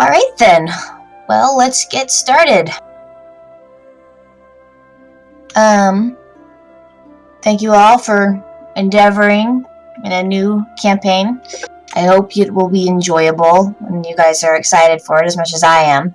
Alright then. Well, let's get started. Thank you all for endeavoring in a new campaign. I hope it will be enjoyable, and you guys are excited for it as much as I am.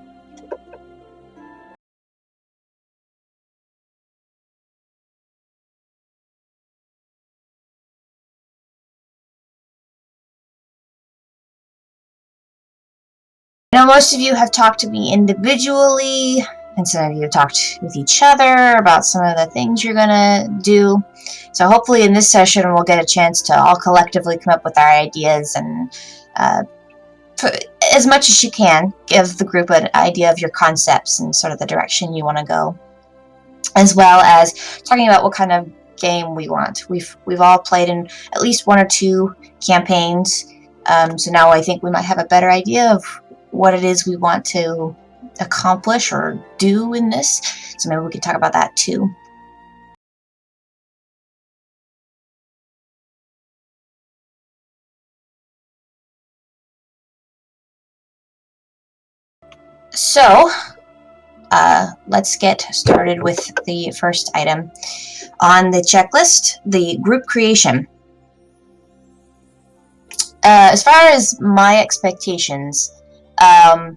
I know most of you have talked to me individually, and some of you have talked with each other about some of the things you're gonna do. So hopefully in this session we'll get a chance to all collectively come up with our ideas and as much as you can, give the group an idea of your concepts and sort of the direction you want to go, as well as talking about what kind of game we want. We've all played in at least one or two campaigns, so now I think we might have a better idea of what it is we want to accomplish or do in this, so maybe we could talk about that too. So, let's get started with the first item on the checklist, the group creation. As far as my expectations, I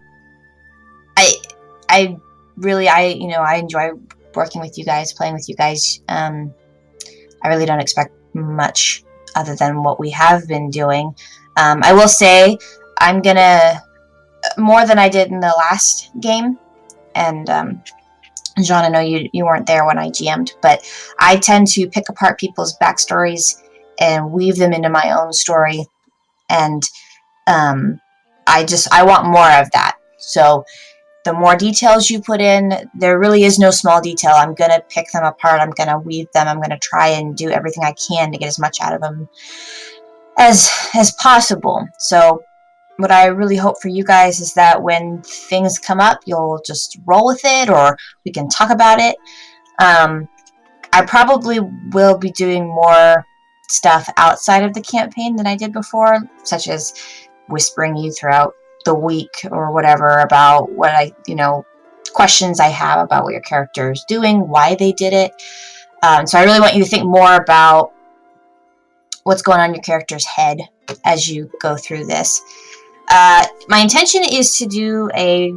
enjoy working with you guys, playing with you guys. I really don't expect much other than what we have been doing. I will say I'm gonna more than I did in the last game, and John, I know you weren't there when I GM'd, but I tend to pick apart people's backstories and weave them into my own story, and I want more of that. So the more details you put in, there really is no small detail. I'm going to pick them apart. I'm going to weave them. I'm going to try and do everything I can to get as much out of them as possible. So what I really hope for you guys is that when things come up, you'll just roll with it, or we can talk about it. I probably will be doing more stuff outside of the campaign than I did before, such as whispering you throughout the week or whatever about what questions I have about what your character is doing, why they did it. So I really want you to think more about what's going on in your character's head as you go through this. My intention is to do a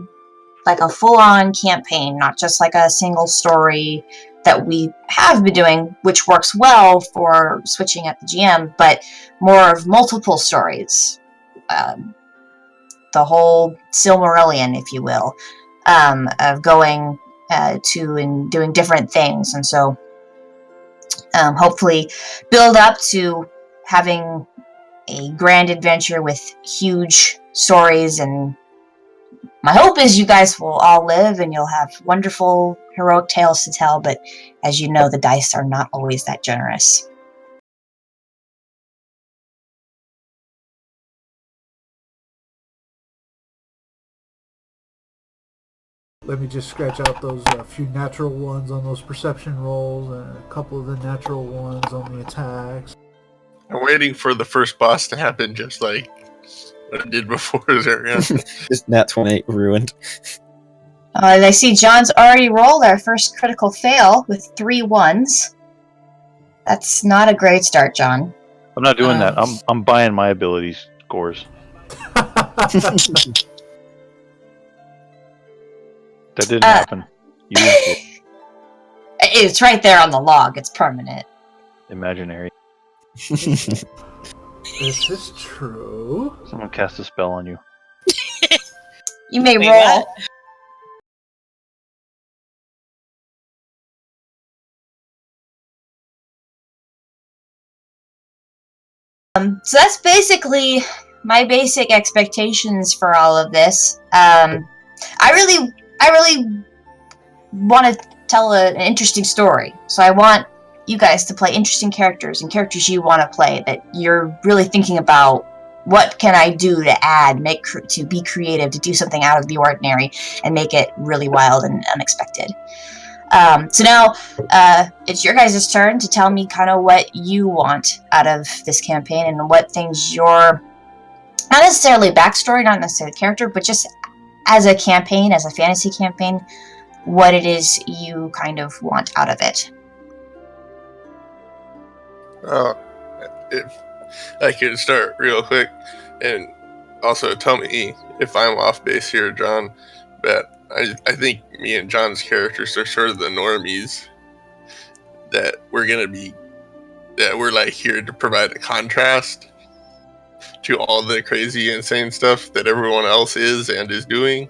full-on campaign, not just like a single story that we have been doing, which works well for switching at the GM, but more of multiple stories. The whole Silmarillion, if you will, of going to and doing different things. And so hopefully build up to having a grand adventure with huge stories, and my hope is you guys will all live and you'll have wonderful heroic tales to tell, but as you know, the dice are not always that generous. Let me just scratch out those few natural ones on those perception rolls and a couple of the natural ones on the attacks. I'm waiting for the first boss to happen, just like what I did before. Just nat 28 ruined. I see John's already rolled our first critical fail with 3 1s. That's not a great start, John. I'm not doing that. I'm buying my ability scores. That didn't happen. You used it. It's right there on the log. It's permanent. Imaginary. This is true. Someone cast a spell on you. You may roll. So that's basically my basic expectations for all of this. I really want to tell an interesting story. So I want you guys to play interesting characters and characters you want to play, that you're really thinking about what can I do to add, to be creative, to do something out of the ordinary and make it really wild and unexpected. So now it's your guys' turn to tell me kind of what you want out of this campaign and what things your, not necessarily backstory, not necessarily character, but just as a campaign, as a fantasy campaign, what it is you kind of want out of it. If I could start real quick, and also tell me if I'm off base here, John, but I think me and John's characters are sort of the normies that we're like here to provide a contrast to all the crazy, insane stuff that everyone else is and is doing.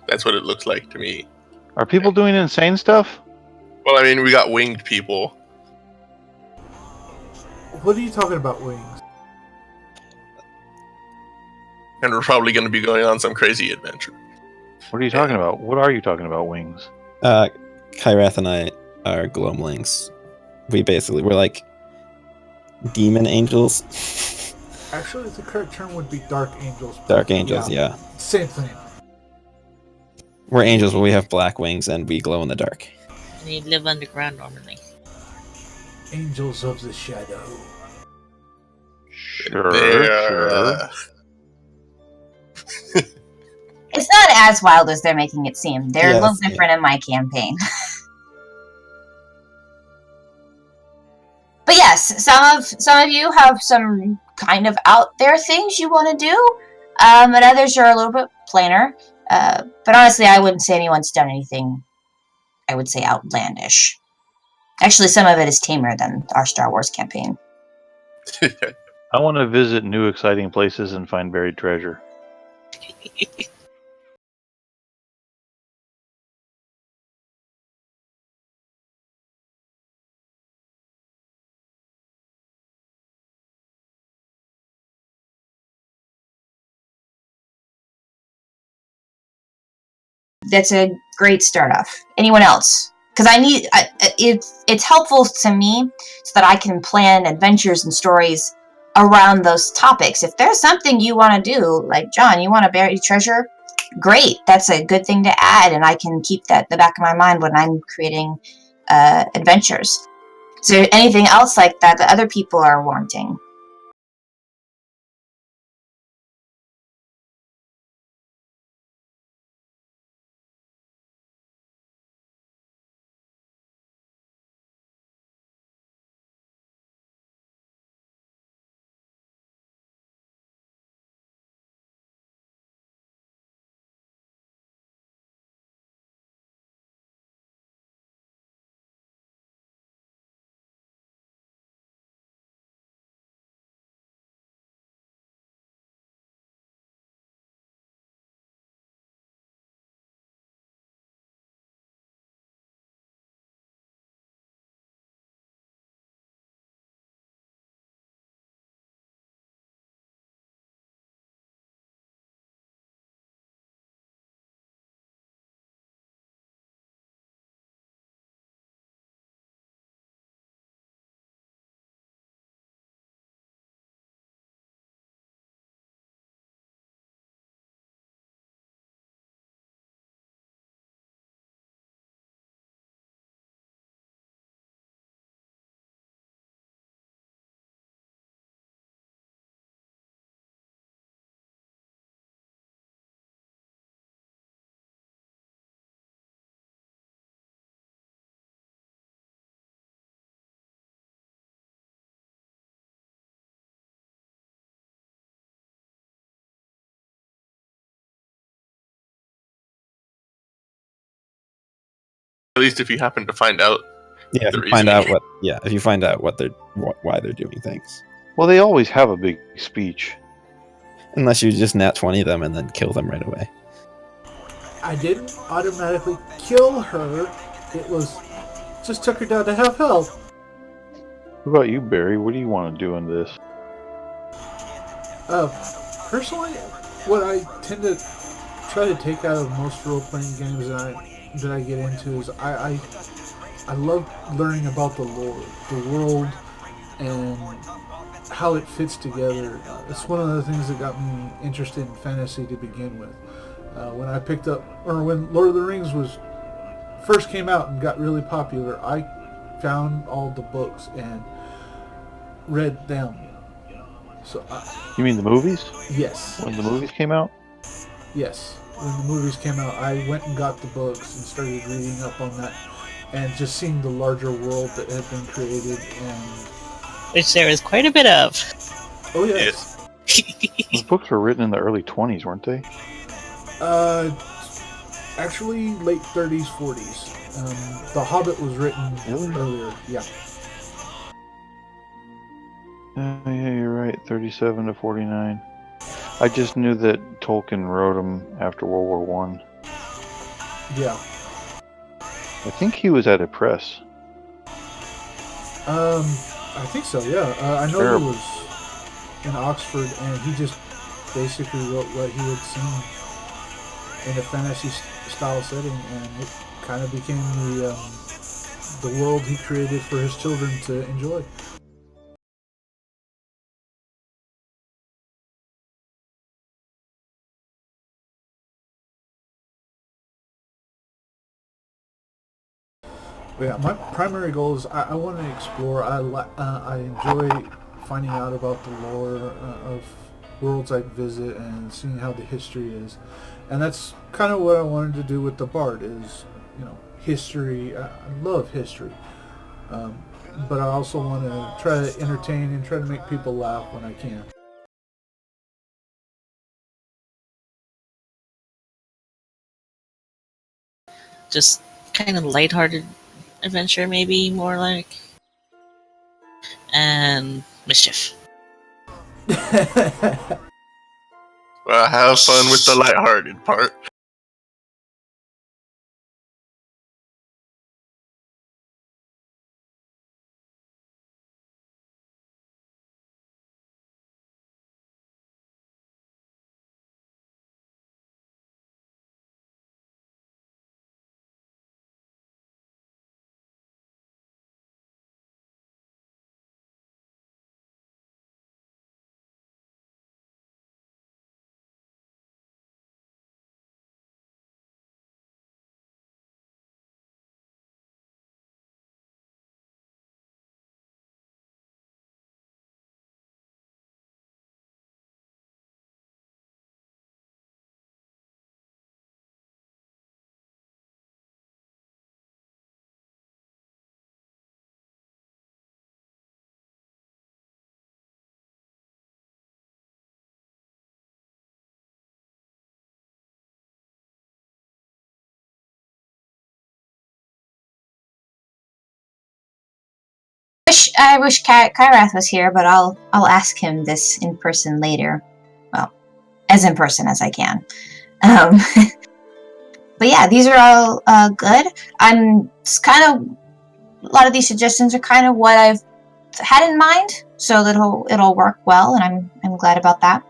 That's what it looks like to me. Are people doing insane stuff? Well, I mean, we got winged people. What are you talking about, Wings? And we're probably going to be going on some crazy adventure. What are you talking about? What are you talking about, Wings? Kyrath and I are Gloamlings. We're like demon angels. Actually, the correct term would be Dark Angels. Dark angels, yeah. Same thing. We're angels, but we have black wings and we glow in the dark. And you live underground normally. Angels of the Shadow. Sure. It's not as wild as they're making it seem. They're a little Yes, different in my campaign. But yes, some of you have some kind of out there things you want to do, and others are a little bit plainer. But honestly, I wouldn't say anyone's done anything, I would say, outlandish. Actually, some of it is tamer than our Star Wars campaign. I want to visit new exciting places and find buried treasure. That's a great start off. Anyone else? Because it's helpful to me so that I can plan adventures and stories around those topics. If there's something you want to do, like John, you want to bury treasure, great. That's a good thing to add, and I can keep that in the back of my mind when I'm creating adventures. Is there anything else like that that other people are wanting? At least if you happen to find out. Yeah, if you find out why they're doing things. Well, they always have a big speech. Unless you just nat 20 them and then kill them right away. I didn't automatically kill her. It was just took her down to half health. What about you, Barry? What do you want to do in this? Personally, what I tend to try to take out of most role-playing games that I get into is I love learning about the lore, the world, and how it fits together. It's one of the things that got me interested in fantasy to begin with. When I picked up, or when Lord of the Rings first came out and got really popular, I found all the books and read them. So you mean the movies? Yes. When the movies came out? Yes. When the movies came out, I went and got the books and started reading up on that, and just seeing the larger world that had been created. And Which there is quite a bit of. oh yes, Those books were written in the early 20s, weren't they? Actually late 30s, 40s. The Hobbit was written earlier. Yeah. Yeah, you're right. 37 to 49. I just knew that Tolkien wrote them after World War One. Yeah. I think he was at a press. I think so. Yeah. I know Terrible. he was in Oxford, and he just basically wrote what he had seen in a fantasy style setting, and it kind of became the world he created for his children to enjoy. But yeah, my primary goal is I want to explore. I enjoy finding out about the lore of worlds I visit and seeing how the history is, and that's kind of what I wanted to do with the Bard. Is history. I love history, but I also want to try to entertain and try to make people laugh when I can. Just kind of lighthearted adventure, maybe more like. And mischief. Well, have fun with the lighthearted part. I wish Kyrath was here, but I'll ask him this in person later. Well, as in person as I can. But yeah, these are all good. I'm kind of a lot of these suggestions are kind of what I've had in mind, so that it'll work well, and I'm glad about that.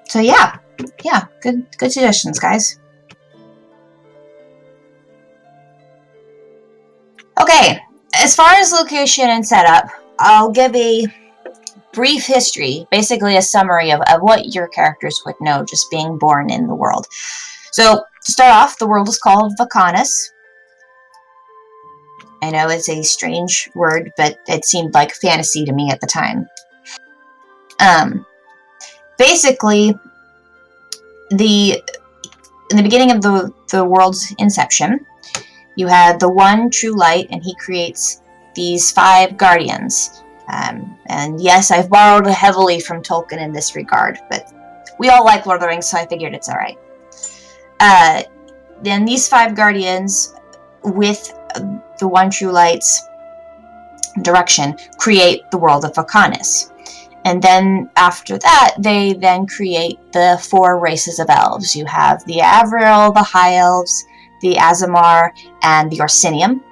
So yeah, good suggestions, guys. Okay, as far as location and setup, I'll give a brief history, basically a summary of what your characters would know just being born in the world. So, to start off, the world is called Vechaunus. I know it's a strange word, but it seemed like fantasy to me at the time. Basically, in the beginning of the world's inception, you had the one true light, and he creates these 5 guardians. And yes, I've borrowed heavily from Tolkien in this regard, but we all like Lord of the Rings, so I figured it's alright. Then these 5 guardians, with the one true light's direction, create the world of Vechaunus. And then after that, they then create the 4 races of elves. You have the Avril, the High Elves, the Aasimar, and the Orsinium.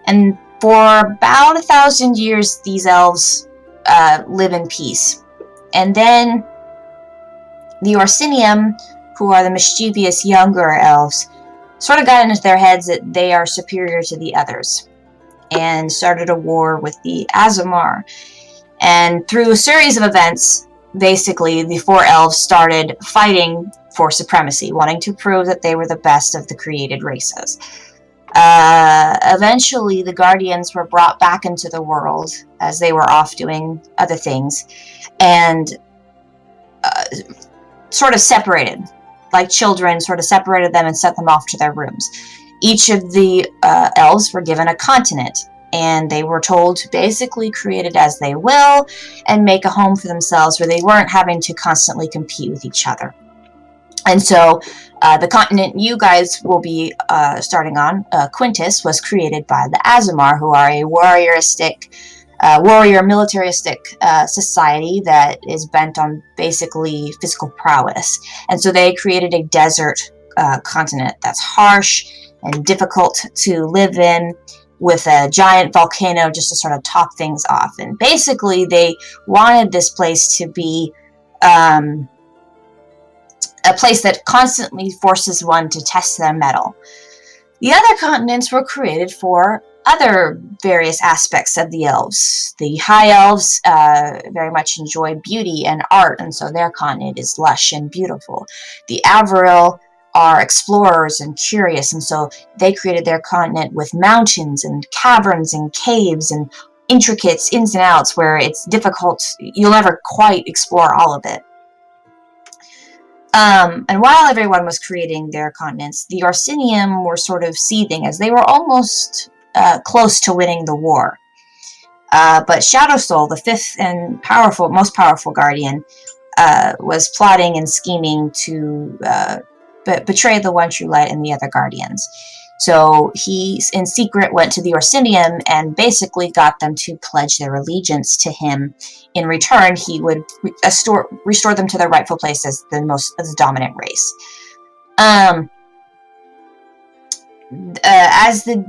And for about 1,000 years, these elves live in peace. And then the Orsinium, who are the mischievous younger elves, sort of got into their heads that they are superior to the others, and started a war with the Aasimar. And through a series of events, basically, the 4 elves started fighting for supremacy, wanting to prove that they were the best of the created races. Eventually, the Guardians were brought back into the world as they were off doing other things, and sort of separated, like children, sort of separated them and sent them off to their rooms. Each of the elves were given a continent, and they were told to basically create it as they will and make a home for themselves where they weren't having to constantly compete with each other. And so the continent you guys will be starting on, Quintus, was created by the Azamar, who are a warrior militaristic society that is bent on basically physical prowess. And so they created a desert continent that's harsh and difficult to live in, with a giant volcano just to sort of top things off. And basically they wanted this place to be a place that constantly forces one to test their mettle. The other continents were created for other various aspects of the elves. The high elves very much enjoy beauty and art, and so their continent is lush and beautiful. The Averil are explorers and curious, and so they created their continent with mountains and caverns and caves and intricate ins and outs where it's difficult, you'll never quite explore all of it. And while everyone was creating their continents, the Orsinium were sort of seething as they were almost close to winning the war. But Shadow Soul, the fifth and most powerful guardian, was plotting and scheming to betray the one true light and the other guardians. So he, in secret, went to the Orsinium and basically got them to pledge their allegiance to him. In return, he would restore them to their rightful place as the dominant race. As the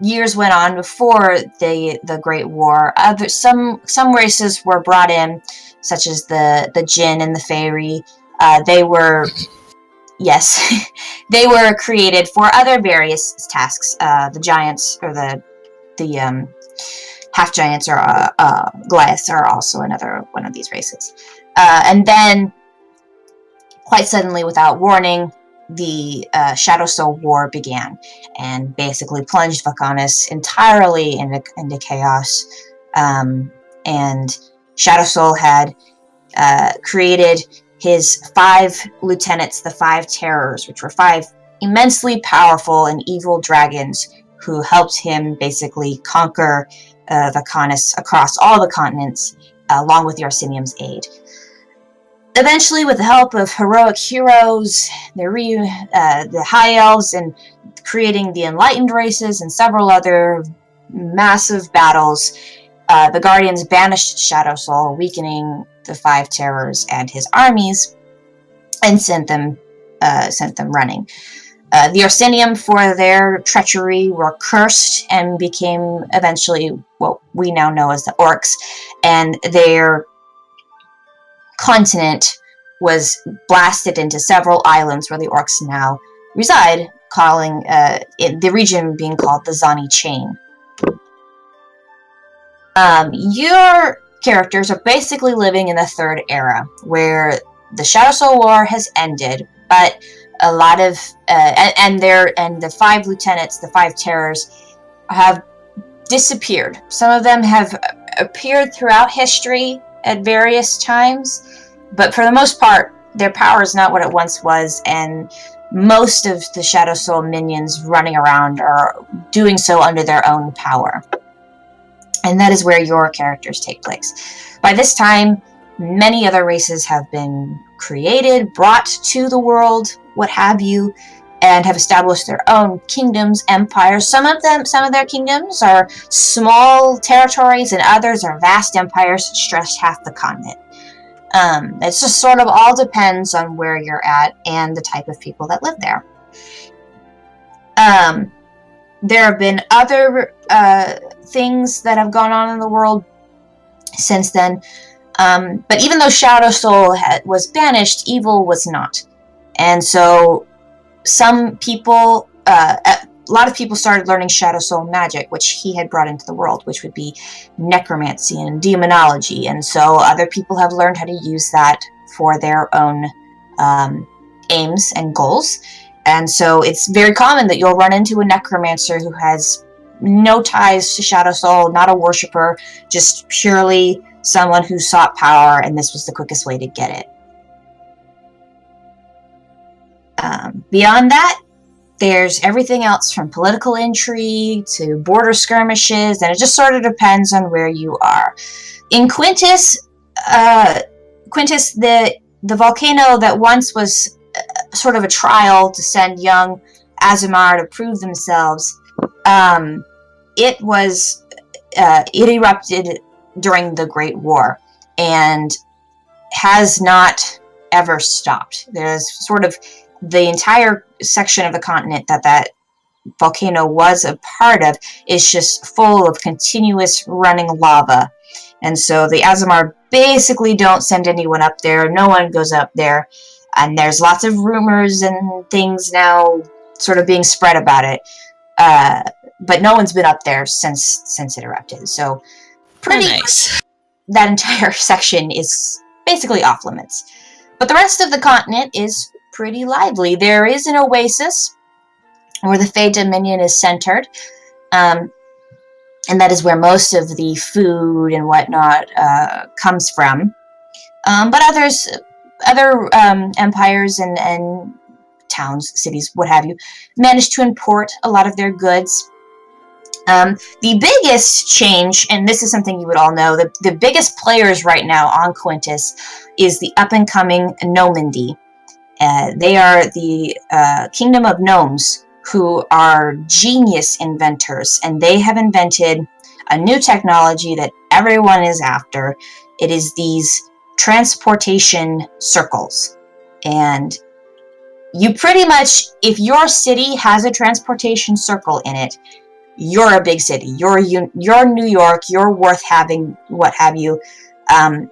years went on before the Great War, some races were brought in, such as the Jinn and the Fairy. They were created for other various tasks. The giants, or the half giants, or Goliaths, are also another one of these races. And then, quite suddenly, without warning, the Shadow Soul War began, and basically plunged Vechaunus entirely into chaos. And Shadow Soul had created his 5 lieutenants, the 5 terrors, which were 5 immensely powerful and evil dragons who helped him basically conquer Vechaunus across all the continents, along with the Orsinium's aid. Eventually, with the help of heroic heroes, the High Elves, and creating the Enlightened races and several other massive battles, the Guardians banished Shadow Soul, weakening the 5 terrors and his armies, and sent them running. The Orsinium, for their treachery, were cursed and became eventually what we now know as the Orcs, and their continent was blasted into several islands where the Orcs now reside, calling the region being called the Zani Chain. Your characters are basically living in the Third Era, where the Shadow Soul War has ended, but a lot of and the 5 lieutenants, the 5 terrors, have disappeared. Some of them have appeared throughout history at various times, but for the most part, their power is not what it once was, and most of the Shadow Soul minions running around are doing so under their own power. And that is where your characters take place. By this time, many other races have been created, brought to the world, what have you, and have established their own kingdoms, empires. Some of their kingdoms are small territories, and others are vast empires that stretch half the continent. It just sort of all depends on where you're at and the type of people that live there. There have been other things that have gone on in the world since then. But even though Shadow Soul was banished, evil was not. And so some people, a lot of people started learning Shadow Soul magic, which he had brought into the world, which would be necromancy and demonology. And so other people have learned how to use that for their own aims and goals. And so it's very common that you'll run into a necromancer who has no ties to Shadow Soul, not a worshiper, just purely someone who sought power, and this was the quickest way to get it. Beyond that, there's everything else from political intrigue to border skirmishes, and it just sort of depends on where you are. In Quintus, the volcano that once was sort of a trial to send young Aasimar to prove themselves, it erupted during the Great War and has not ever stopped. There's sort of the entire section of the continent that volcano was a part of is just full of continuous running lava. And so the Aasimar basically don't send anyone up there. No one goes up there. And there's lots of rumors and things now sort of being spread about it. But no one's been up there since it erupted. So pretty nice. That entire section is basically off limits. But the rest of the continent is pretty lively. There is an oasis where the Fey Dominion is centered. And that is where most of the food and whatnot comes from. But other empires and towns, cities, what have you, managed to import a lot of their goods. The biggest change, and this is something you would all know, the biggest players right now on Quintus is the up-and-coming Normandy. They are the Kingdom of Gnomes, who are genius inventors, and they have invented a new technology that everyone is after. It is these transportation circles. And you pretty much, if your city has a transportation circle in it, you're a big city. You're New York. You're worth having, what have you. And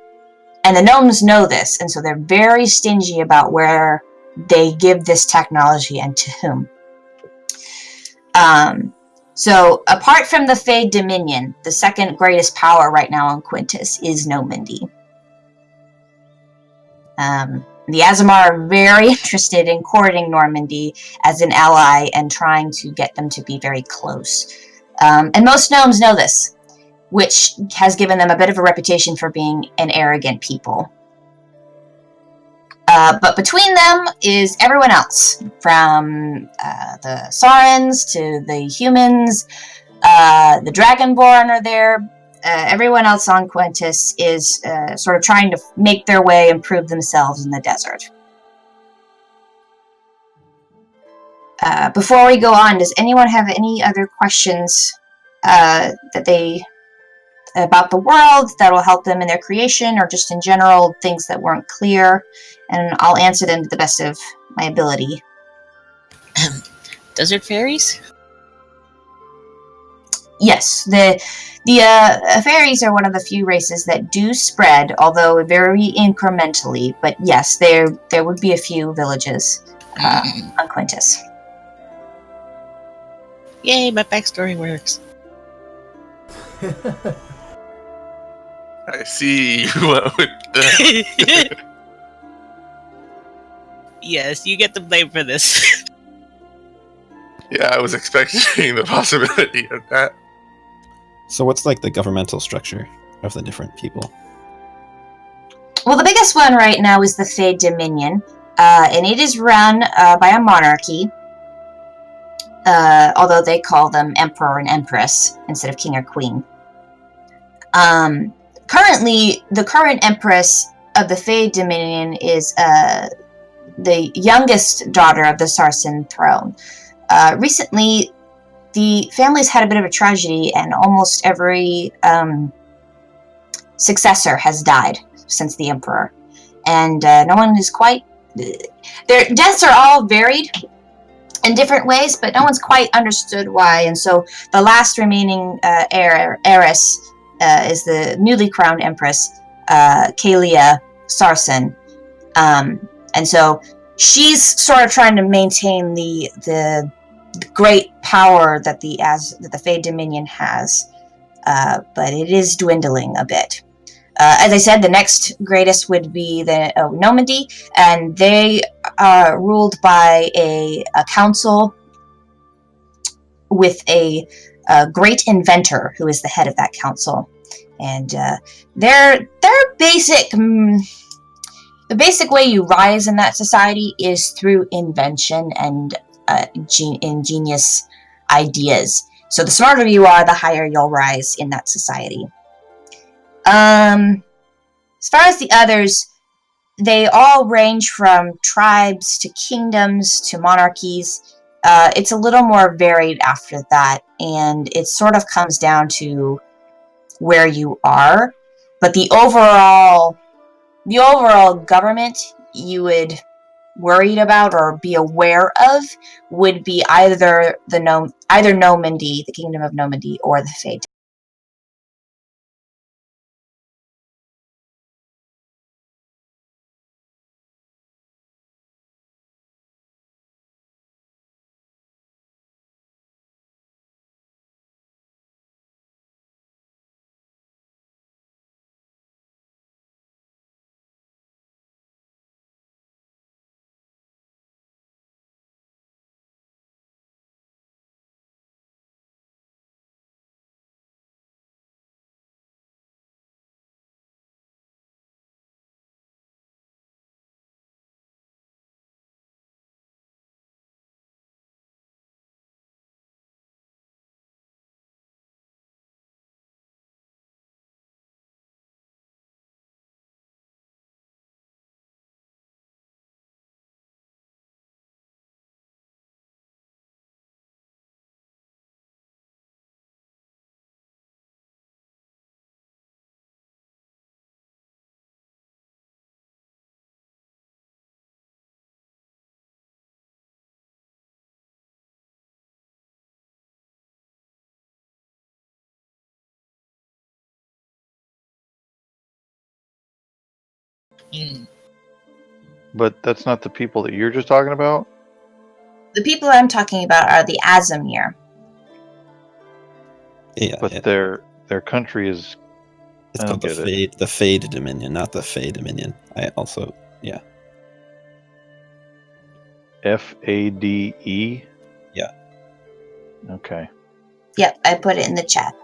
the gnomes know this, and so they're very stingy about where they give this technology and to whom. So apart from the Fey Dominion, the second greatest power right now on Quintus is Normandy. The Aasimar are very interested in courting Normandy as an ally and trying to get them to be very close. And most gnomes know this, which has given them a bit of a reputation for being an arrogant people. But between them is everyone else, from the Saurons to the humans, the Dragonborn are there. Everyone else on Quintus is sort of trying to make their way and prove themselves in the desert. Before we go on, does anyone have any other questions about the world that will help them in their creation, or just in general things that weren't clear? And I'll answer them to the best of my ability. Desert fairies? Yes, the fairies are one of the few races that do spread, although very incrementally. But yes, there would be a few villages on Quintus. Yay, my backstory works. I see you went with that. Yes, you get the blame for this. Yeah, I was expecting the possibility of that. So what's like the governmental structure of the different people? Well, the biggest one right now is the Fey Dominion, and it is run by a monarchy, although they call them Emperor and Empress instead of King or Queen. Currently, the current Empress of the Fey Dominion is the youngest daughter of the Sarsen throne. Recently, the family's had a bit of a tragedy, and almost every successor has died since the Emperor. And no one is quite... Their deaths are all varied in different ways, but no one's quite understood why. And so the last remaining heiress is the newly crowned Empress, Kalia Sarsen. And so she's sort of trying to maintain the great power that the Fey Dominion has, but it is dwindling a bit. As I said, the next greatest would be the Normandy, and they are ruled by a council with a great inventor who is the head of that council. And their basic the basic way you rise in that society is through invention and ingenious ideas. So the smarter you are, the higher you'll rise in that society. As far as the others, they all range from tribes to kingdoms to monarchies. It's a little more varied after that, and it sort of comes down to where you are. But the overall government you would worried about or be aware of would be either Normandy, the Kingdom of Normandy, or the Fate. But that's not the people that you're just talking about? The people I'm talking about are the Azamir. Yeah, But their country is... it's I called don't get the Fade Dominion, not the Fey Dominion. I also, yeah. Fade? Yeah. Okay. Yep, I put it in the chat.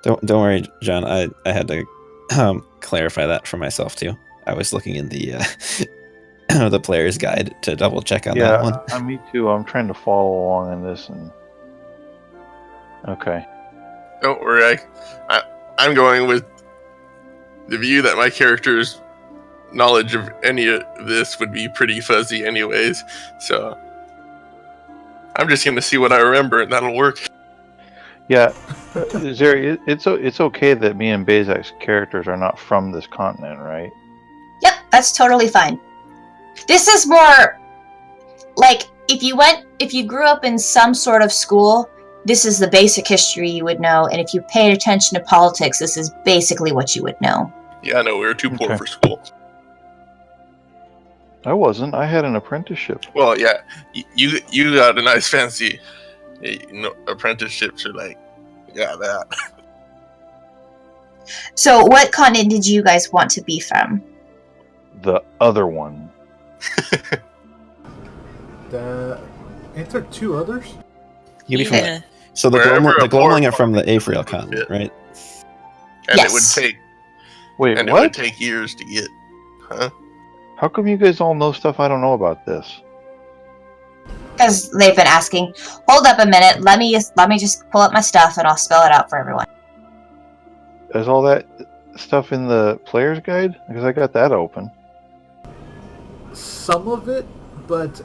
Don't worry, John. I had to clarify that for myself too. I was looking in the the player's guide to double check on that one. Me too. I'm trying to follow along on this. And okay. Don't worry, I'm going with the view that my character's knowledge of any of this would be pretty fuzzy anyways, so I'm just going to see what I remember, and that'll work. Yeah, Zeri, it's okay that me and Bezak's characters are not from this continent, right? Yep, that's totally fine. This is more like if you grew up in some sort of school, this is the basic history you would know, and if you paid attention to politics, this is basically what you would know. Yeah, no, we were too poor Okay. for school. I wasn't. I had an apprenticeship. Well, yeah, you got a nice fancy apprenticeships are like, yeah, that. So, what continent did you guys want to be from? The other one. Ain't there two others? You can be from Yeah. so the Wherever a Glowmling poor are from the farmer Afriel would continent, fit. right? And Yes. it would take Wait, and it what? would take years to get. Huh? How come you guys all know stuff I don't know about this? Because they've been asking. Hold up a minute. Let me just pull up my stuff and I'll spell it out for everyone. Is all that stuff in the player's guide? Because I got that open. Some of it, but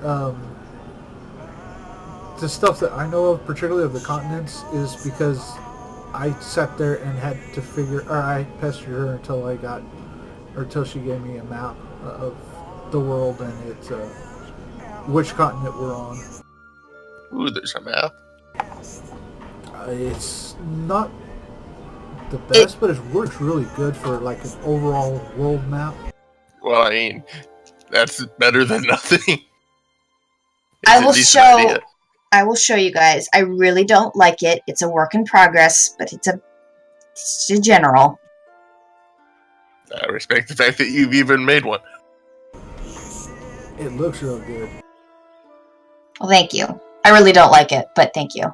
the stuff that I know of, particularly of the continents, is because I sat there and had to I pestered her until she gave me a map of the world and it's which continent we're on. Ooh, there's a map. It's not the best, but it works really good for like an overall world map. Well, I mean, that's better than nothing. I It's will at least an show. idea. I will show you guys. I really don't like it. It's a work in progress, but it's a general. I respect the fact that you've even made one. It looks real good. Well, thank you. I really don't like it, but thank you.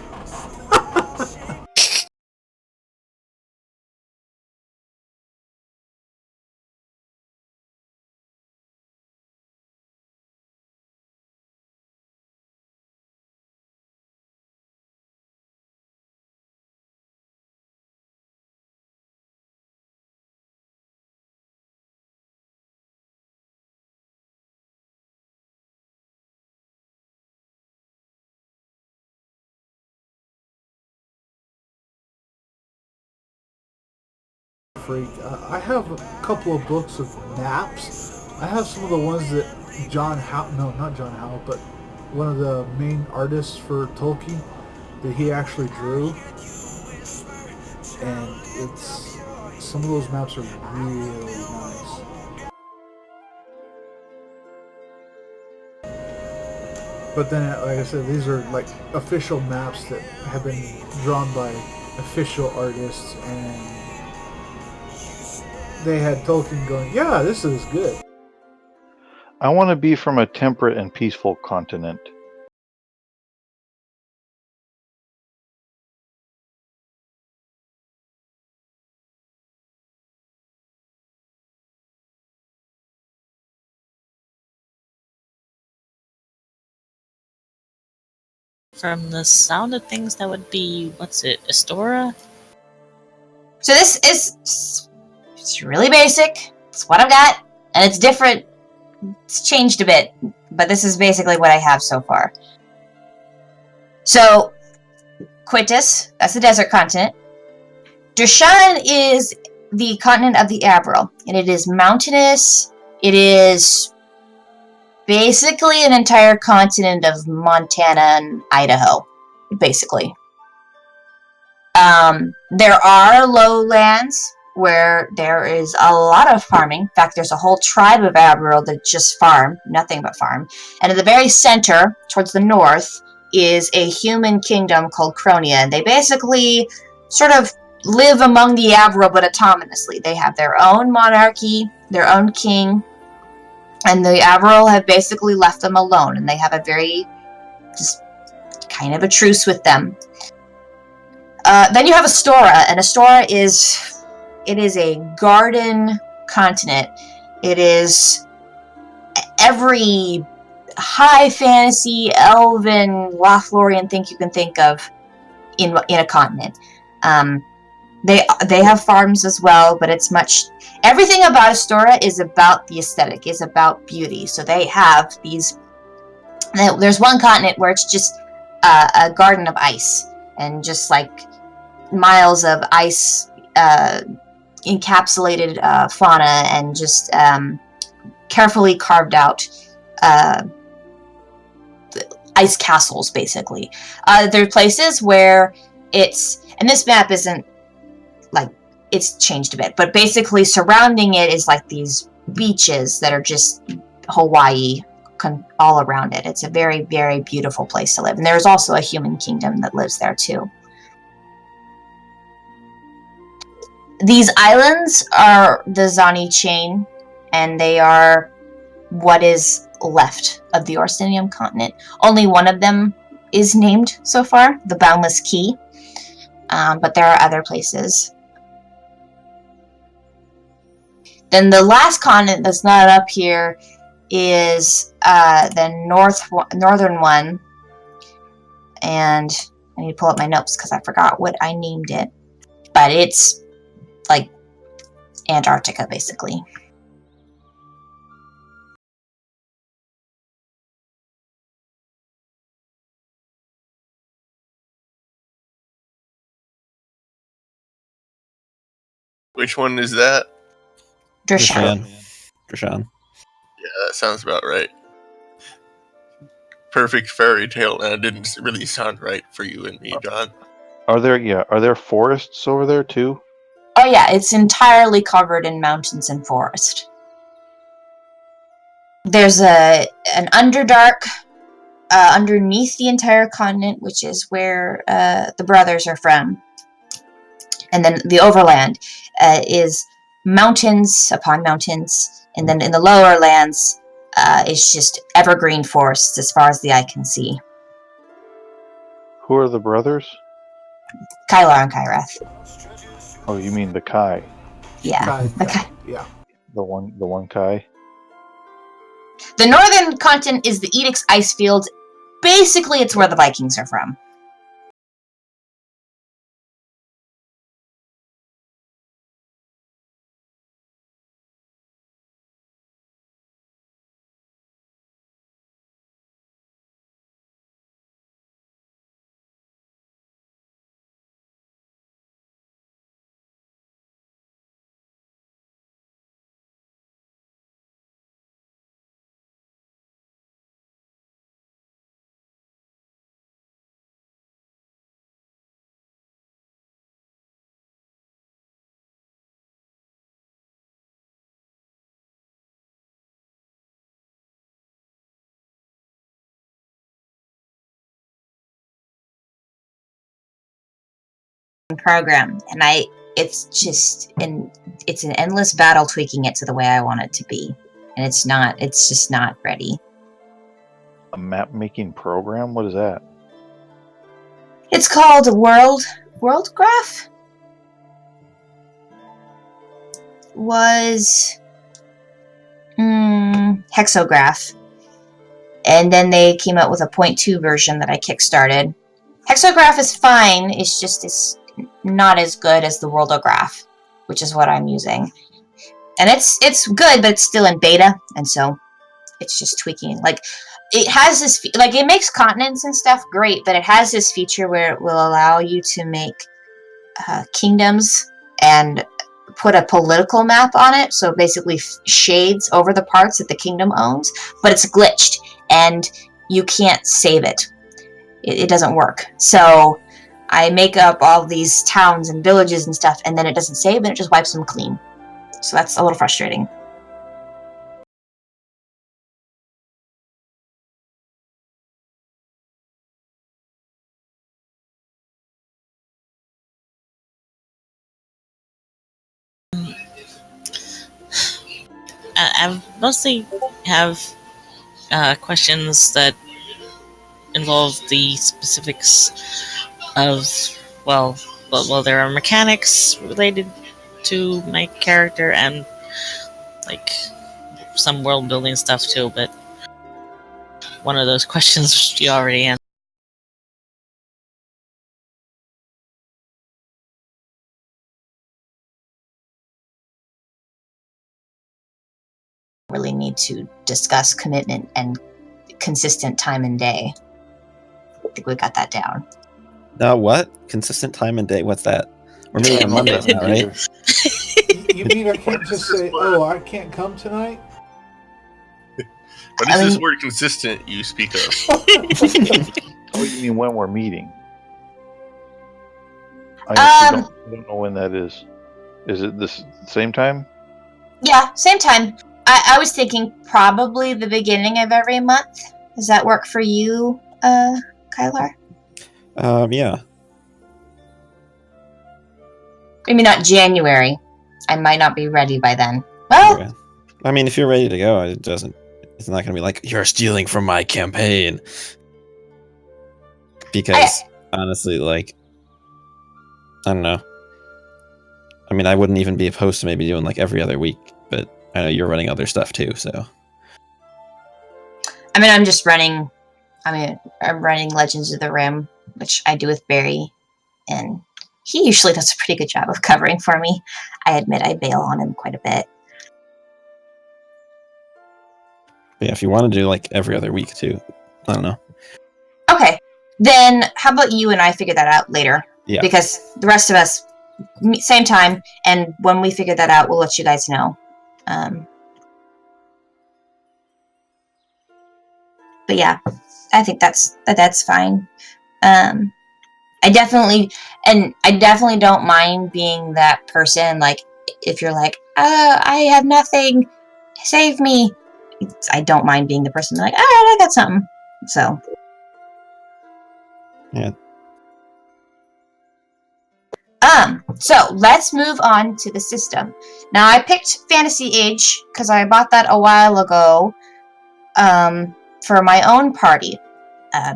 Freak. I have a couple of books of maps. I have some of the ones that not John Howe, but one of the main artists for Tolkien that he actually drew. And some of those maps are really nice. But then, like I said, these are like official maps that have been drawn by official artists, and they had Tolkien going, yeah, this is good. I want to be from a temperate and peaceful continent. From the sound of things, that would be, what's it, Astora? So this is it's really basic. It's what I've got, and it's different. It's changed a bit, but this is basically what I have so far. So, Quintus, that's the desert continent. Drushan is the continent of the Avril, and it is mountainous. It is basically an entire continent of Montana and Idaho, basically. There are lowlands where there is a lot of farming. In fact, there's a whole tribe of Avril that just farm, nothing but farm. And at the very center, towards the north, is a human kingdom called Chronia. And they basically sort of live among the Avril, but autonomously. They have their own monarchy, their own king, and the Avril have basically left them alone. And they have a very, just kind of a truce with them. Then you have Astora, and Astora is a garden continent. It is every high fantasy, elven, Lothlorien thing you can think of in a continent. They have farms as well, but it's everything about Astora is about the aesthetic, is about beauty. So they have these. There's one continent where it's just a garden of ice, and just like miles of ice encapsulated fauna, and just carefully carved out ice castles, basically. There are places where and this map isn't like, it's changed a bit, but basically surrounding it is like these beaches that are just Hawaii all around it. It's a very, very beautiful place to live, and there's also a human kingdom that lives there too. These islands are the Zani chain, and they are what is left of the Orsinium continent. Only one of them is named so far, the Boundless Key, but there are other places. Then the last continent that's not up here is the northern one, and I need to pull up my notes because I forgot what I named it, but it's like Antarctica, basically. Which one is that? Drushan. Drushan. Yeah, that sounds about right. Perfect fairy tale, and it didn't really sound right for you and me, John. Are there forests over there too? Oh yeah, it's entirely covered in mountains and forest. There's an Underdark underneath the entire continent, which is where the brothers are from. And then the overland is mountains upon mountains. And then in the lower lands is just evergreen forests as far as the eye can see. Who are the brothers? Kylar and Kyrath. Oh, you mean the Kai? Yeah. Kai. Yeah. The one Kai? The northern continent is the Edict's ice field. Basically, it's where the Vikings are from. Program, and it's an endless battle tweaking it to the way I want it to be, and it's just not ready. A map making program? What is that? It's called World Graph. Was Hexograph, and then they came out with a 0.2 version that I kickstarted. Hexograph is fine. It's not as good as the Worldograph, which is what I'm using. And it's good, but it's still in beta, and so it's just tweaking. Like, it has this, like, it makes continents and stuff great, but it has this feature where it will allow you to make kingdoms and put a political map on it, so basically shades over the parts that the kingdom owns, but it's glitched, and you can't save it. It doesn't work. So I make up all these towns and villages and stuff, and then it doesn't save, and it just wipes them clean. So that's a little frustrating. I mostly have questions that involve the specifics of, well, there are mechanics related to my character and like some world building stuff too, but one of those questions you already answered. Really need to discuss commitment and consistent time and day. I think we got that down. What? Consistent time and day? What's that? We're meeting on Mondays now, right? You mean I can't just say, "Oh, I can't come tonight"? What is this word consistent you speak of? Oh, you mean when we're meeting? I don't know when that is. Is it the same time? Yeah, same time. I was thinking probably the beginning of every month. Does that work for you, Kylar? Yeah. Maybe not January. I might not be ready by then. Well, Okay. I mean, if you're ready to go, it's not going to be like, you're stealing from my campaign. Because, honestly, like, I don't know. I mean, I wouldn't even be opposed to maybe doing like every other week, but I know you're running other stuff too, so. I mean, I'm running Legends of the Rim, which I do with Barry, and he usually does a pretty good job of covering for me. I admit I bail on him quite a bit. But yeah, if you want to do like every other week too, I don't know. Okay, then how about you and I figure that out later? Yeah. Because the rest of us, same time, and when we figure that out, we'll let you guys know. But yeah, I think that's fine. I definitely don't mind being that person. Like, if you're like, I have nothing, save me. I don't mind being the person like, all right, I got something. So Yeah. So let's move on to the system. Now I picked Fantasy Age because I bought that a while ago for my own party.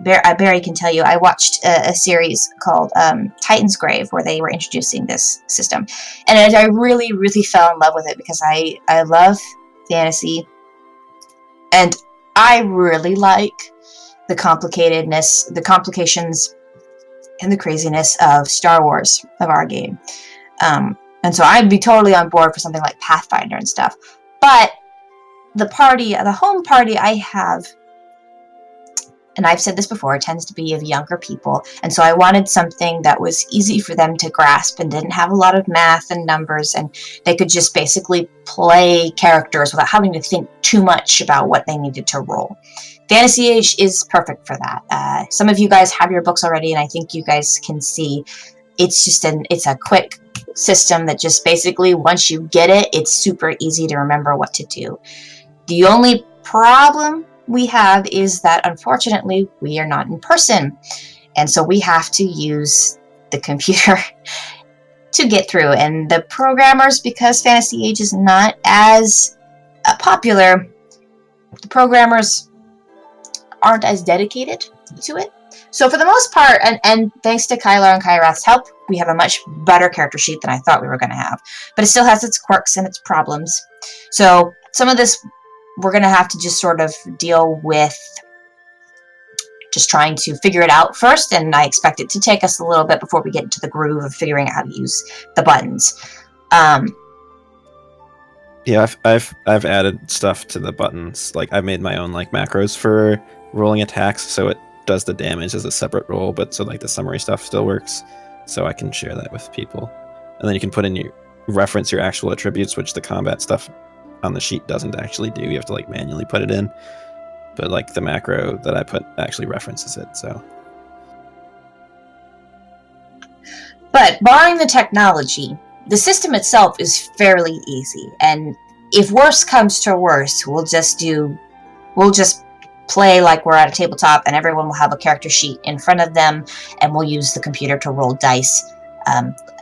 Barry can tell you I watched a series called Titan's Grave where they were introducing this system, and I really, really fell in love with it because I love fantasy, and I really like the complicatedness, the complications, and the craziness of Star Wars, of our game. And so I'd be totally on board for something like Pathfinder and stuff. But the home party I have, and I've said this before, it tends to be of younger people. And so I wanted something that was easy for them to grasp and didn't have a lot of math and numbers, and they could just basically play characters without having to think too much about what they needed to roll. Fantasy Age is perfect for that. Some of you guys have your books already, and I think you guys can see it's a quick system that just basically, once you get it, it's super easy to remember what to do. The only problem we have is that, unfortunately, we are not in person, and so we have to use the computer to get through. And the programmers, because Fantasy Age is not as popular, the programmers aren't as dedicated to it. So for the most part, and thanks to Kylar and Kyrath's help, we have a much better character sheet than I thought we were going to have. But it still has its quirks and its problems. So some of this we're going to have to just sort of deal with just trying to figure it out first, and I expect it to take us a little bit before we get into the groove of figuring out how to use the buttons. Yeah, I've added stuff to the buttons. Like I've made my own like macros for rolling attacks, so it does the damage as a separate roll, but so like the summary stuff still works. So I can share that with people, and then you can put in your reference your actual attributes, which the combat stuff on the sheet doesn't actually do. You have to like manually put it in, but like the macro that I put actually references it. So, but barring the technology, the system itself is fairly easy, and if worse comes to worse, we'll just play like we're at a tabletop, and everyone will have a character sheet in front of them, and we'll use the computer to roll dice.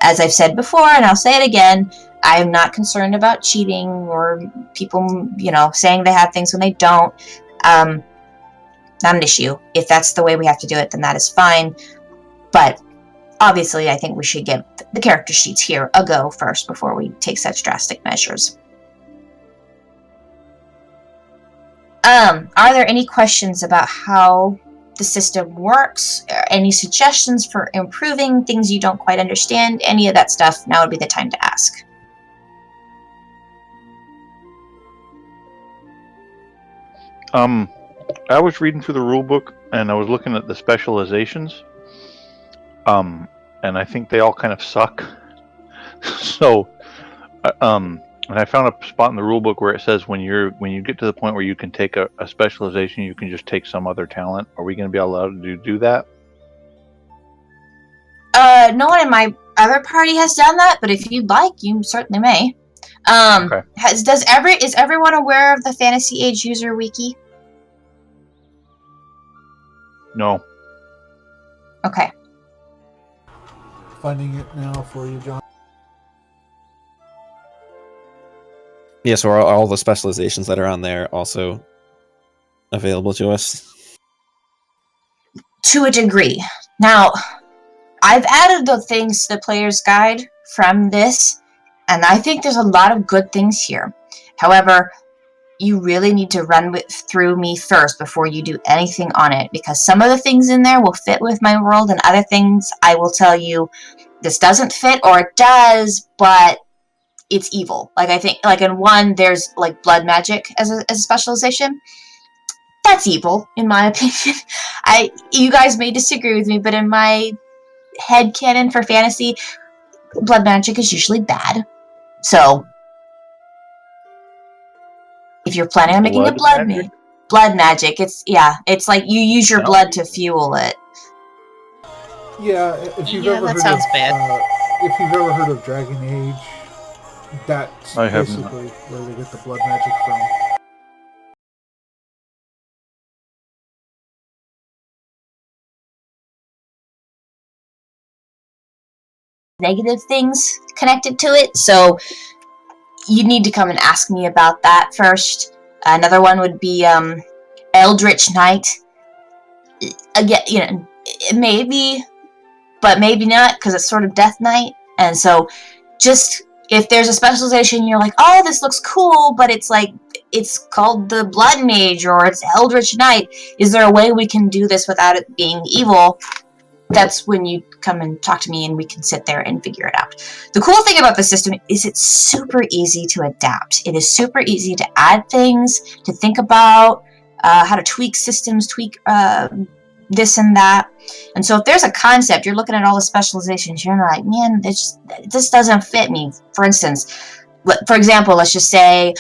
As I've said before, and I'll say it again, I'm not concerned about cheating or people, saying they have things when they don't. Not an issue. If that's the way we have to do it, then that is fine. But obviously, I think we should give the character sheets here a go first before we take such drastic measures. Are there any questions about how the system works? Any suggestions for improving, things you don't quite understand? Any of that stuff, now would be the time to ask. I was reading through the rule book and I was looking at the specializations. And I think they all kind of suck. So, and I found a spot in the rule book where it says when you get to the point where you can take a specialization, you can just take some other talent. Are we going to be allowed to do that? No one in my other party has done that, but if you'd like, you certainly may. Okay. Is everyone aware of the Fantasy Age user wiki? No. Okay. Finding it now for you, John. yeah, so are all the specializations that are on there also available to us? To a degree. Now, I've added the things to the player's guide from this, and I think there's a lot of good things here. However, you really need to run through me first before you do anything on it, because some of the things in there will fit with my world, and other things I will tell you this doesn't fit, or it does, but it's evil. Like I think, like in one, there's like blood magic as a specialization. That's evil, in my opinion. You guys may disagree with me, but in my headcanon for fantasy, blood magic is usually bad. So, if you're planning on making a blood magic, it's like you use your blood to fuel it. Yeah, if you've ever that heard sounds of, bad. If you've ever heard of Dragon Age, that's I haven't. basically where they get the blood magic from. negative things connected to it. So you need to come and ask me about that first. Another one would be Eldritch Knight. Again, maybe, but maybe not, because it's sort of Death Knight. And so just if there's a specialization you're like, oh, this looks cool, but it's like, it's called the Blood Mage or it's Eldritch Knight, is there a way we can do this without it being evil? That's when you come and talk to me and we can sit there and figure it out. The cool thing about the system is it's super easy to adapt. It is super easy to add things, to think about, how to tweak systems, tweak this and that. And so if there's a concept, you're looking at all the specializations, you're like, man, this doesn't fit me. For instance, for example, let's just say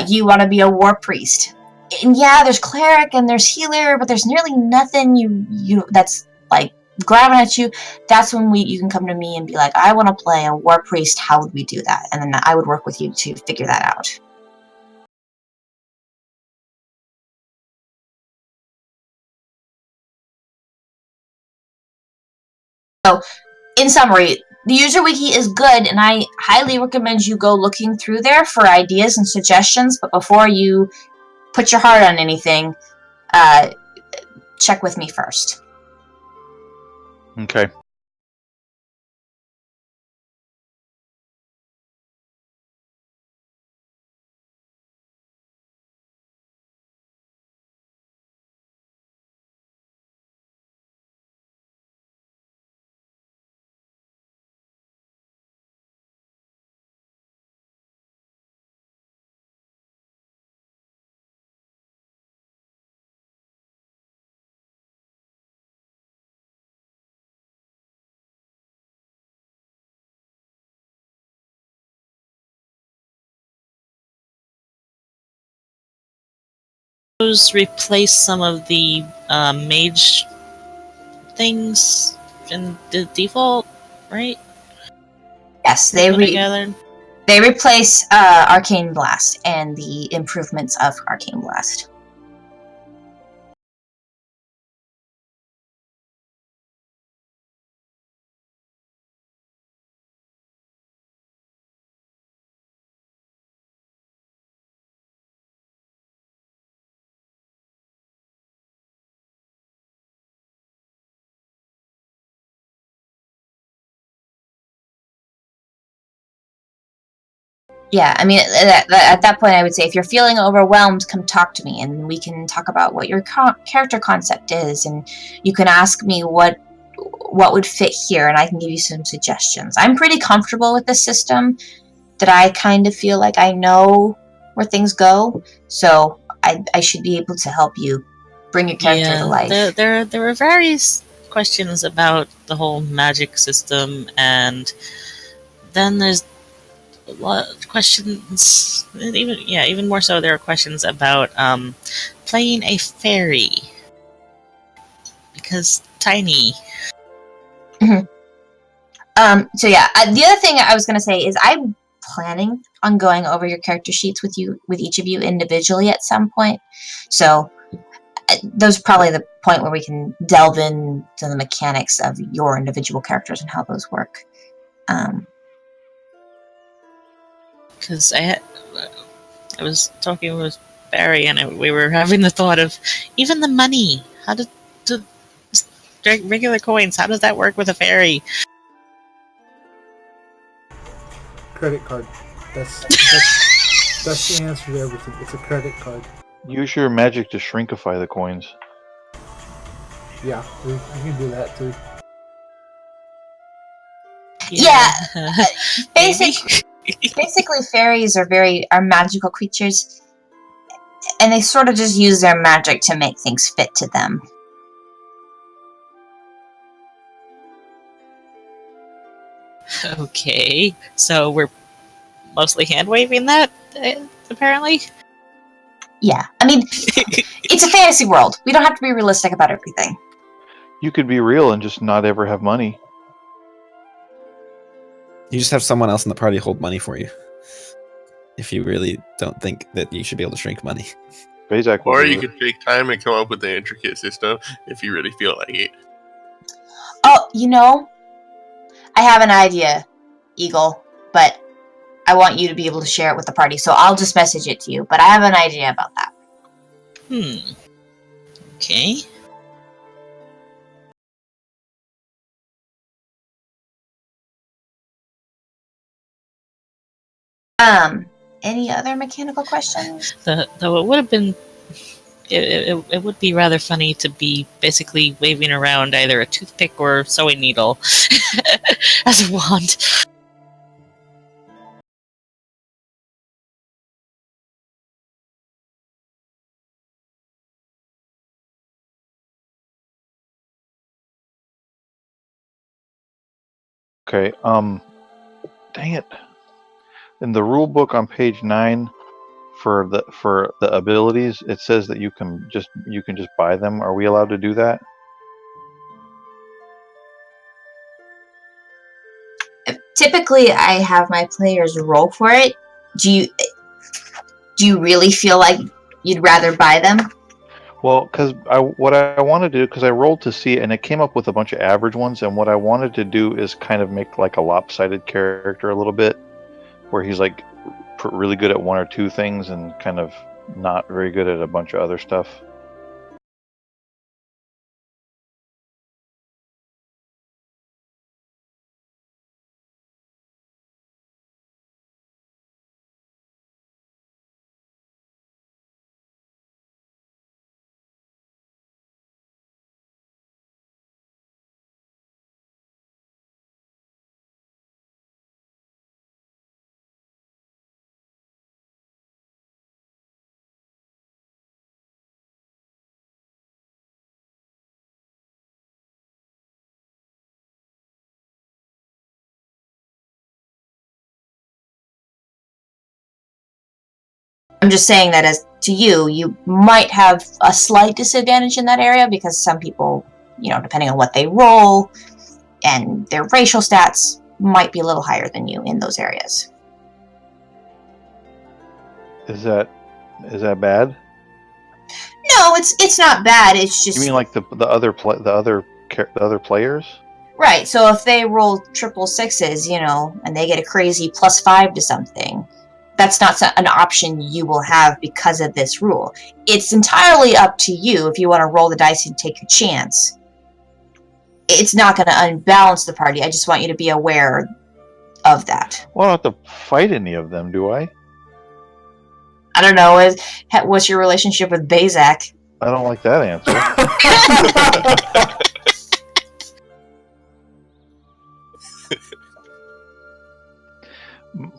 you want to be a war priest. And yeah, there's cleric and there's healer, but there's nearly nothing you that's like grabbing at you. That's when you can come to me and be like, I want to play a war priest. How would we do that? And then I would work with you to figure that out. So, in summary, the user wiki is good, and I highly recommend you go looking through there for ideas and suggestions. But before you put your heart on anything, check with me first. Okay. Replace some of the mage things in the default, right? Yes, they replace Arcane Blast and the improvements of Arcane Blast. Yeah, I mean, at that point, I would say if you're feeling overwhelmed, come talk to me, and we can talk about what your character concept is, and you can ask me what would fit here, and I can give you some suggestions. I'm pretty comfortable with this system, that I kind of feel like I know where things go, so I should be able to help you bring your character to life. There were various questions about the whole magic system, and then there's a lot of questions, even more so, there are questions about playing a fairy, because tiny. So yeah, the other thing I was going to say is I'm planning on going over your character sheets with each of you individually at some point. So those are probably the point where we can delve into the mechanics of your individual characters and how those work. Because I was talking with Barry, and we were having the thought of even the money. How did regular coins? How does that work with a fairy? Credit card. That's the answer to everything. It's a credit card. Use your magic to shrinkify the coins. Yeah, you can do that too. Yeah. Basically, fairies are magical creatures, and they sort of just use their magic to make things fit to them. Okay, so we're mostly hand-waving that, apparently? Yeah, I mean, it's a fantasy world. We don't have to be realistic about everything. You could be real and just not ever have money. You just have someone else in the party hold money for you. If you really don't think that you should be able to shrink money. Bezak will Or do you it. could take time and come up with an intricate system if you really feel like it. Oh, I have an idea, Eagle, but I want you to be able to share it with the party, so I'll just message it to you. But I have an idea about that. Okay. Any other mechanical questions? Though it would have been, it would be rather funny to be basically waving around either a toothpick or sewing needle as a wand. Okay. Dang it. In the rule book on page 9 for the abilities, it says that you can just buy them. Are we allowed to do that? Typically, I have my players roll for it. Do you really feel like you'd rather buy them? Well, because what I wanted to do, because I rolled to see it and it came up with a bunch of average ones, and what I wanted to do is kind of make like a lopsided character a little bit, where he's like really good at one or two things and kind of not very good at a bunch of other stuff. I'm just saying that as to you, you might have a slight disadvantage in that area because some people, depending on what they roll and their racial stats, might be a little higher than you in those areas. Is that bad? No, it's not bad. It's just You mean like the other players? right. So if they roll triple sixes, and they get a crazy +5 to something, that's not an option you will have because of this rule. It's entirely up to you if you want to roll the dice and take a chance. It's not going to unbalance the party. I just want you to be aware of that. Well, I don't have to fight any of them, do I? I don't know. What's your relationship with Bazak? I don't like that answer.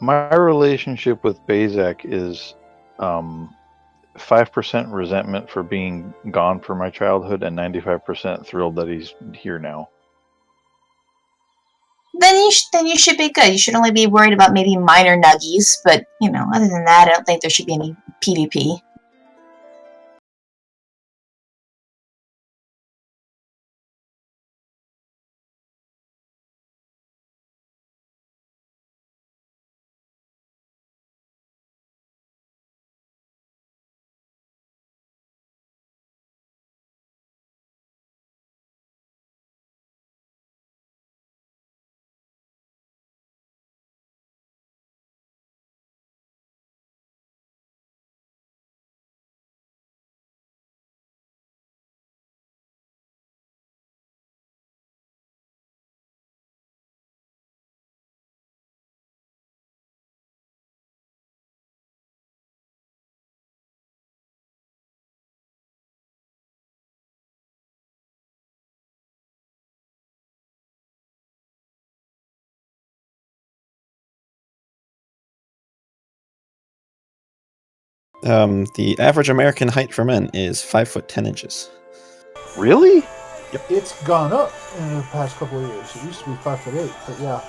My relationship with Bazak is 5% resentment for being gone for my childhood and 95% thrilled that he's here now. Then you should be good. You should only be worried about maybe minor nuggies, but other than that, I don't think there should be any PvP. The average American height for men is 5'10". Really? It's gone up in the past couple of years. It used to be 5'8", but yeah.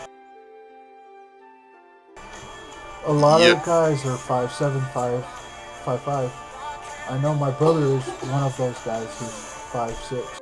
A lot Yep. of guys are 5'7", 5'5". I know my brother is one of those guys who's 5'6".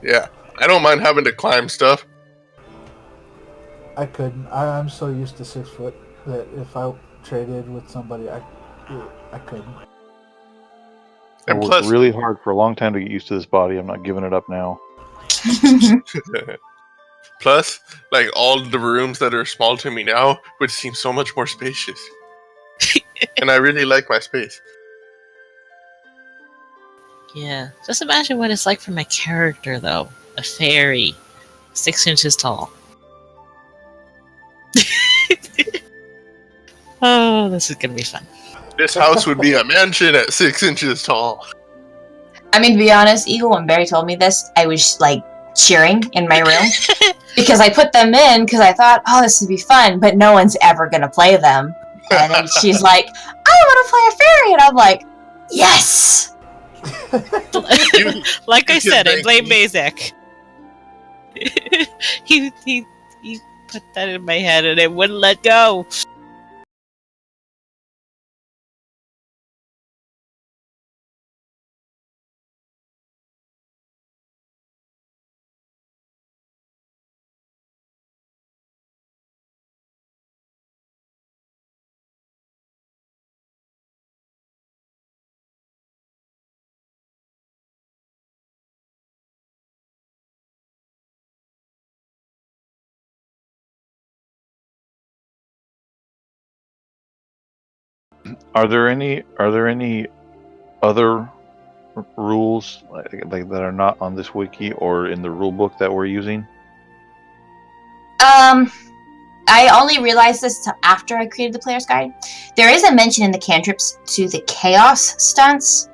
Yeah, I don't mind having to climb stuff. I couldn't. I'm so used to 6 foot that if I traded with somebody, I couldn't. I And worked plus, really hard for a long time to get used to this body. I'm not giving it up now. plus, like all the rooms that are small to me now would seem so much more spacious. And I really like my space. Yeah. Just imagine what it's like for my character, though. A fairy, 6 inches tall. Oh, this is gonna be fun. This house would be a mansion at 6 inches tall. I mean, to be honest, Eagle, when Barry told me this, I was like cheering in my room because I put them in because I thought, oh, this would be fun, but no one's ever gonna play them. And then she's like, I want to play a fairy, and I'm like, yes. Like I said, I blame me. Mazek. he put that in my head and it wouldn't let go. Are there any other rules like that are not on this wiki or in the rule book that we're using? I only realized this after I created the player's guide. There is a mention in the cantrips to the chaos stunts.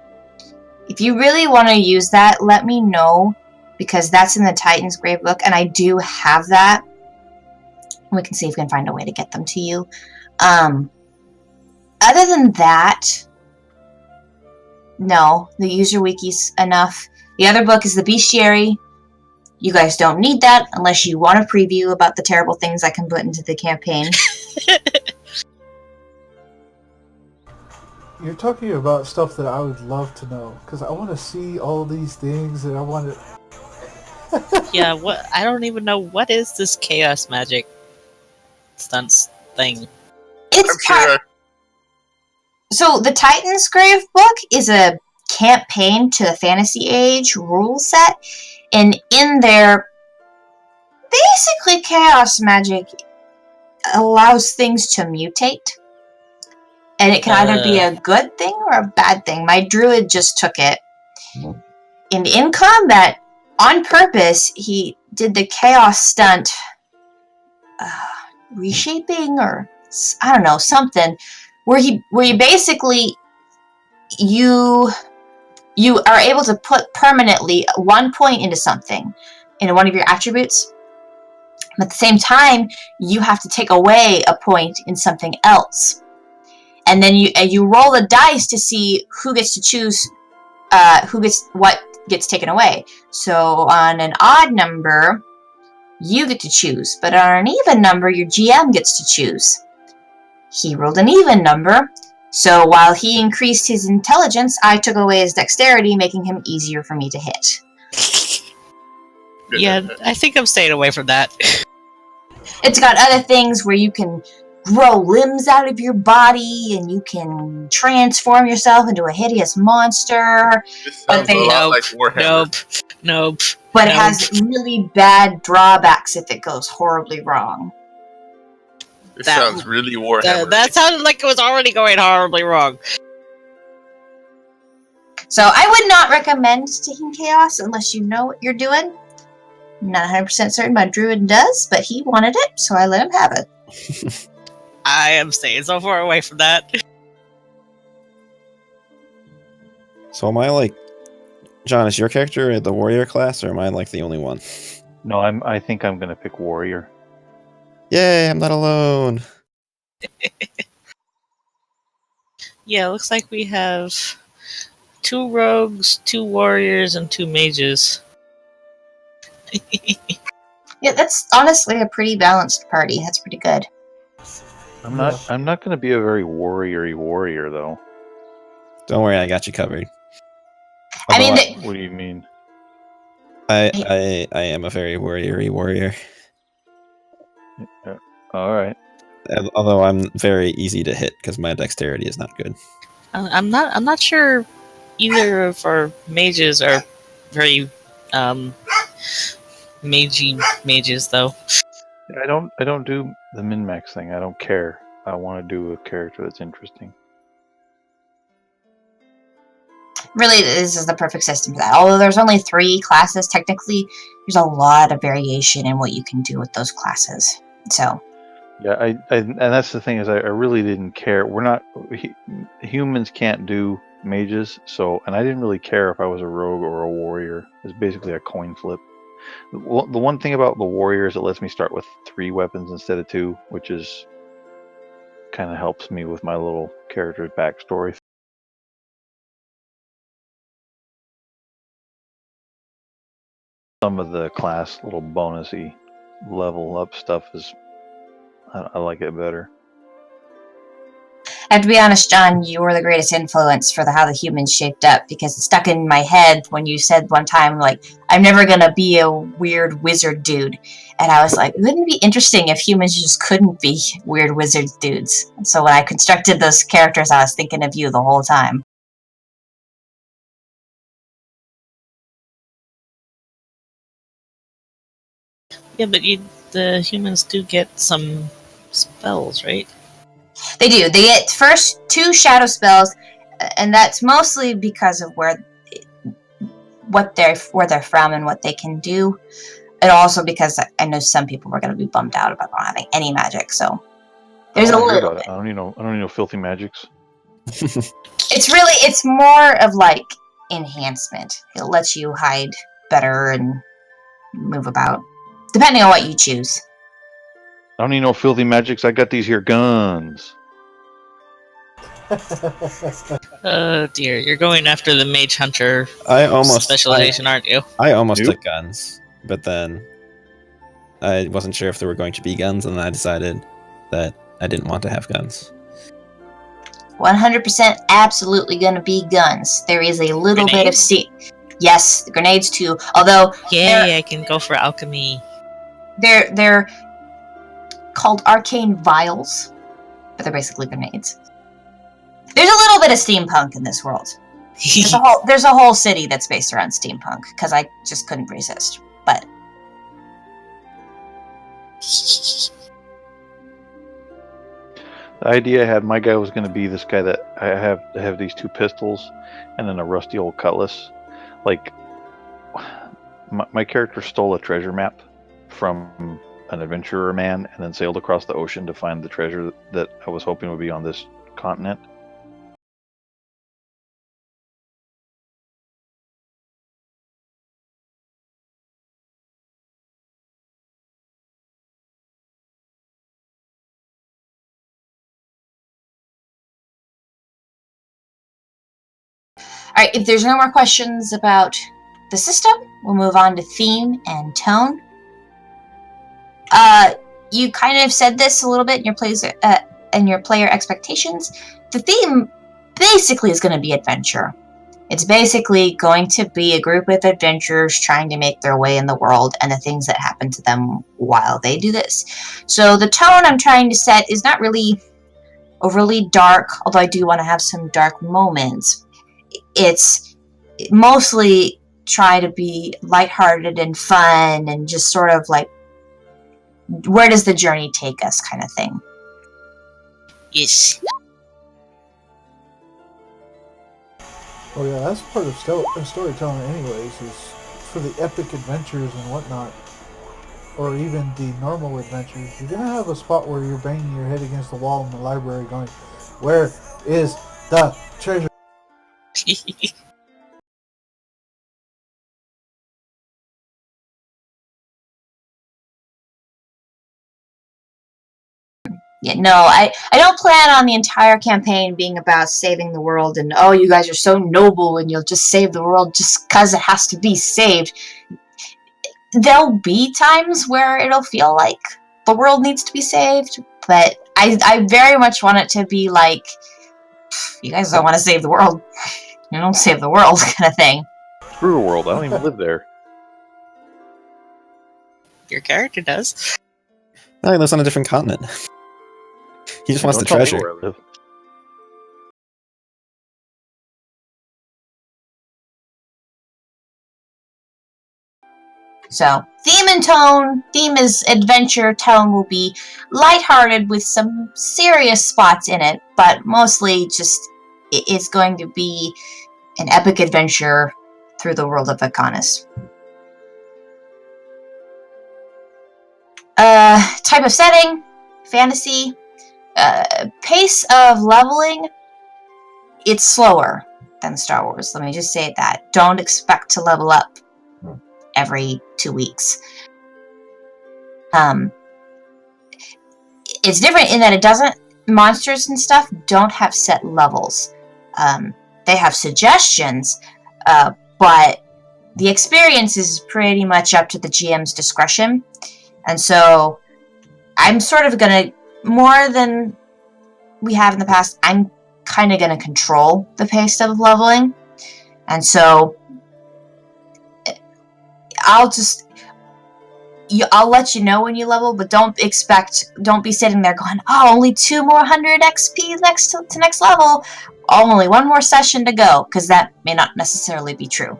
If you really want to use that, let me know, because that's in the Titan's Grave book, and I do have that. We can see if we can find a way to get them to you. Other than that, no, the user wiki's enough. The other book is the Bestiary. You guys don't need that unless you want a preview about the terrible things I can put into the campaign. You're talking about stuff that I would love to know because I want to see all these things and I want to. Yeah, what? I don't even know what is this chaos magic stunts thing. It's I'm sure. So the Titan's Grave book is a campaign to the Fantasy Age rule set, and in there, basically chaos magic allows things to mutate. And it can either be a good thing or a bad thing. My druid just took it. And in combat, on purpose, he did the chaos stunt reshaping, or I don't know, something where you basically you are able to put permanently 1 point into something, into one of your attributes. But at the same time, you have to take away a point in something else. And then you roll the dice to see who gets to choose what gets taken away. So on an odd number, you get to choose, but on an even number, your GM gets to choose. He rolled an even number, so while he increased his intelligence, I took away his dexterity, making him easier for me to hit. Yeah, I think I'm staying away from that. It's got other things where you can grow limbs out of your body, and you can transform yourself into a hideous monster. This sounds a lot like Warhammer. Nope. But it has really bad drawbacks if it goes horribly wrong. This sounds really Warhammer. That sounded like it was already going horribly wrong. So I would not recommend taking Chaos unless you know what you're doing. I'm not 100% certain my druid does, but he wanted it, so I let him have it. I am staying so far away from that. So am I like, John, is your character the warrior class, or am I like the only one? No, I think I'm gonna pick warrior. Yay, I'm not alone. Yeah, it looks like we have 2 rogues, 2 warriors, and 2 mages. Yeah, that's honestly a pretty balanced party. That's pretty good. I'm not gonna be a very warrior-y warrior though. Don't worry, I got you covered. I mean, What do you mean? I am a very warrior. All right. Although I'm very easy to hit because my dexterity is not good. I'm not sure either of our mages are very mages though. I don't do the min-max thing. I don't care. I want to do a character that's interesting. Really, this is the perfect system for that. Although there's only 3 classes, technically, there's a lot of variation in what you can do with those classes. So, Yeah, I and that's the thing is I really didn't care. We're not humans can't do mages, so and I didn't really care if I was a rogue or a warrior. It's basically a coin flip. The one thing about the warrior is it lets me start with 3 weapons instead of 2, which is kind of helps me with my little character's backstory. Some of the class little bonusy level up stuff is I like it better. I have to be honest, John, you were the greatest influence for how the humans shaped up, because it stuck in my head when you said one time, like, I'm never gonna be a weird wizard dude. And I was like, wouldn't it be interesting if humans just couldn't be weird wizard dudes? So when I constructed those characters, I was thinking of you the whole time. Yeah, but the humans do get some spells, right? They do. They get first 2 shadow spells, and that's mostly because of where they're from and what they can do, and also because I know some people were going to be bummed out about not having any magic. So there's I a don't hear little about it. I don't need no filthy magics. It's more of like enhancement. It lets you hide better and move about, depending on what you choose. I don't need no filthy magics. I got these here guns. Oh dear, you're going after the mage hunter specialization, aren't you? I almost Nope. took guns, but then I wasn't sure if there were going to be guns, and then I decided that I didn't want to have guns. 100% absolutely going to be guns. There is a little bit of yes, the grenades too. Although yay, I can go for alchemy. They're called arcane vials, but they're basically grenades. There's a little bit of steampunk in this world. There's a whole city that's based around steampunk, because I just couldn't resist. But The idea I had, my guy was going to be this guy that I have these 2 pistols and then a rusty old cutlass. Like, my character stole a treasure map from an adventurer man and then sailed across the ocean to find the treasure that I was hoping would be on this continent. all right, if there's no more questions about the system, we'll move on to theme and tone. You kind of said this a little bit in your player expectations. The theme basically is going to be adventure. It's basically going to be a group of adventurers trying to make their way in the world and the things that happen to them while they do this. So the tone I'm trying to set is not really overly dark, although I do want to have some dark moments. It's mostly try to be lighthearted and fun and just sort of like, where does the journey take us kind of thing. Yes. Oh yeah, that's part of storytelling anyways, is for the epic adventures and whatnot, or even the normal adventures. You're going to have a spot where you're banging your head against the wall in the library going, where is the treasure? Yeah, no, I don't plan on the entire campaign being about saving the world and, oh, you guys are so noble and you'll just save the world just because it has to be saved. There'll be times where it'll feel like the world needs to be saved, but I very much want it to be like, you guys don't want to save the world. You don't save the world kind of thing. Screw the world. I don't even live there. Your character does. No, he lives on a different continent. He just wants Don't the tell me treasure. where I live. So, theme and tone. Theme is adventure. Tone will be lighthearted with some serious spots in it, but mostly just it's going to be an epic adventure through the world of Vechaunus. Type of setting, fantasy. Pace of leveling, it's slower than Star Wars. Let me just say that. Don't expect to level up every 2 weeks. It's different in that it doesn't, monsters and stuff don't have set levels. They have suggestions, but the experience is pretty much up to the GM's discretion. And so I'm sort of gonna, more than we have in the past, I'm kind of gonna control the pace of leveling. And so I'll let you know when you level, but don't be sitting there going, oh, only 2 more 100 XP to next level. Only 1 more session to go, because that may not necessarily be true.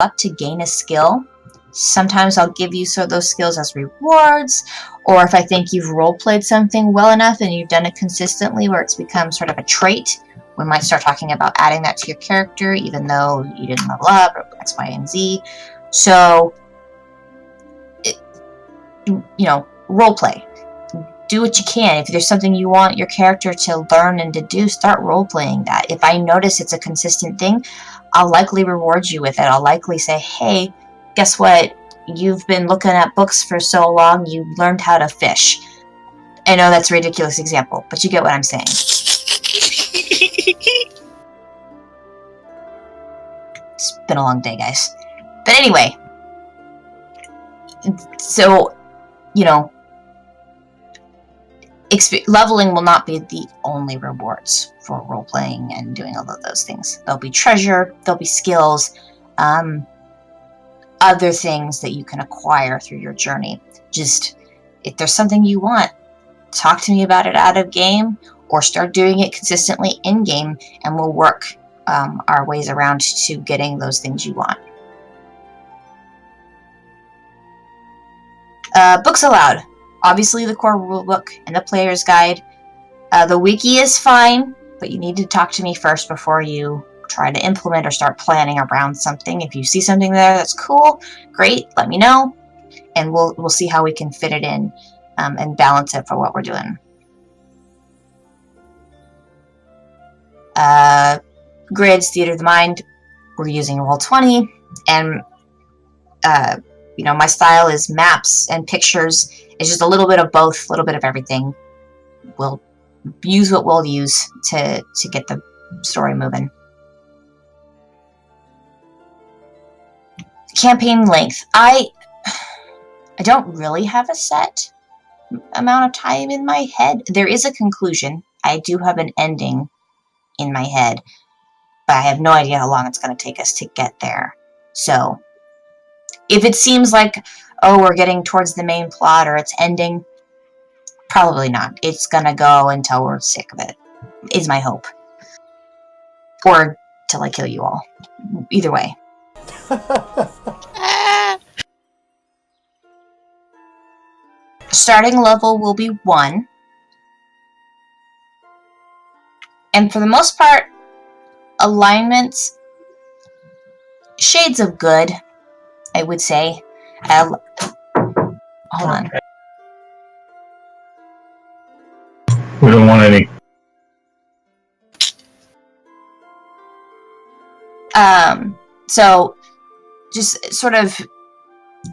Up to gain a skill. Sometimes I'll give you those skills as rewards, or if I think you've role-played something well enough and you've done it consistently where it's become sort of a trait, we might start talking about adding that to your character even though you didn't level up, or X, Y, and Z. So, role-play. Do what you can. If there's something you want your character to learn and to do, start role-playing that. If I notice it's a consistent thing, I'll likely reward you with it. I'll likely say, hey, guess what? You've been looking at books for so long, you learned how to fish. I know that's a ridiculous example, but you get what I'm saying. It's been a long day, guys. But anyway, so, leveling will not be the only rewards for role-playing and doing all of those things. There'll be treasure, there'll be skills, other things that you can acquire through your journey. Just, if there's something you want, talk to me about it out of game, or start doing it consistently in-game, and we'll work our ways around to getting those things you want. Books allowed. Obviously, the core rulebook and the player's guide. The wiki is fine, but you need to talk to me first before you try to implement or start planning around something. If you see something there that's cool, great, let me know, and we'll see how we can fit it in and balance it for what we're doing. Grids, Theater of the Mind, we're using Roll20, and my style is maps and pictures. It's just a little bit of both, a little bit of everything. We'll use what we'll use to get the story moving. Campaign length. I don't really have a set amount of time in my head. There is a conclusion. I do have an ending in my head, but I have no idea how long it's going to take us to get there. So, if it seems like, oh, we're getting towards the main plot or it's ending, probably not. It's going to go until we're sick of it, is my hope. Or till I kill you all. Either way. Starting level will be 1. And for the most part, alignments, shades of good, I would say. Hold on. We don't want any. So, just sort of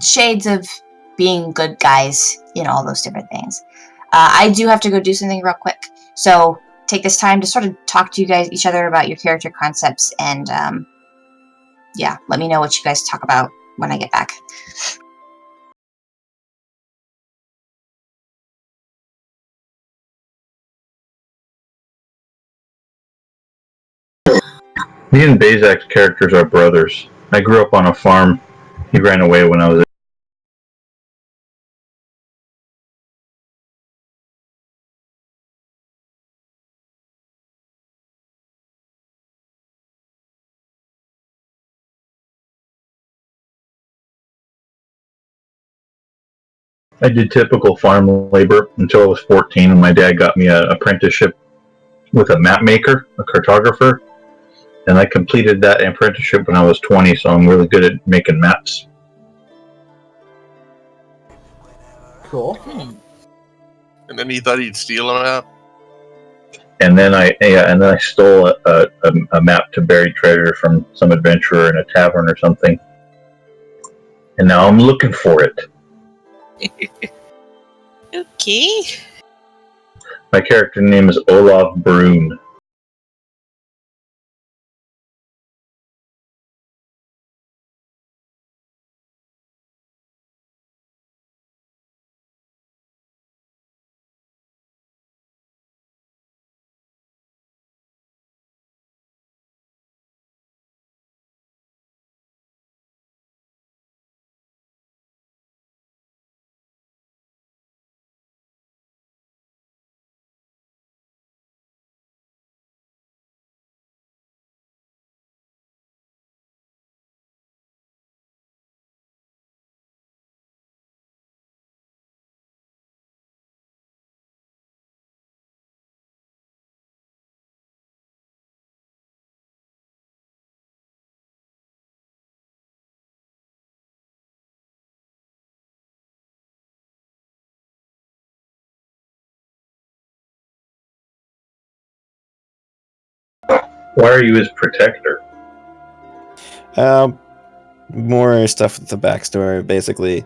shades of being good guys in all those different things. I do have to go do something real quick, so take this time to sort of talk to each other about your character concepts and yeah, let me know what you guys talk about when I get back. Me and Bazak's characters are brothers. I grew up on a farm. He ran away when I was. I did typical farm labor until I was 14, and my dad got me an apprenticeship with a map maker, a cartographer, and I completed that apprenticeship when I was 20, so I'm really good at making maps. Cool. And then he thought he'd steal him out. And then I stole a map to buried treasure from some adventurer in a tavern or something. And now I'm looking for it. Okay. My character name is Olaf Brun. Why are you his protector? More stuff with the backstory, basically.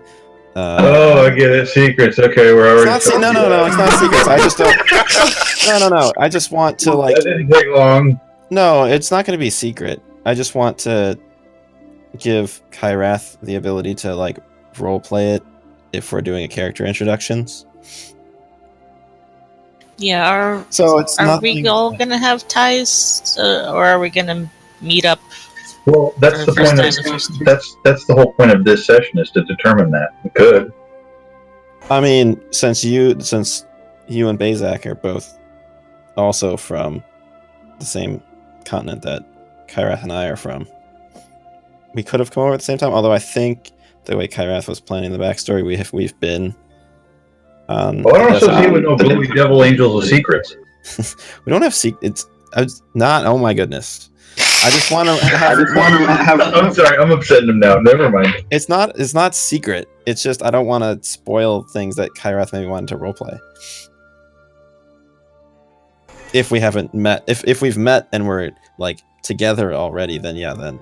I get it. Secrets. Okay, we're already. It's not no, it's not secrets. I just don't. No. I just want to like. That didn't take long. No, it's not going to be secret. I just want to give Kyrath the ability to like role play it if we're doing a character introductions. Yeah, So it's are nothing. we all gonna have ties, or are we gonna meet up? Well, that's For the the first point. time. That's the whole point of this session is to determine that. We could. I mean, since you and Bazak are both also from the same continent that Kyrath and I are from, we could have come over at the same time. Although I think the way Kyrath was planning the backstory, we've been. I don't associate with no Blue Devil Angels of Secrets. We don't have secrets. Not. Oh my goodness! I just want to have. I'm sorry, I'm upsetting him now. Never mind. It's not secret. It's just I don't want to spoil things that Kyrath maybe wanted to roleplay. If we haven't met, if we've met and we're like together already, then yeah, then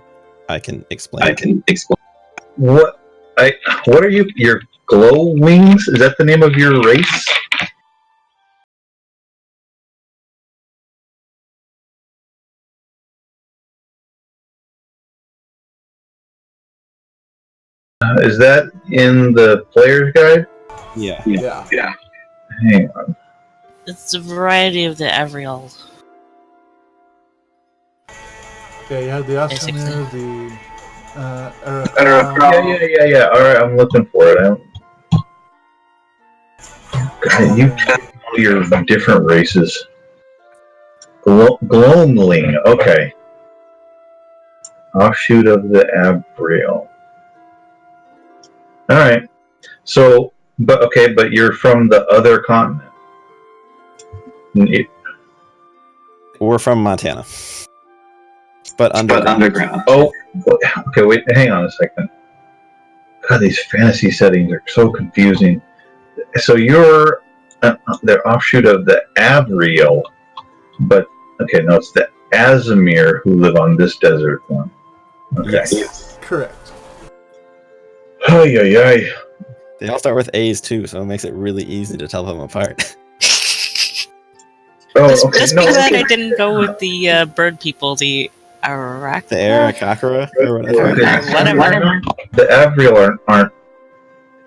I can explain. What are you? Your glow wings? Is that the name of your race? Is that in the player's guide? Yeah. Hang on. It's a variety of the Avriel. Yeah, you have the Basically. Asimir, the Yeah. All right, I'm looking for it. God, you know your different races. Gloamling. Okay. Offshoot of the Abriel. All right. So, but you're from the other continent. We're from Montana, but underground. Oh, okay. Wait. Hang on a second. God, these fantasy settings are so confusing. So you're the offshoot of the Abriel, but okay, no, it's the Asimir who live on this desert one. Okay. Yes. correct. Ay. They all start with A's too, so it makes it really easy to tell them apart. Oh, Just okay. be glad I didn't go with the bird people, the Arak. The Arakakara or whatever. Whatever. The Avriel aren't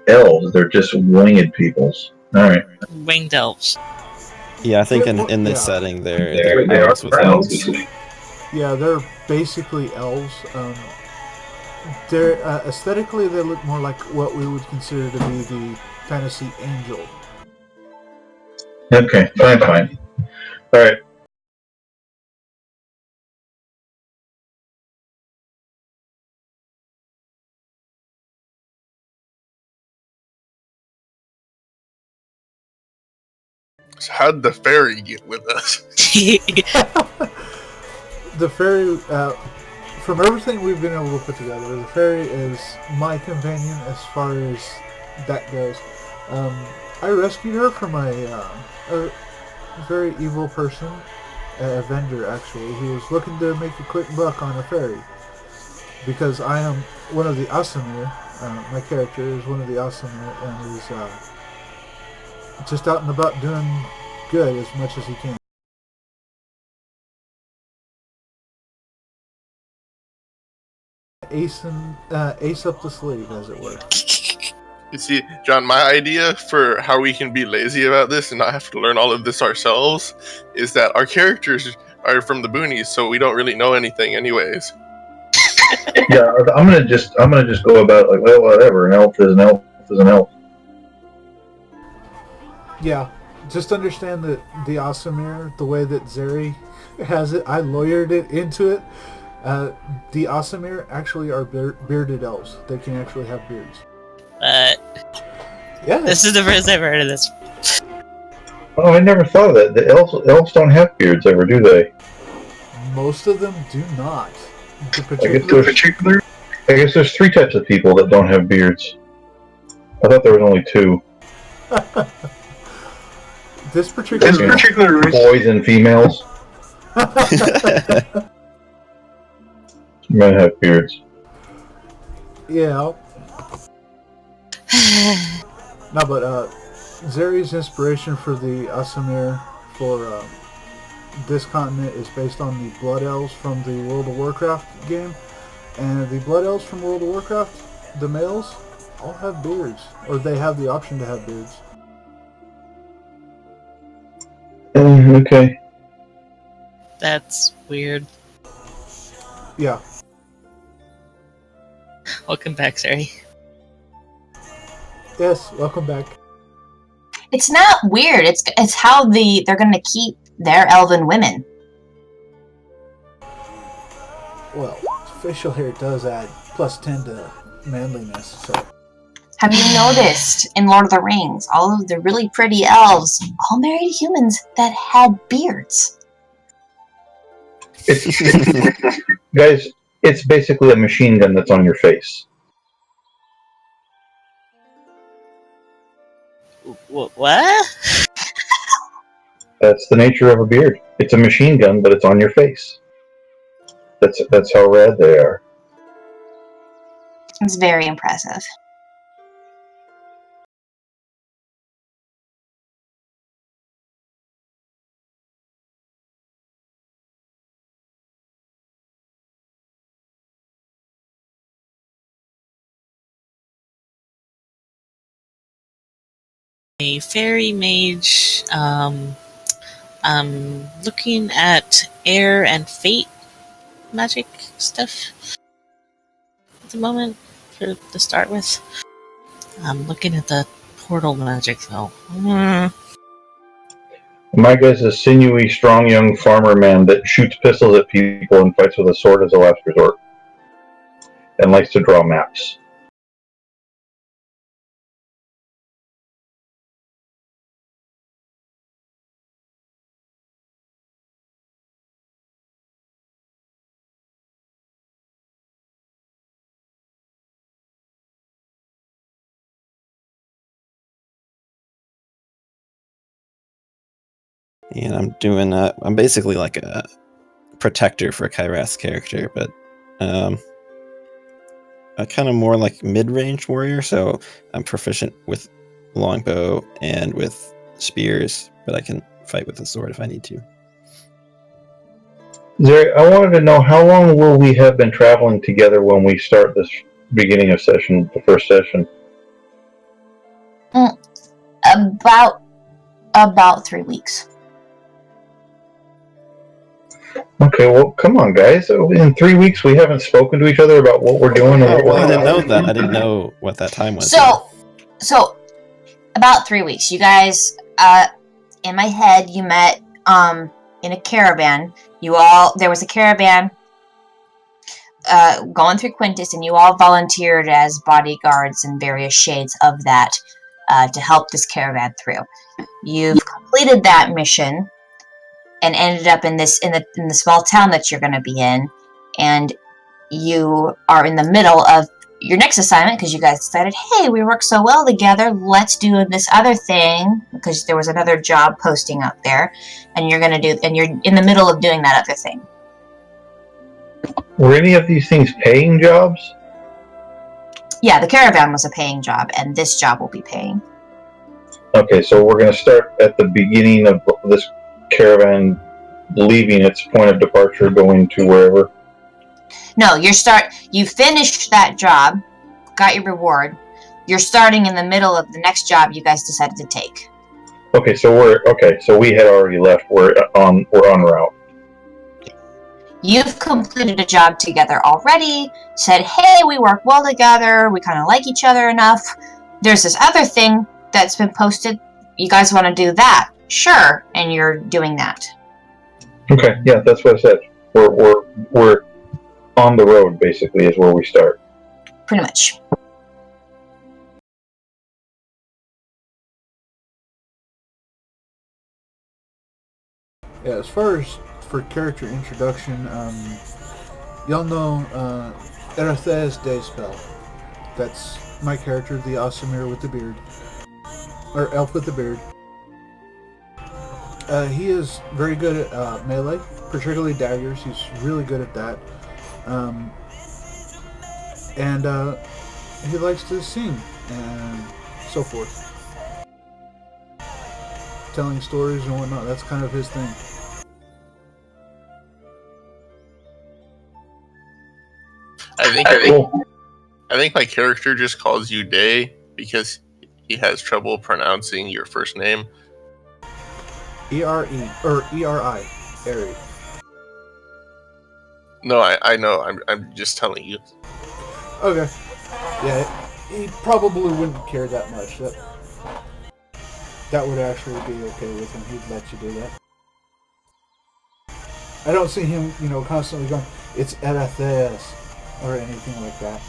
elves; they're just winged peoples. All right. Winged elves. Yeah, I think in this Yeah. setting they're They are elves with elves. wings. Yeah, they're basically elves. They're aesthetically they look more like what we would consider to be the fantasy angel. Okay, fine. All right. So how'd the fairy get with us? The fairy, from everything we've been able to put together, the fairy is my companion as far as that goes. I rescued her from a very evil person, a vendor actually, who was looking to make a quick buck on a fairy. Because I am one of the Asamir, my character is one of the Asamir and is just out and about doing good as much as he can. Ace up the sleeve, as it were. You see, John, my idea for how we can be lazy about this and not have to learn all of this ourselves is that our characters are from the boonies, so we don't really know anything anyways. Yeah, I'm gonna just go about it like, well, whatever. An elf is an elf is an elf. Yeah, just understand that the Asamir, the way that Zeri has it, I lawyered it into it. The Asamir actually are bearded elves. They can actually have beards. Yeah. This is the first I've heard of this. Oh, I never thought of that. The elves don't have beards ever, do they? Most of them do not. I guess there's 3 types of people that don't have beards. I thought there was only 2. This particular race. Boys and females. Men have beards. Yeah. No, but Zeri's inspiration for the Asamir for this continent is based on the Blood Elves from the World of Warcraft game. And the Blood Elves from World of Warcraft, the males, all have beards. Or they have the option to have beards. Okay. That's weird. Yeah. Welcome back, Sari. Yes, welcome back. It's not weird. It's how they're going to keep their elven women. Well, facial hair does add plus 10 to manliness, so... Have you noticed in Lord of the Rings, all of the really pretty elves all married humans that had beards? Guys, it's basically a machine gun that's on your face. What? That's the nature of a beard. It's a machine gun, but it's on your face. That's how rad they are. It's very impressive. A fairy mage, looking at air and fate magic stuff at the moment to start with. I'm looking at the portal magic though. My guy's a sinewy, strong young farmer man that shoots pistols at people and fights with a sword as a last resort. And likes to draw maps. And I'm basically like a protector for Kyrath's character, but a kind of more like mid-range warrior, so I'm proficient with longbow and with spears, but I can fight with a sword if I need to. Zeri, I wanted to know how long will we have been traveling together when we start this beginning of session, the first session? About 3 weeks. Okay, well, come on, guys. In 3 weeks, we haven't spoken to each other about what we're doing. Oh, well, I didn't know that. I didn't know what that time was. So about 3 weeks. You guys, in my head, you met in a caravan. There was a caravan going through Quintus, and you all volunteered as bodyguards in various shades of that to help this caravan through. You've completed that mission and ended up in the small town that you're going to be in, and you are in the middle of your next assignment because you guys decided, hey, we work so well together, let's do this other thing, because there was another job posting up there, and you're in the middle of doing that other thing. Were any of these things paying jobs? Yeah, the caravan was a paying job, and this job will be paying. Okay, so we're going to start at the beginning of this caravan leaving its point of departure, going to wherever. No, you finished that job, got your reward. You're starting in the middle of the next job you guys decided to take. Okay, so we had already left. We're on route. You've completed a job together already, said, hey, we work well together, we kind of like each other enough. There's this other thing that's been posted. You guys want to do that? Sure, and you're doing that. Okay, yeah, that's what I said. We're on the road, basically, is where we start. Pretty much. Yeah, as far as for character introduction, y'all know Erathes Dayspell. That's my character, the Asimir with the beard. Or elf with the beard. He is very good at melee, particularly daggers. He's really good at that. And he likes to sing and so forth. Telling stories and whatnot, that's kind of his thing. I think my character just calls you Day because he has trouble pronouncing your first name. E-R-E, or E-R-I, Eri. No, I know. I'm just telling you. Okay. Yeah, he probably wouldn't care that much. That would actually be okay with him. He'd let you do that. I don't see him, constantly going, it's Erathes, or anything like that.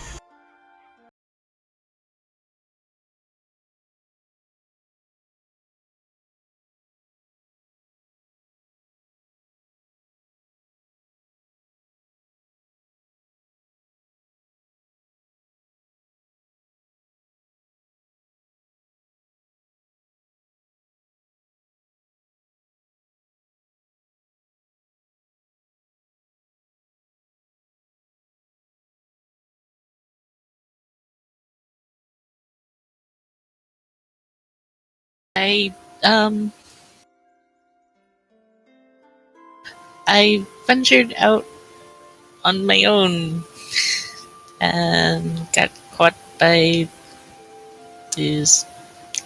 I ventured out on my own and got caught by these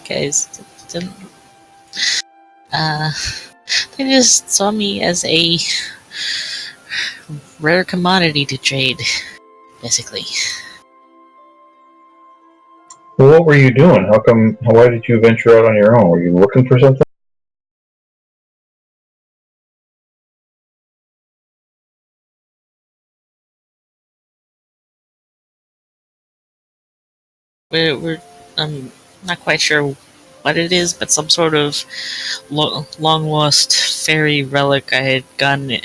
guys that didn't. They just saw me as a rare commodity to trade, basically. Well, what were you doing? Why did you venture out on your own? Were you looking for something? I'm not quite sure what it is, but some sort of long lost fairy relic I had gotten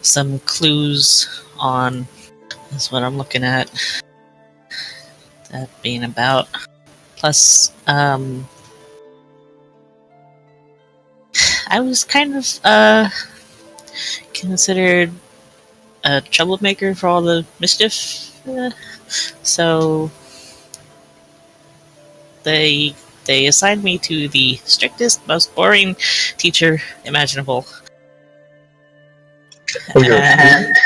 some clues on. That's what I'm looking at. That being about. Plus, I was kind of considered a troublemaker for all the mischief. So they assigned me to the strictest, most boring teacher imaginable. Oh, you're a student?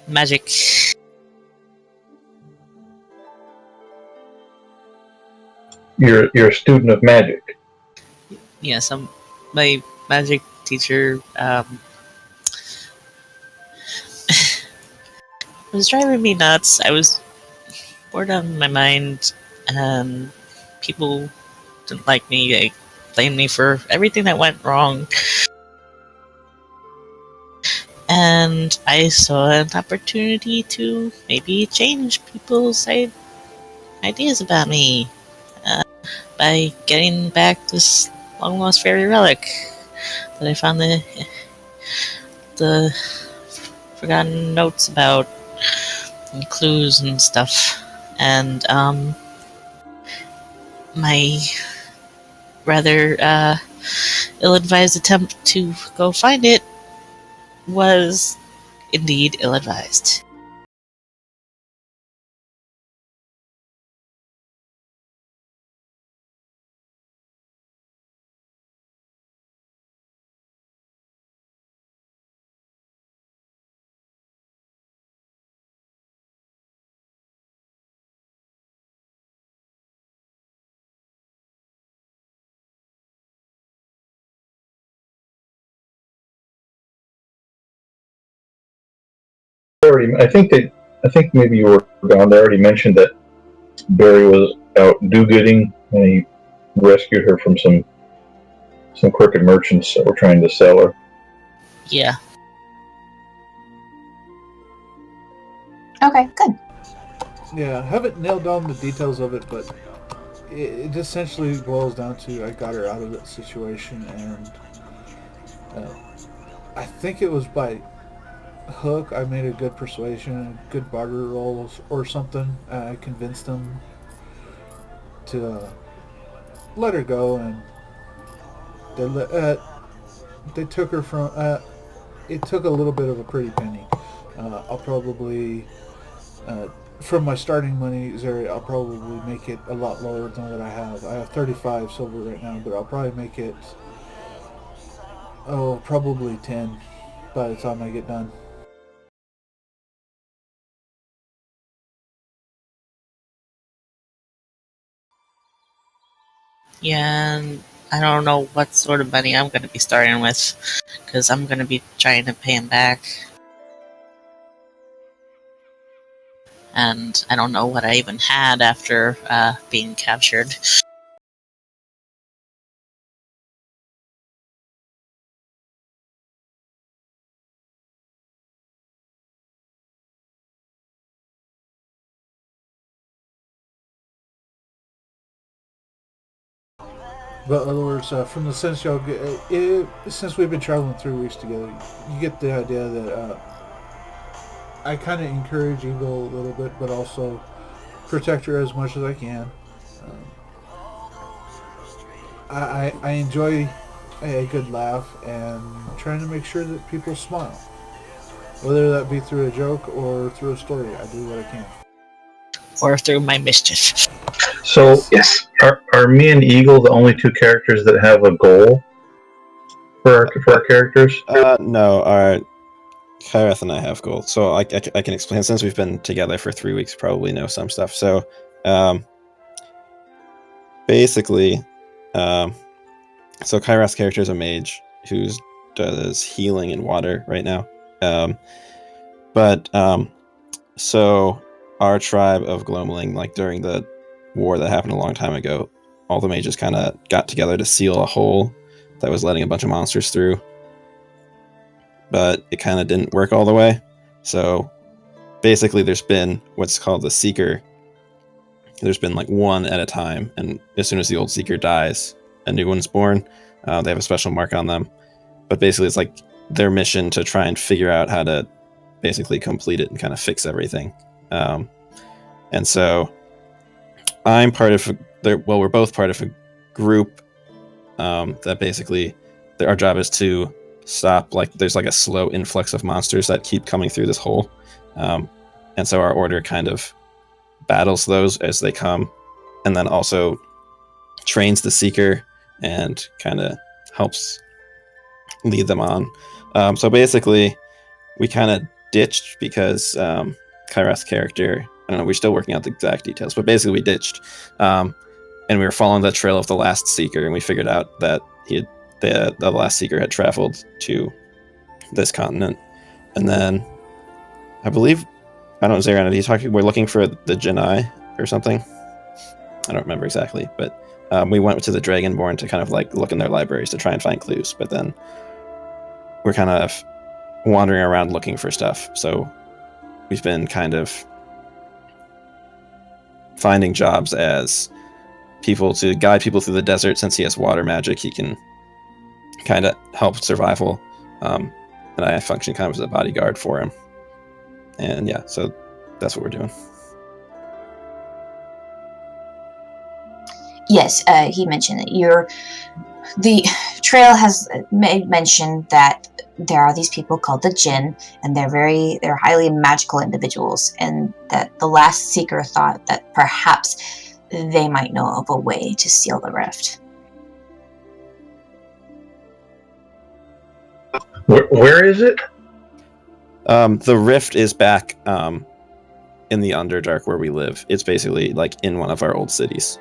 Magic. You're a student of magic. Yes, my magic teacher was driving me nuts. I was bored out of my mind, and people didn't like me. They blamed me for everything that went wrong. And I saw an opportunity to maybe change people's ideas about me by getting back this long lost fairy relic that I found the forgotten notes about and clues and stuff. And my rather ill-advised attempt to go find it was indeed ill-advised. I think maybe you were gone. They already mentioned that Barry was out do-gooding and he rescued her from some crooked merchants that were trying to sell her. Yeah. Okay, good. Yeah, I haven't nailed down the details of it, but it essentially boils down to I got her out of that situation, and I think it was by hook. I made a good persuasion, a good barter roll or something. I convinced them to let her go, and they took her from. It took a little bit of a pretty penny. I'll probably. From my starting money, Zeri, I'll probably make it a lot lower than what I have. I have 35 silver right now, but I'll probably make it, probably 10 by the time I get done. Yeah, and I don't know what sort of money I'm going to be starting with, because I'm going to be trying to pay him back. And I don't know what I even had after being captured. But in other words, from the sense y'all get, since we've been traveling 3 weeks together, you get the idea that I kind of encourage Eagle a little bit, but also protect her as much as I can. I enjoy a good laugh and trying to make sure that people smile. Whether that be through a joke or through a story, I do what I can. Or through my mischief. So, yes. Are me and Eagle the only two characters that have a goal for our characters? No, Kyreth and I have gold, so I can explain. Since we've been together for 3 weeks, probably know some stuff. So, basically, so Kyreth's character is a mage who does healing in water right now. So our tribe of Gloamling, like during the war that happened a long time ago, all the mages kind of got together to seal a hole that was letting a bunch of monsters through. But it kind of didn't work all the way. So basically there's been what's called the Seeker. There's been like one at a time, and as soon as the old Seeker dies, a new one's born. They have a special mark on them. But basically it's like their mission to try and figure out how to basically complete it and kind of fix everything. And so I'm part of we're both part of a group that basically our job is to stop, like there's like a slow influx of monsters that keep coming through this hole. And so our order kind of battles those as they come, and then also trains the Seeker and kind of helps lead them on. So basically, we kind of ditched because Kyrath's character, I don't know, we're still working out the exact details, but basically we ditched. And we were following the trail of the last seeker, and we figured out that the last seeker had traveled to this continent. And then I believe, I don't know, Zaran, he's talking, we're looking for the Janai or something. I don't remember exactly, but we went to the Dragonborn to kind of like look in their libraries to try and find clues, but then we're kind of wandering around looking for stuff. So we've been kind of finding jobs as people to guide people through the desert. Since he has water magic, he can kind of help survival. And I function kind of as a bodyguard for him. And yeah, so that's what we're doing. Yes, he mentioned that the trail has made mention that there are these people called the Jinn, and they're highly magical individuals, and that the last seeker thought that perhaps they might know of a way to seal the rift. Where is it? The rift is back in the Underdark where we live. It's basically like in one of our old cities.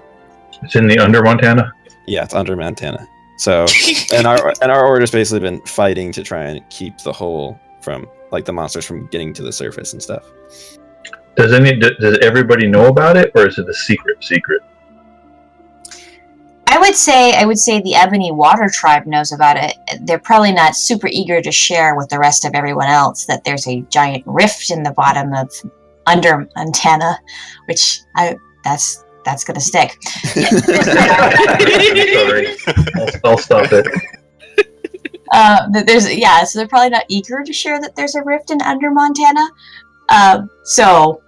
It's in the Under Montana. Yeah, it's under Montana. So, and our order's basically been fighting to try and keep the hole from, like, the monsters from getting to the surface and stuff. Does everybody know about it, or is it a secret? I would say the Ebony Water Tribe knows about it. They're probably not super eager to share with the rest of everyone else that there's a giant rift in the bottom of Under Montana, which that's gonna stick. Sorry, I'll stop it. So they're probably not eager to share that there's a rift in Under Montana. So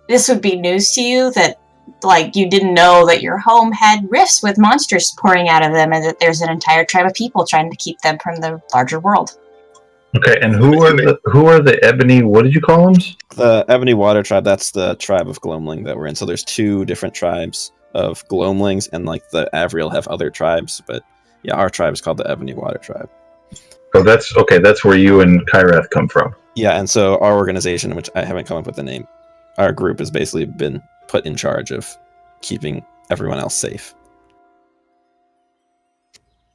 this would be news to you that, like, you didn't know that your home had rifts with monsters pouring out of them, and that there's an entire tribe of people trying to keep them from the larger world. Okay, and who are the Ebony? What did you call them? The Ebony Water Tribe. That's the tribe of Gloamling that we're in. So there's two different tribes of Gloamlings, and like the Avriel have other tribes, but yeah, our tribe is called the Ebony Water Tribe. Oh, that's okay. That's where you and Kyrath come from. Yeah, and so our organization, which I haven't come up with the name, our group has basically been put in charge of keeping everyone else safe.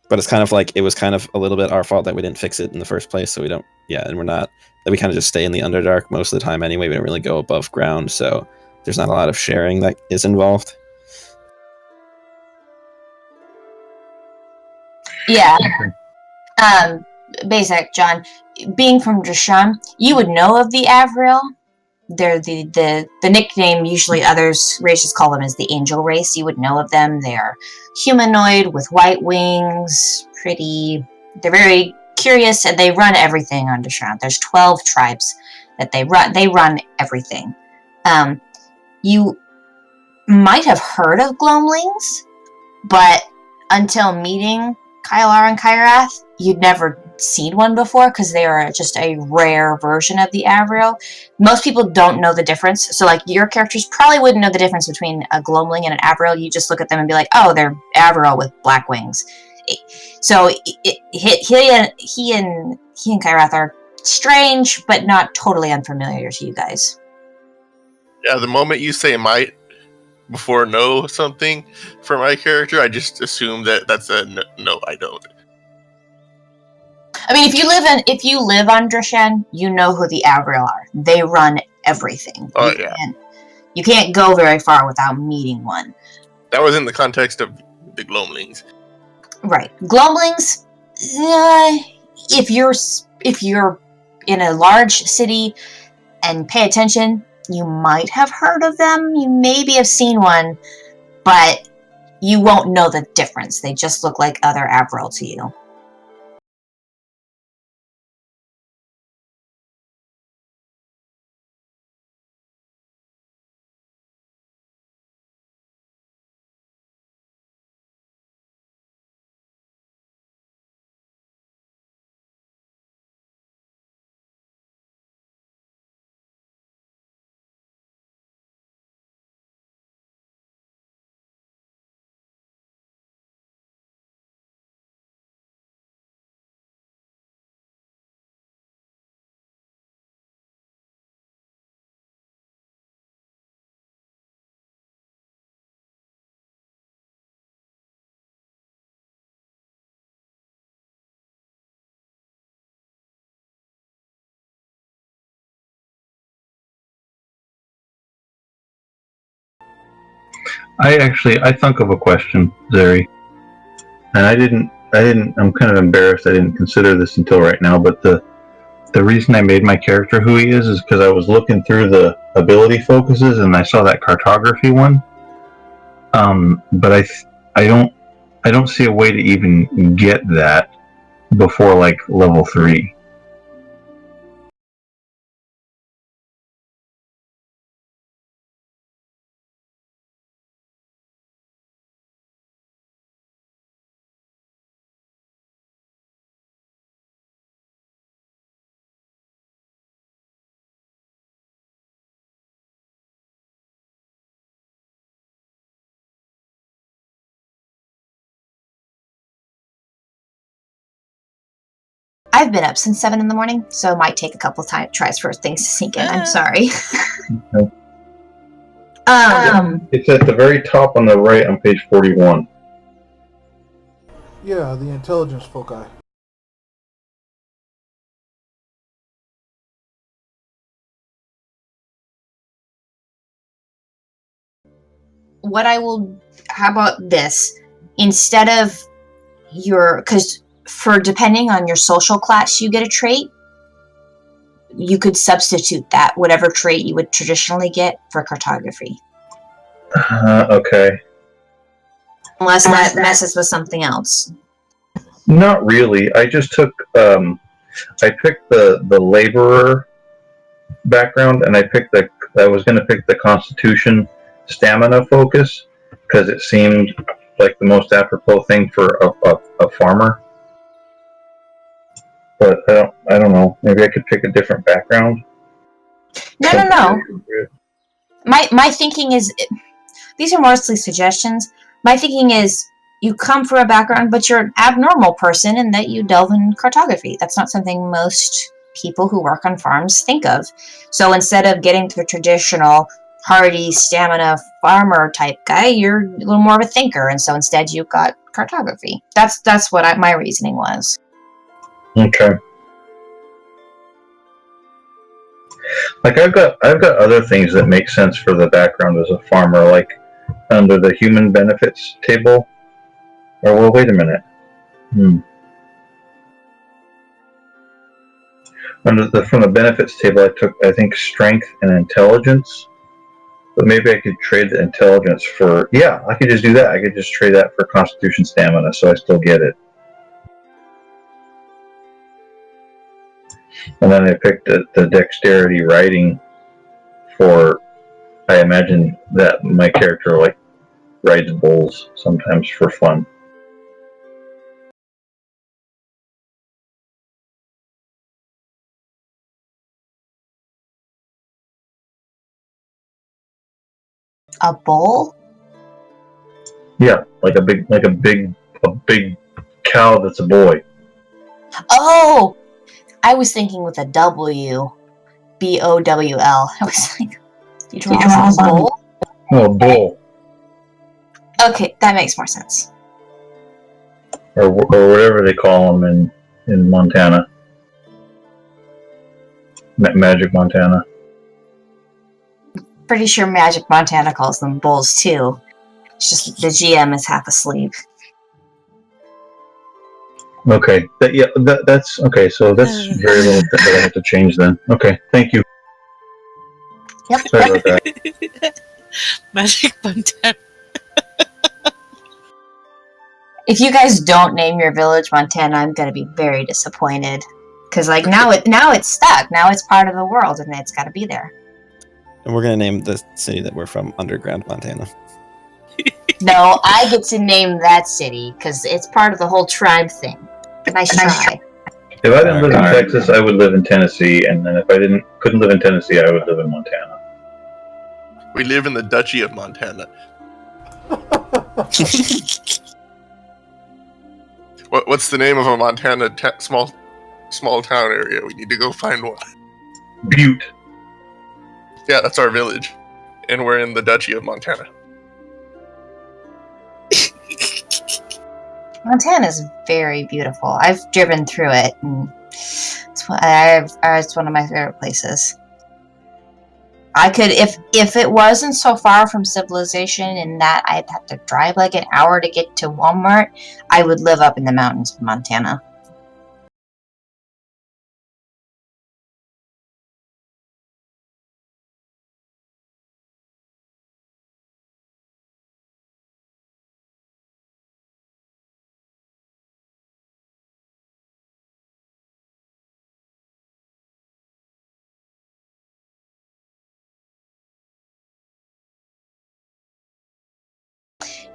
But it's kind of like, it was kind of a little bit our fault that we didn't fix it in the first place, so we don't, and we're not, that we kind of just stay in the Underdark most of the time anyway. We don't really go above ground, so there's not a lot of sharing that is involved. Yeah. Basic, John, being from Drasham, you would know of the Avriel. They're the nickname usually others races call them is the angel race. You would know of them. They're humanoid with white wings, they're very curious, and they run everything on Drasham. There's 12 tribes that they run everything. You might have heard of Gloamlings, but until meeting Kylar and Kyrath, you'd never seen one before because they are just a rare version of the Avriel. Most people don't know the difference. So, like, your characters probably wouldn't know the difference between a Gloamling and an Avriel. You just look at them and be like, oh, they're Avriel with black wings. So he and Kyrath are strange, but not totally unfamiliar to you guys. Yeah, the moment you say might before know something for my character, I just assume that that's a no, I don't. I mean, if you live on Drashan, you know who the Avriel are. They run everything. Oh, You can't go very far without meeting one. That was in the context of the Gloamlings. Right. Gloamlings, if you're in a large city and pay attention, you might have heard of them. You maybe have seen one, but you won't know the difference. They just look like other Avriel to you. I thunk of a question, Zeri, and I'm kind of embarrassed I didn't consider this until right now, but the reason I made my character who he is because I was looking through the ability focuses and I saw that cartography one. But I don't see a way to even get that before like level 3. I've been up since 7 in the morning, so it might take a couple of tries for things to sink in. I'm sorry. It's at the very top on the right on page 41. Yeah, the intelligence foci. How about this? Instead of because for depending on your social class, you get a trait. You could substitute that, whatever trait you would traditionally get, for cartography. Okay. Unless that messes with something else. Not really. I just took I picked the laborer background, and I was going to pick the Constitution stamina focus because it seemed like the most apropos thing for a farmer. But I don't know. Maybe I could pick a different background. No. My thinking is, these are mostly suggestions. My thinking is, you come for a background, but you're an abnormal person in that you delve in cartography. That's not something most people who work on farms think of. So instead of getting the traditional hardy stamina farmer type guy, you're a little more of a thinker, and so instead you've got cartography. That's what my reasoning was. Okay. Like I've got other things that make sense for the background as a farmer, like under the human benefits table. Or well, wait a minute. From the benefits table, I took strength and intelligence. But maybe I could trade the intelligence for I could just do that. I could just trade that for Constitution stamina, so I still get it. And then I picked the dexterity riding for. I imagine that my character like rides bulls sometimes for fun. A bull? Yeah, like a big cow that's a boy. Oh, I was thinking with a W, BOWL. I was like, you draw a bull? Oh, bull. Okay, that makes more sense. Or whatever they call them in Montana. Magic Montana. Pretty sure Magic Montana calls them bulls too. It's just the GM is half asleep. Okay. That's okay. So that's very little that I have to change then. Okay. Thank you. Yep. Sorry about that. Magic Montana. If you guys don't name your village Montana, I'm gonna be very disappointed. Because like now it's stuck. Now it's part of the world, and it's got to be there. And we're gonna name the city that we're from Underground Montana. No, I get to name that city because it's part of the whole tribe thing. Nice try. If I didn't live in Texas, I would live in Tennessee, and then if I couldn't live in Tennessee, I would live in Montana. We live in the Duchy of Montana. What's the name of a Montana small town area? We need to go find one. Butte. Yeah, that's our village, and we're in the Duchy of Montana. Montana's very beautiful. I've driven through it, and it's one of my favorite places. I could, if it wasn't so far from civilization and that I'd have to drive like an hour to get to Walmart, I would live up in the mountains of Montana.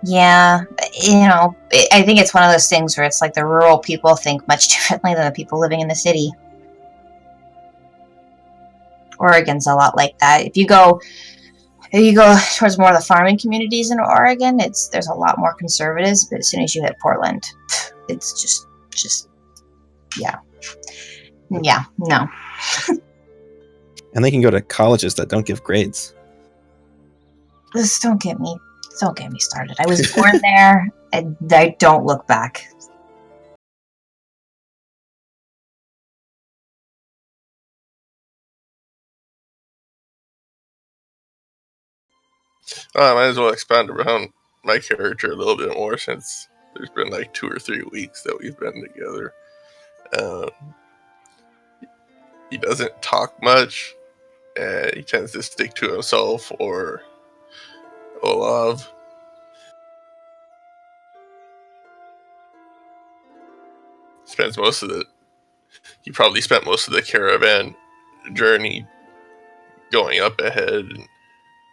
Yeah, I think it's one of those things where it's like the rural people think much differently than the people living in the city. Oregon's a lot like that. If you go towards more of the farming communities in Oregon, there's a lot more conservatives, but as soon as you hit Portland, it's just yeah, no. And they can go to colleges that don't give grades. Don't get me started. I was born there, and I don't look back. I might as well expound around my character a little bit more since there's been like 2 or 3 weeks that we've been together. He doesn't talk much. He tends to stick to himself or Olav. He probably spent most of the caravan journey going up ahead and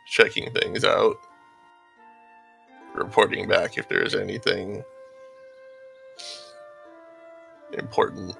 checking things out, reporting back if there's anything important.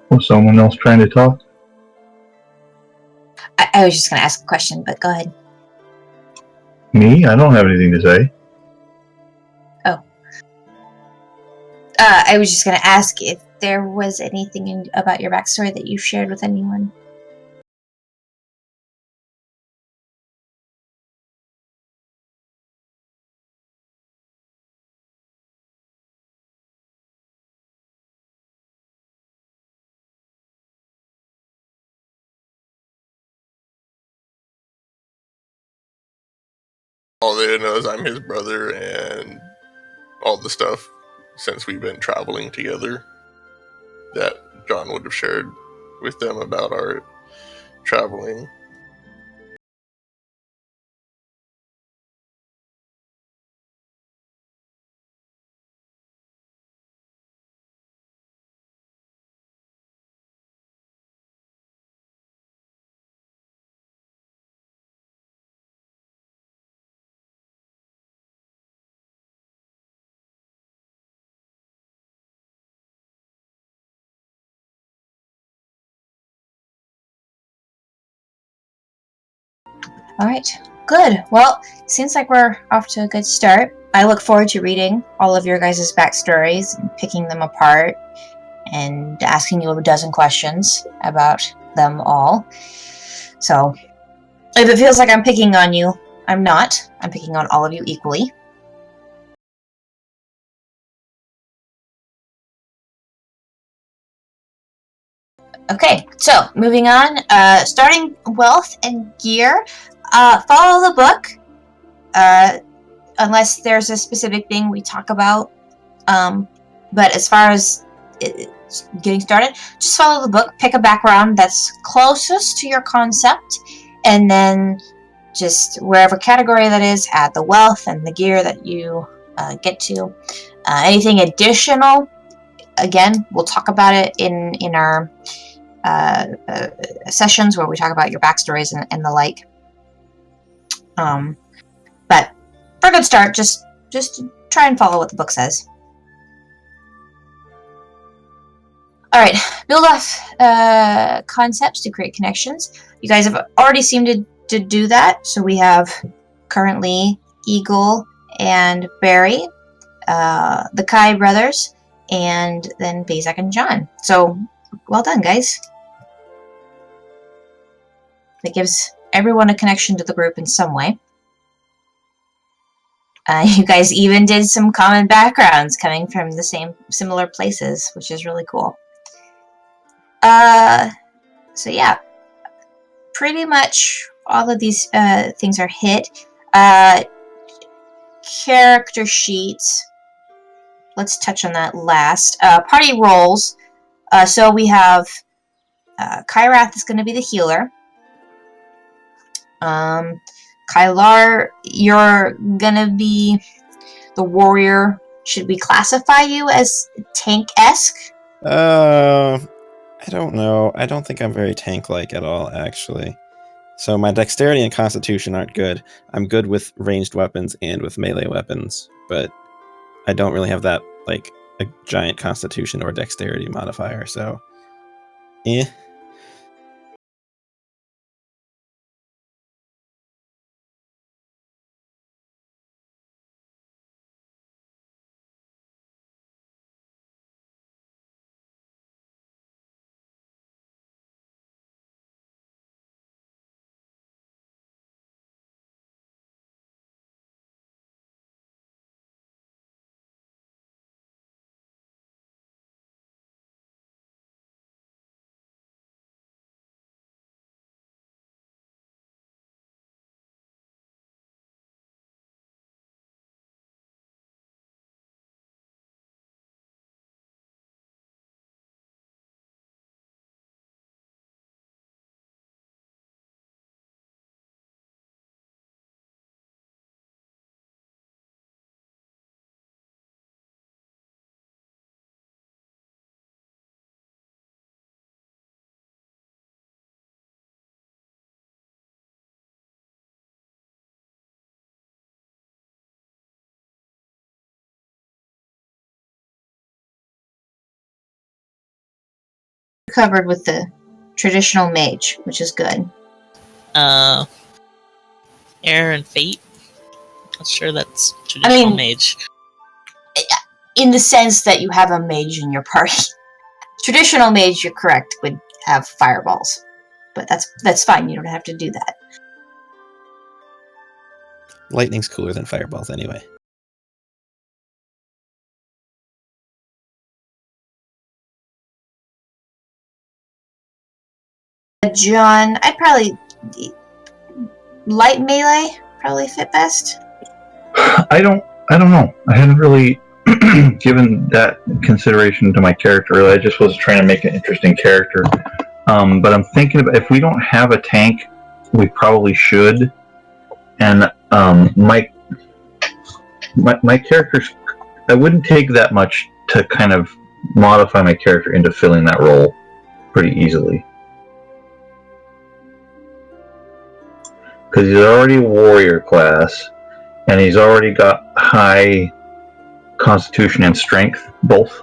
Was someone else trying to talk? I was just going to ask a question, but go ahead. Me? I don't have anything to say. Oh. I was just going to ask if there was anything about your backstory that you shared with anyone. All they know is I'm his brother and all the stuff since we've been traveling together that John would have shared with them about our traveling. All right, good. Well, seems like we're off to a good start. I look forward to reading all of your guys' backstories and picking them apart and asking you a dozen questions about them all. So, if it feels like I'm picking on you, I'm not. I'm picking on all of you equally. Okay, so moving on. Starting wealth and gear. Follow the book. unless there's a specific thing we talk about. But as far as getting started, just follow the book, pick a background that's closest to your concept, and then just wherever category that is, add the wealth and the gear that you get to. Anything additional, again, we'll talk about it in our sessions where we talk about your backstories and the like. But for a good start, just try and follow what the book says. All right, build off concepts to create connections. You guys have already seemed to do that. So we have currently Eagle and Barry, the Kai brothers, and then Bezak and John. So well done, guys. That gives everyone a connection to the group in some way. You guys even did some common backgrounds coming from the similar places, which is really cool. So yeah, pretty much all of these things are hit. Character sheets. Let's touch on that last. Party roles. So we have Kyrath is going to be the healer. Kylar, you're going to be the warrior. Should we classify you as tank-esque? I don't know. I don't think I'm very tank-like at all, actually. So my dexterity and constitution aren't good. I'm good with ranged weapons and with melee weapons, but I don't really have that, like, a giant constitution or dexterity modifier, so... Covered with the traditional mage, which is good. Air and Fate. Not sure that's traditional mage. In the sense that you have a mage in your party. Traditional mage, you're correct, would have fireballs. But that's fine, you don't have to do that. Lightning's cooler than fireballs anyway. John, I'd probably... light melee probably fit best. I don't know. I hadn't really given that consideration to my character. Really, I just was trying to make an interesting character. But I'm thinking about if we don't have a tank, we probably should. And my character's, I wouldn't take that much to kind of modify my character into filling that role pretty easily. Because he's already a warrior class, and he's already got high constitution and strength, both.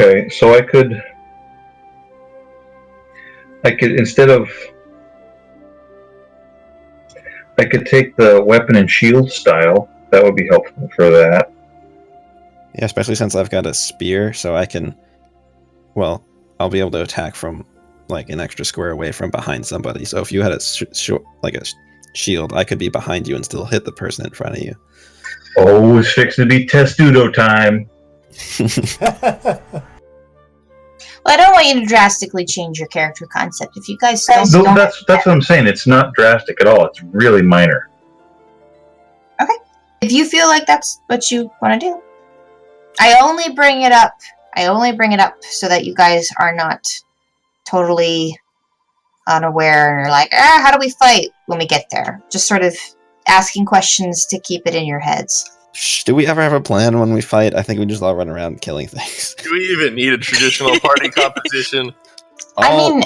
Okay, so I could instead of I could take the weapon and shield style. That would be helpful for that. Yeah, especially since I've got a spear, so I can. Well, I'll be able to attack from like an extra square away from behind somebody. So if you had a shield, I could be behind you and still hit the person in front of you. Oh, it's fixing to be Testudo time. Well, I don't want you to drastically change your character concept. If you guys still No, don't... that's what I'm saying. It's not drastic at all. It's really minor. Okay. If you feel like that's what you want to do. I only bring it up so that you guys are not totally unaware and you're like, how do we fight when we get there? Just sort of asking questions to keep it in your heads. Do we ever have a plan when we fight? I think we just all run around killing things. Do we even need a traditional party composition? No.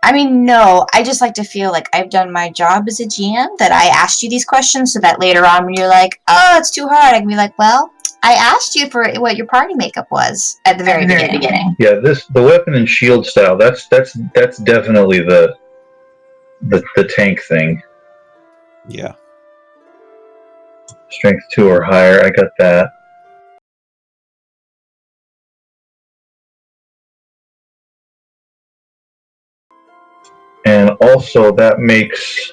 I mean, no. I just like to feel like I've done my job as a GM, that I asked you these questions so that later on when you're like, oh, it's too hard, I can be like, well, I asked you for what your party makeup was at the very beginning. Yeah, the weapon and shield style, that's definitely the tank thing. Yeah. Strength 2 or higher, I got that. And also that makes,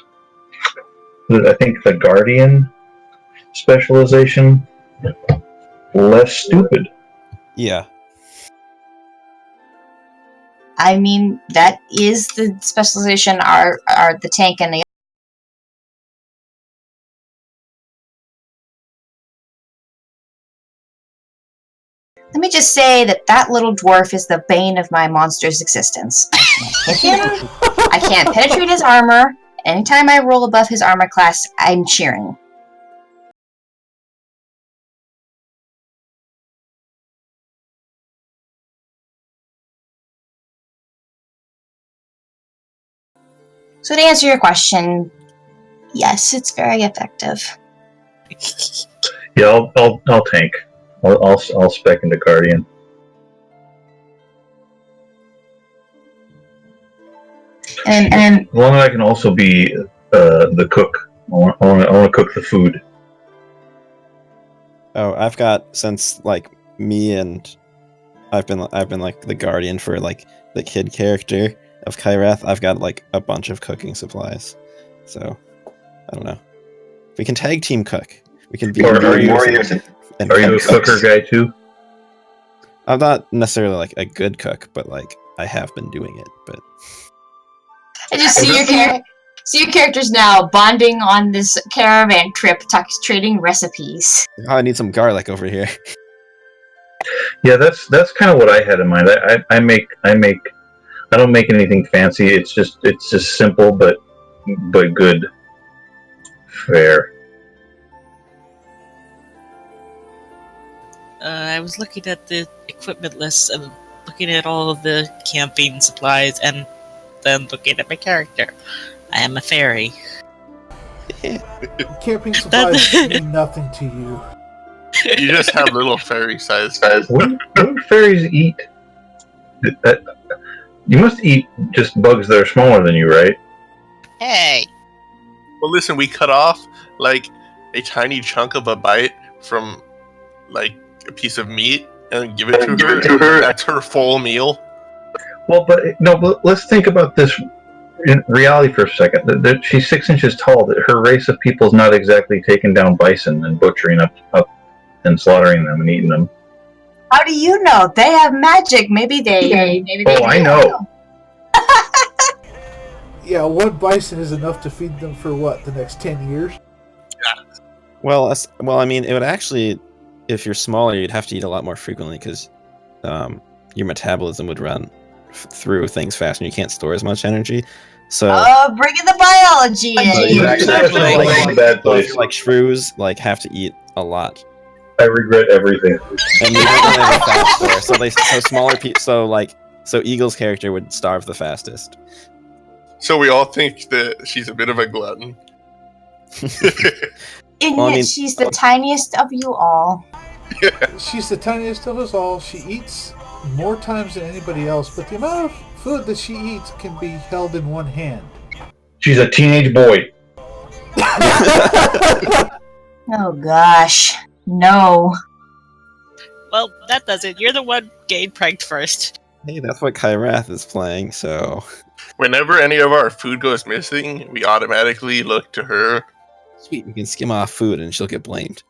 I think, the Guardian specialization less stupid. Yeah. I mean, that is the specialization are the tank and the... Let me just say that little dwarf is the bane of my monster's existence. I can't hit him. I can't penetrate his armor. Anytime I roll above his armor class, I'm cheering. So to answer your question, yes, it's very effective. Yeah, I'll tank. I'll spec into Guardian. And as long as I can also be the cook. I want to cook the food. Oh, I've got, since like me and I've been like the guardian for like the kid character of Kyrath, I've got like a bunch of cooking supplies. So I don't know. We can tag team cook. We can be warriors. Are you a cooker guy too? I'm not necessarily like a good cook, but like I have been doing it. But I just see your characters now bonding on this caravan trip, trading recipes. Oh, I need some garlic over here. Yeah, that's kind of what I had in mind. I don't make anything fancy. It's just simple but good fare. I was looking at the equipment list and looking at all of the camping supplies and then looking at my character. I am a fairy. Camping supplies mean nothing to you. You just have little fairy size. What do fairies eat? You must eat just bugs that are smaller than you, right? Hey! Well, listen, we cut off like a tiny chunk of a bite from like a piece of meat and give it to her. That's her full meal. Well, but let's think about this in reality for a second. She's 6 inches tall. Her race of people is not exactly taking down bison and butchering up and slaughtering them and eating them. How do you know? They have magic. Maybe they. I know. Yeah, one bison is enough to feed them for the next 10 years? Yeah. Well, I mean, it would actually, if you're smaller, you'd have to eat a lot more frequently because your metabolism would run through things fast and you can't store as much energy. So bring in the biology. Like shrews have to eat a lot. I regret everything. And they don't really have a fast store, so smaller people. So Eagle's character would starve the fastest. So we all think that she's a bit of a glutton. And yet she's the tiniest of you all. Yeah. She's the tiniest of us all. She eats more times than anybody else, but the amount of food that she eats can be held in one hand. She's a teenage boy. Oh gosh. No. Well, that does it. You're the one getting pranked first. Hey, that's what Kyrath is playing, so... Whenever any of our food goes missing, we automatically look to her. Sweet, we can skim off food and she'll get blamed.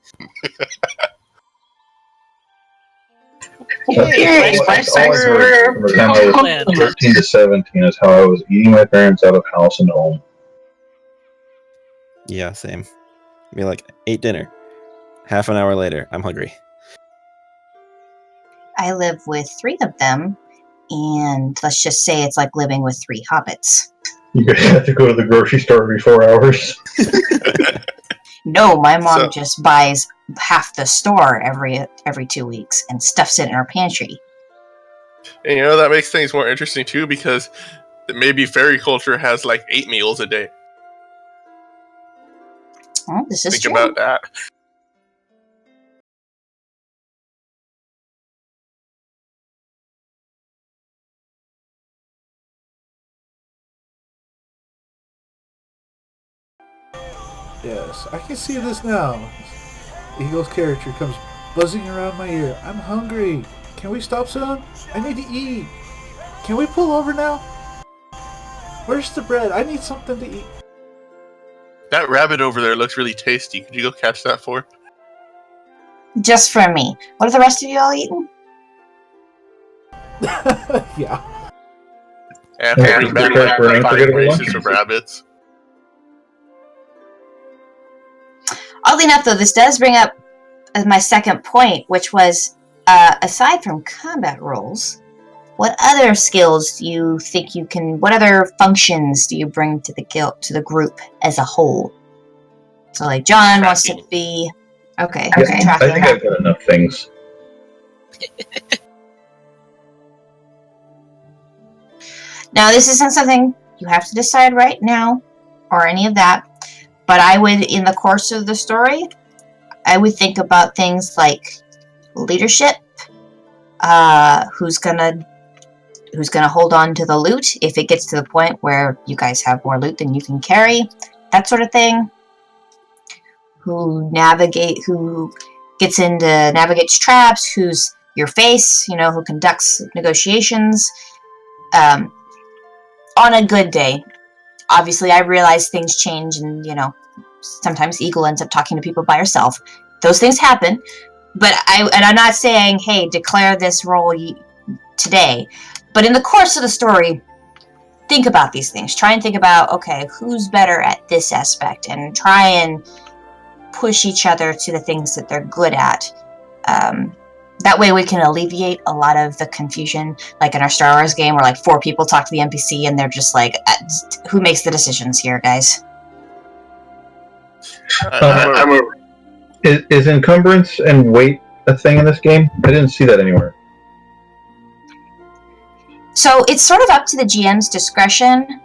Hey, That's all I heard from the time I was 13 to 17 is how I was eating my parents out of house and home. Yeah, same. Be like, ate dinner. Half an hour later, I'm hungry. I live with 3 of them, and let's just say it's like living with 3 hobbits. You guys have to go to the grocery store every 4 hours. No, my mom So- just buys half the store every 2 weeks and stuffs it in her pantry. And you know, that makes things more interesting too, because maybe fairy culture has like 8 meals a day. Oh, this is Think true. about that. Yes, I can see this now. Eagle's character comes buzzing around my ear. I'm hungry. Can we stop soon? I need to eat. Can we pull over now? Where's the bread? I need something to eat. That rabbit over there looks really tasty. Could you go catch that for? Just for me. What are the rest of you all eating? Yeah. After Yeah, bring back prepare for an like 5 unforgettable races lunch. of rabbits. Oddly enough, though, this does bring up my second point, which was, aside from combat roles, what other skills do you think you can? What other functions do you bring to the group as a whole? So, like, John wants to Tracking. be okay. I think I've got enough things. Now, this isn't something you have to decide right now, or any of that. But I would, in the course of the story, I would think about things like leadership. Who's gonna hold on to the loot if it gets to the point where you guys have more loot than you can carry, that sort of thing. Who navigates traps, who's your face, who conducts negotiations. On a good day, obviously I realize things change and, sometimes Eagle ends up talking to people by herself. Those things happen. But I'm not saying, hey, declare this role today. But in the course of the story, think about these things. Try and think about, okay, who's better at this aspect, and try and push each other to the things that they're good at. That way we can alleviate a lot of the confusion, like in our Star Wars game where like 4 people talk to the NPC and they're just like, who makes the decisions here, guys? Is encumbrance and weight a thing in this game? I didn't see that anywhere. So it's sort of up to the GM's discretion.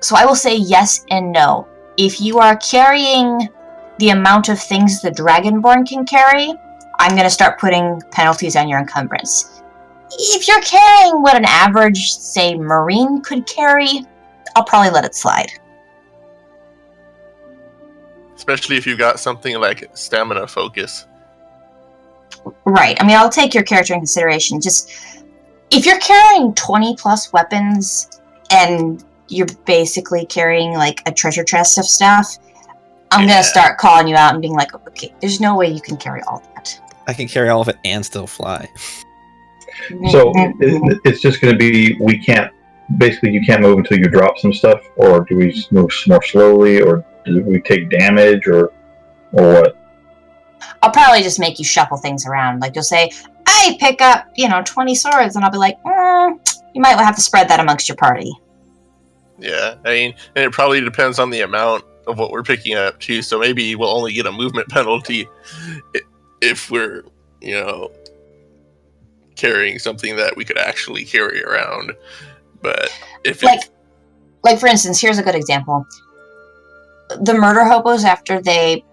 So I will say yes and no. If you are carrying the amount of things the Dragonborn can carry, I'm going to start putting penalties on your encumbrance. If you're carrying what an average, say, Marine could carry, I'll probably let it slide. Especially if you got something like stamina focus. Right. I mean, I'll take your character in consideration. Just, if you're carrying 20 plus weapons and you're basically carrying like a treasure chest of stuff, I'm going to start calling you out and being like, okay, there's no way you can carry all that. I can carry all of it and still fly. So it's just going to be you can't move until you drop some stuff, or do we move more slowly, or do we take damage, or what? I'll probably just make you shuffle things around. Like, you'll say, I pick up, 20 swords, and I'll be like, you might have to spread that amongst your party. Yeah, I mean, and it probably depends on the amount of what we're picking up too. So maybe we'll only get a movement penalty if we're, carrying something that we could actually carry around. But if like for instance, here's a good example. The murder hobos, after they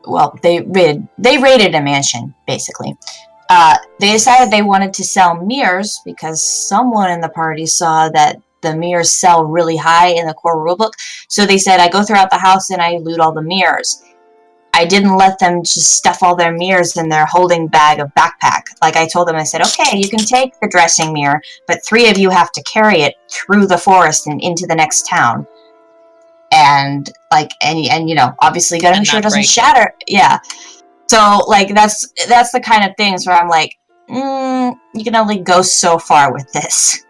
raided a mansion, basically. They decided they wanted to sell mirrors because someone in the party saw that the mirrors sell really high in the core rulebook. So they said I go throughout the house and I loot all the mirrors. I didn't let them just stuff all their mirrors in their holding bag of backpack. Like I told them, I said, okay, you can take the dressing mirror, but 3 of you have to carry it through the forest and into the next town. And like, and you know, obviously gotta make sure it doesn't shatter. Yeah. So like, that's the kind of things where I'm like, you can only go so far with this.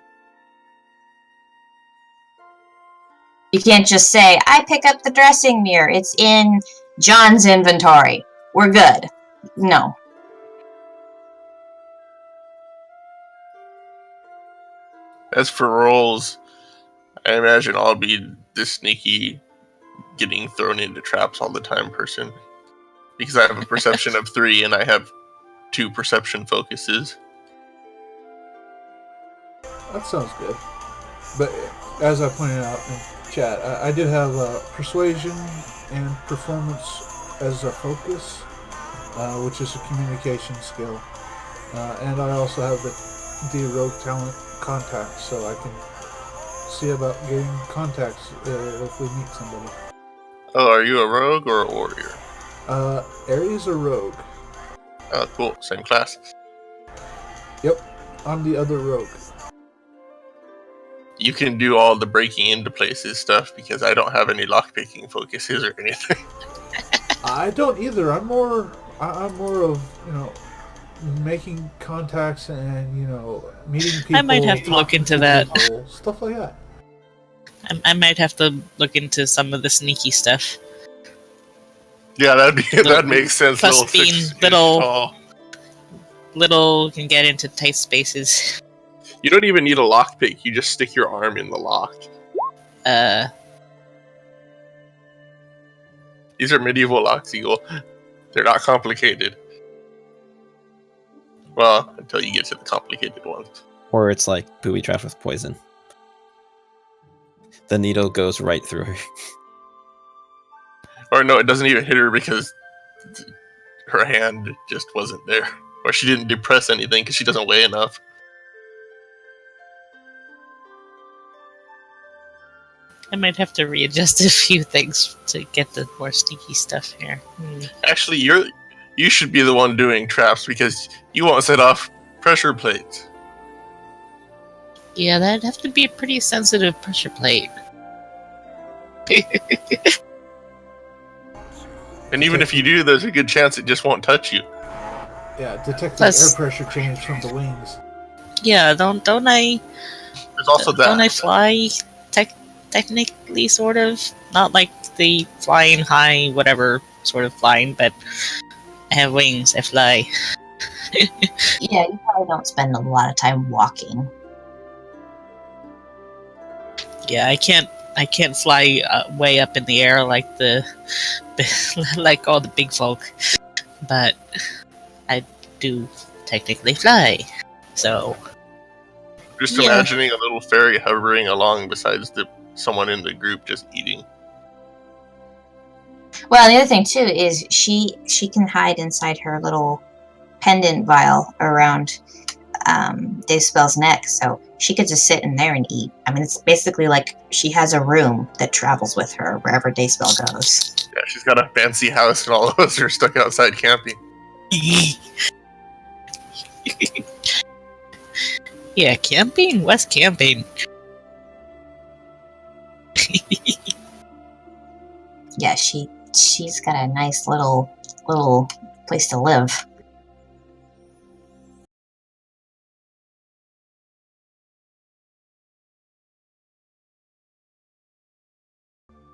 You can't just say, I pick up the dressing mirror. It's in John's inventory. We're good. No. As for rolls, I imagine I'll be this sneaky, getting thrown into traps all the time person. Because I have a perception of 3 and I have 2 perception focuses. That sounds good. But as I pointed out in chat, I did have persuasion and performance as a focus, which is a communication skill. And I also have the rogue talent contacts, so I can see about getting contacts if we meet somebody. Oh, are you a rogue or a warrior? Aries a rogue. Oh, cool. Same class. Yep, I'm the other rogue. You can do all the breaking into places stuff because I don't have any lockpicking focuses or anything. I don't either. I'm more of, making contacts and, meeting people. I might have to look into that. People, stuff like that. I might have to look into some of the sneaky stuff. Yeah, that makes sense. Plus being little can get into tight spaces. You don't even need a lockpick. You just stick your arm in the lock. These are medieval locks, Eagle. They're not complicated. Well, until you get to the complicated ones. Or it's like booby trapped with poison. The needle goes right through her. Or no, it doesn't even hit her because her hand just wasn't there. Or she didn't depress anything because she doesn't weigh enough. I might have to readjust a few things to get the more sneaky stuff here. Actually, you should be the one doing traps because you won't set off pressure plates. Yeah, that'd have to be a pretty sensitive pressure plate. And even if you do, there's a good chance it just won't touch you. Yeah, detect the air pressure change from the wings. Yeah, don't I? There's also that. Don't I fly? Technically, sort of. Not like the flying high, whatever sort of flying, but I have wings. I fly. Yeah, you probably don't spend a lot of time walking. Yeah, I can't fly way up in the air like like all the big folk, but I do technically fly. So just imagining a little fairy hovering along besides someone in the group just eating. Well, the other thing too is she can hide inside her little pendant vial around Dave Spell's neck, so she could just sit in there and eat. I mean, it's basically like she has a room that travels with her wherever Dave Spell goes. Yeah, she's got a fancy house, and all of us are stuck outside camping. Yeah, camping? What's camping? Yeah, she's got a nice little place to live.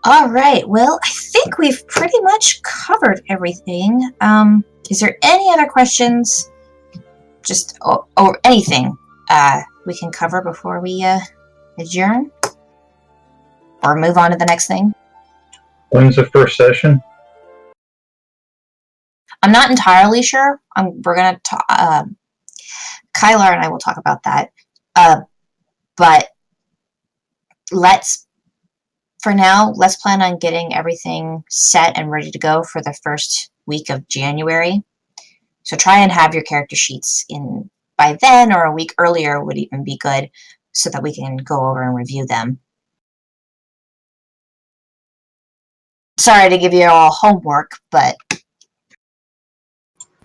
All right. Well, I think we've pretty much covered everything. Is there any other questions? Just or anything we can cover before we adjourn, or move on to the next thing? When's the first session? I'm not entirely sure. We're gonna talk. Kylar and I will talk about that. But for now, let's plan on getting everything set and ready to go for the first week of January. So try and have your character sheets in by then, or a week earlier would even be good. so that we can go over and review them. Sorry to give you all homework, but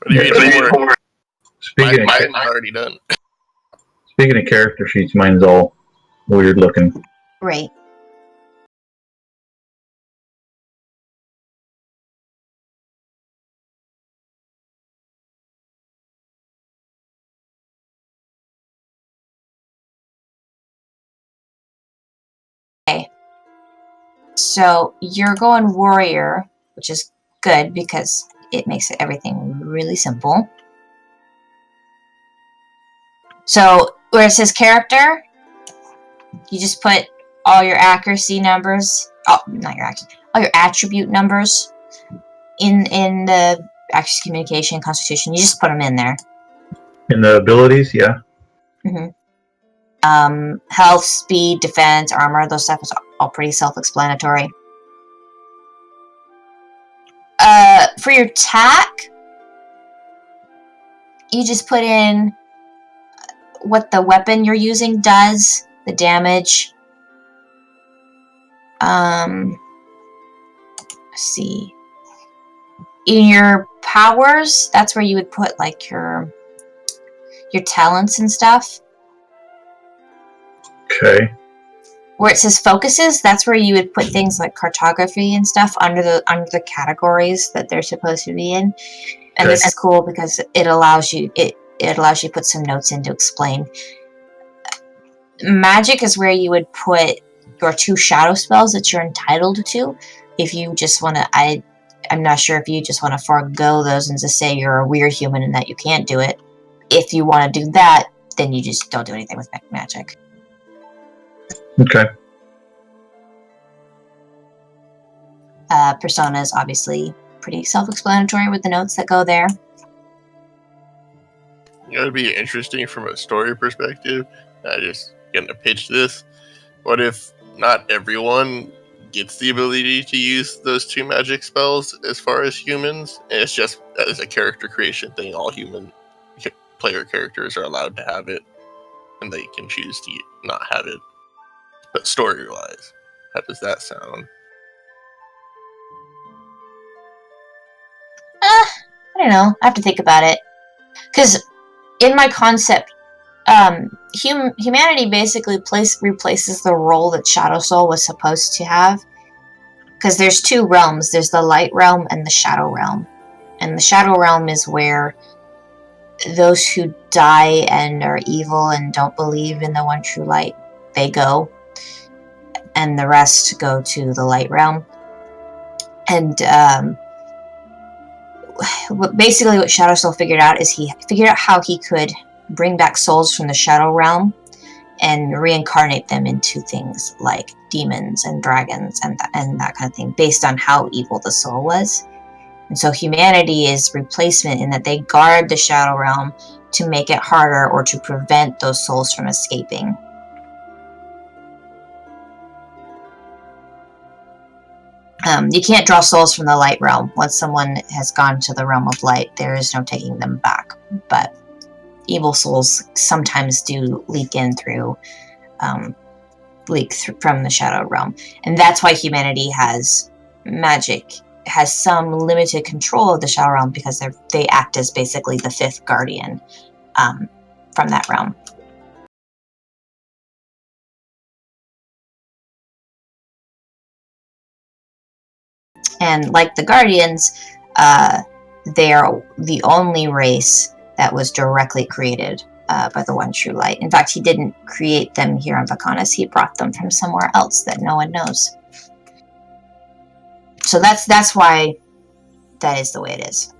you need homework. Speaking Mine's already done. Speaking of character sheets, mine's all weird looking. right. Okay. So you're going warrior, which is good because it makes everything really simple. So where it says character, you just put all your accuracy numbers, not your accuracy, all your attribute numbers in the accuracy, communication, constitution. You just put them in there. In the abilities, yeah. Health, speed, defense, armor, those stuff is all pretty self-explanatory. For your attack, you just put in what the weapon you're using does, the damage. Let's see. In your powers, that's where you would put like your talents and stuff. Okay. Where it says focuses, that's where you would put things like cartography and stuff under the categories that they're supposed to be in. And this is cool because it allows you to put some notes in to explain. Magic is where you would put your 2 shadow spells that you're entitled to. If you just want to, I'm not sure if you just want to forego those and just say you're a weird human and that you can't do it. If you want to do that, then you just don't do anything with magic. Okay. Persona is obviously pretty self-explanatory with the notes that go there. It would be interesting from a story perspective. I just gonna pitch this. What if not everyone gets the ability to use those 2 magic spells as far as humans? And it's just as a character creation thing. All human player characters are allowed to have it, and they can choose to not have it. But story-wise, how does that sound? I don't know. I have to think about it. Because in my concept, humanity basically replaces the role that Shadow Soul was supposed to have. Because there's 2 realms. There's the light realm and the shadow realm. And the shadow realm is where those who die and are evil and don't believe in the one true light, they go. And the rest go to the light realm. And basically what Shadow Soul figured out is he figured out how he could bring back souls from the shadow realm and reincarnate them into things like demons and dragons and that kind of thing, based on how evil the soul was. And so humanity is replacement in that they guard the shadow realm to make it harder or to prevent those souls from escaping. You can't draw souls from the light realm. Once someone has gone to the realm of light, there is no taking them back. But evil souls sometimes do leak in through, from the shadow realm. And that's why humanity has some limited control of the shadow realm, because they act as basically the 5th guardian from that realm. And like the Guardians, they are the only race that was directly created by the one true light. In fact, he didn't create them here on Vechaunus. He brought them from somewhere else that no one knows. So that's why that is the way it is.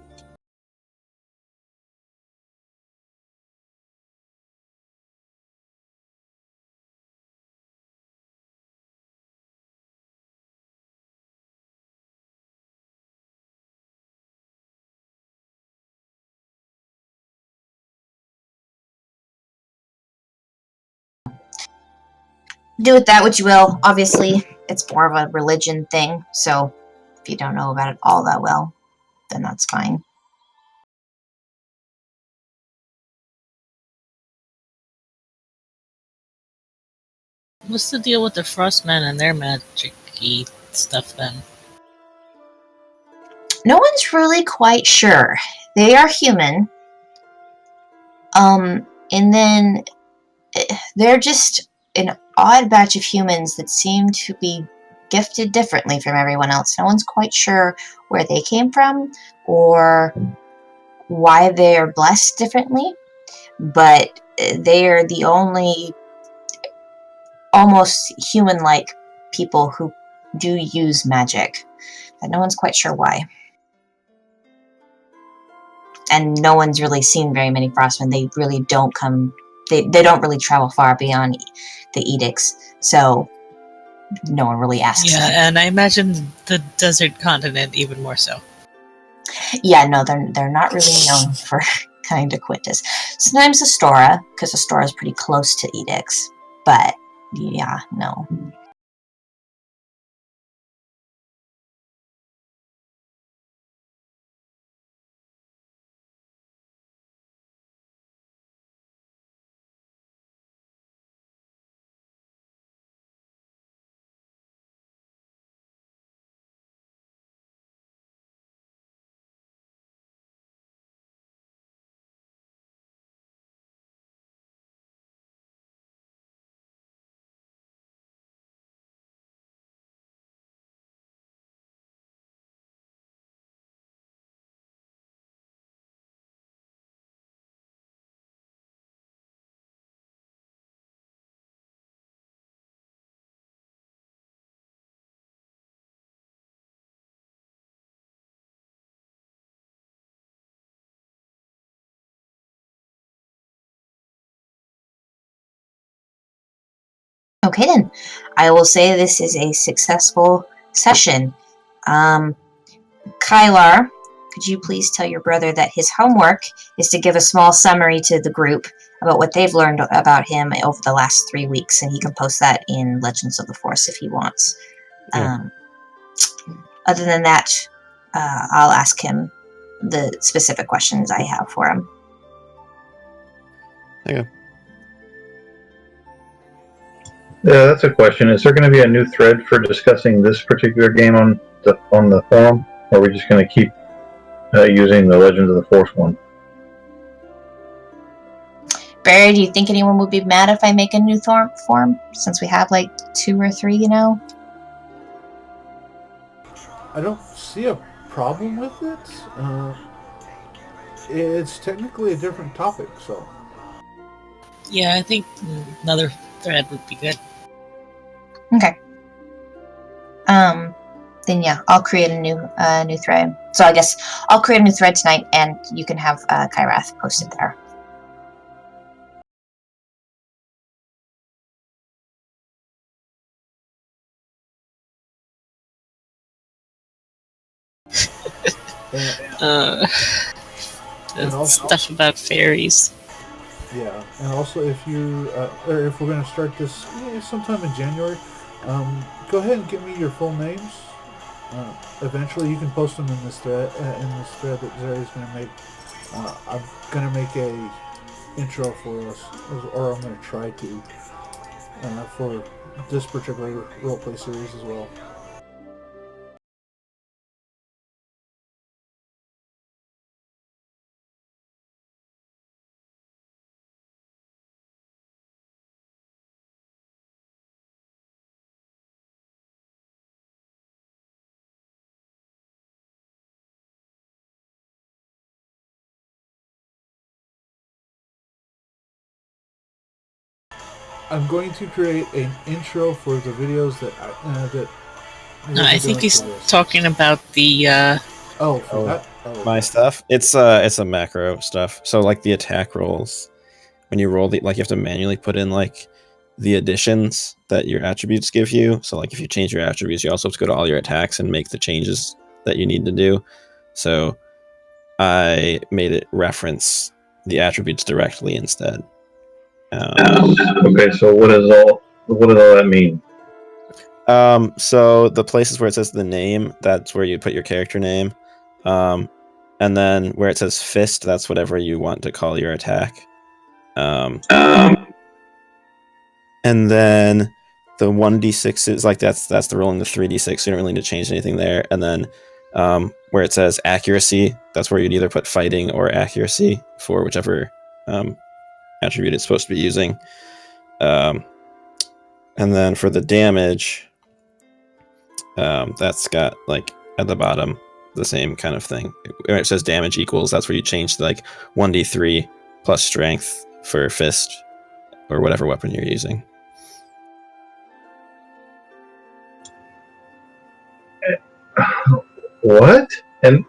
Do with that what you will. Obviously, it's more of a religion thing, so if you don't know about it all that well, then that's fine. What's the deal with the Frostmen and their magic-y stuff then? No one's really quite sure. They are human. And then they're just an odd batch of humans that seem to be gifted differently from everyone else. No one's quite sure where they came from or why they are blessed differently, but they are the only almost human-like people who do use magic, but no one's quite sure why. And no one's really seen very many Frostmen. They really don't come, they don't really travel far beyond the edicts, so no one really asks Yeah, them. and I imagine the desert continent even more so. Yeah, no, they're not really known for coming to Quintus. Sometimes Astora, because Astora is pretty close to edicts, but yeah, no. Okay then, I will say this is a successful session. Kylar, could you please tell your brother that his homework is to give a small summary to the group about what they've learned about him over the last 3 weeks, and he can post that in Legends of the Force if he wants. Yeah. Other than that, I'll ask him the specific questions I have for him. Okay. Yeah, that's a question. Is there going to be a new thread for discussing this particular game on the forum, or are we just going to keep using the Legends of the Force one? Barry, do you think anyone would be mad if I make a new form, since we have like 2 or 3, you know? I don't see a problem with it. It's technically a different topic, so. Yeah, I think another thread would be good. Okay. Then yeah, I'll create a new thread. So I guess I'll create a new thread tonight, and you can have Kyrath post it there. And also- Stuff about fairies. Yeah, and also if you, or if we're going to start this sometime in January, go ahead and give me your full names. Eventually, you can post them in this thread that Zeri's going to make. I'm going to make a intro for us, or I'm going to try to, for this particular roleplay series as well. I'm going to create an intro for the videos that I think he's talking about the. My stuff. It's a macro stuff. So like the attack rolls, when you roll like you have to manually put in like the additions that your attributes give you. So like if you change your attributes, you also have to go to all your attacks and make the changes that you need to do. So I made it reference the attributes directly instead. Okay, so what does all that mean? So the places where it says the name, that's where you put your character name. And then where it says fist, that's whatever you want to call your attack. And then the 1d6 is like that's the rolling the 3d6. You don't really need to change anything there. And then where it says accuracy, that's where you'd either put fighting or accuracy for whichever attribute it's supposed to be using. And then for the damage, that's got like at the bottom the same kind of thing. Where it says damage equals, that's where you change to like 1d3 plus strength for fist or whatever weapon you're using. What? And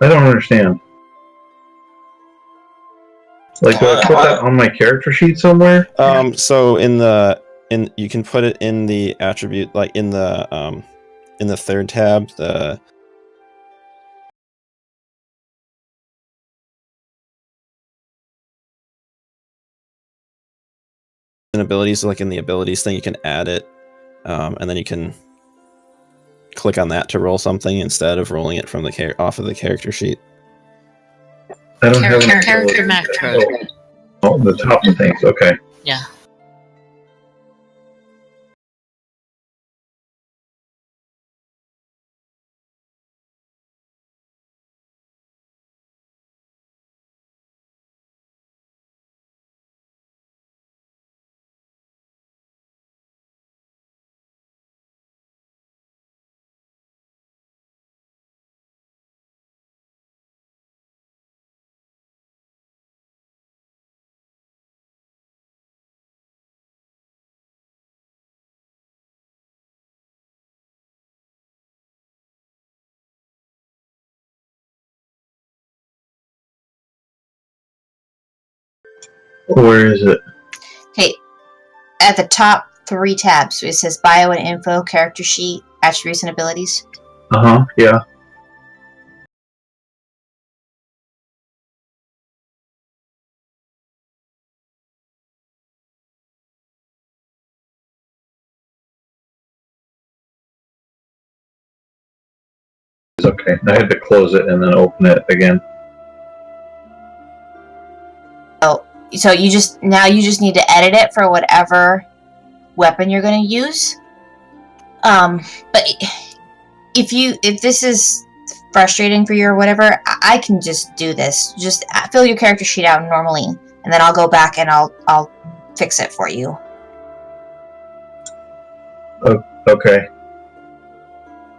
I don't understand. Like, do I put that on my character sheet somewhere? So you can put it in the attribute, like in the third tab, the abilities, like in the abilities thing, you can add it, and then you can click on that to roll something instead of rolling it from the off of the character sheet. I don't have an character macro. Oh, the top of things. Okay. Yeah. Where is it? Okay, at the top 3 tabs, it says Bio and Info, Character Sheet, Attributes and Abilities. Yeah. Okay. I had to close it and then open it again. So you just need to edit it for whatever weapon you're going to use. But if this is frustrating for you or whatever, I can just do this. Just fill your character sheet out normally, and then I'll go back and I'll fix it for you. Okay.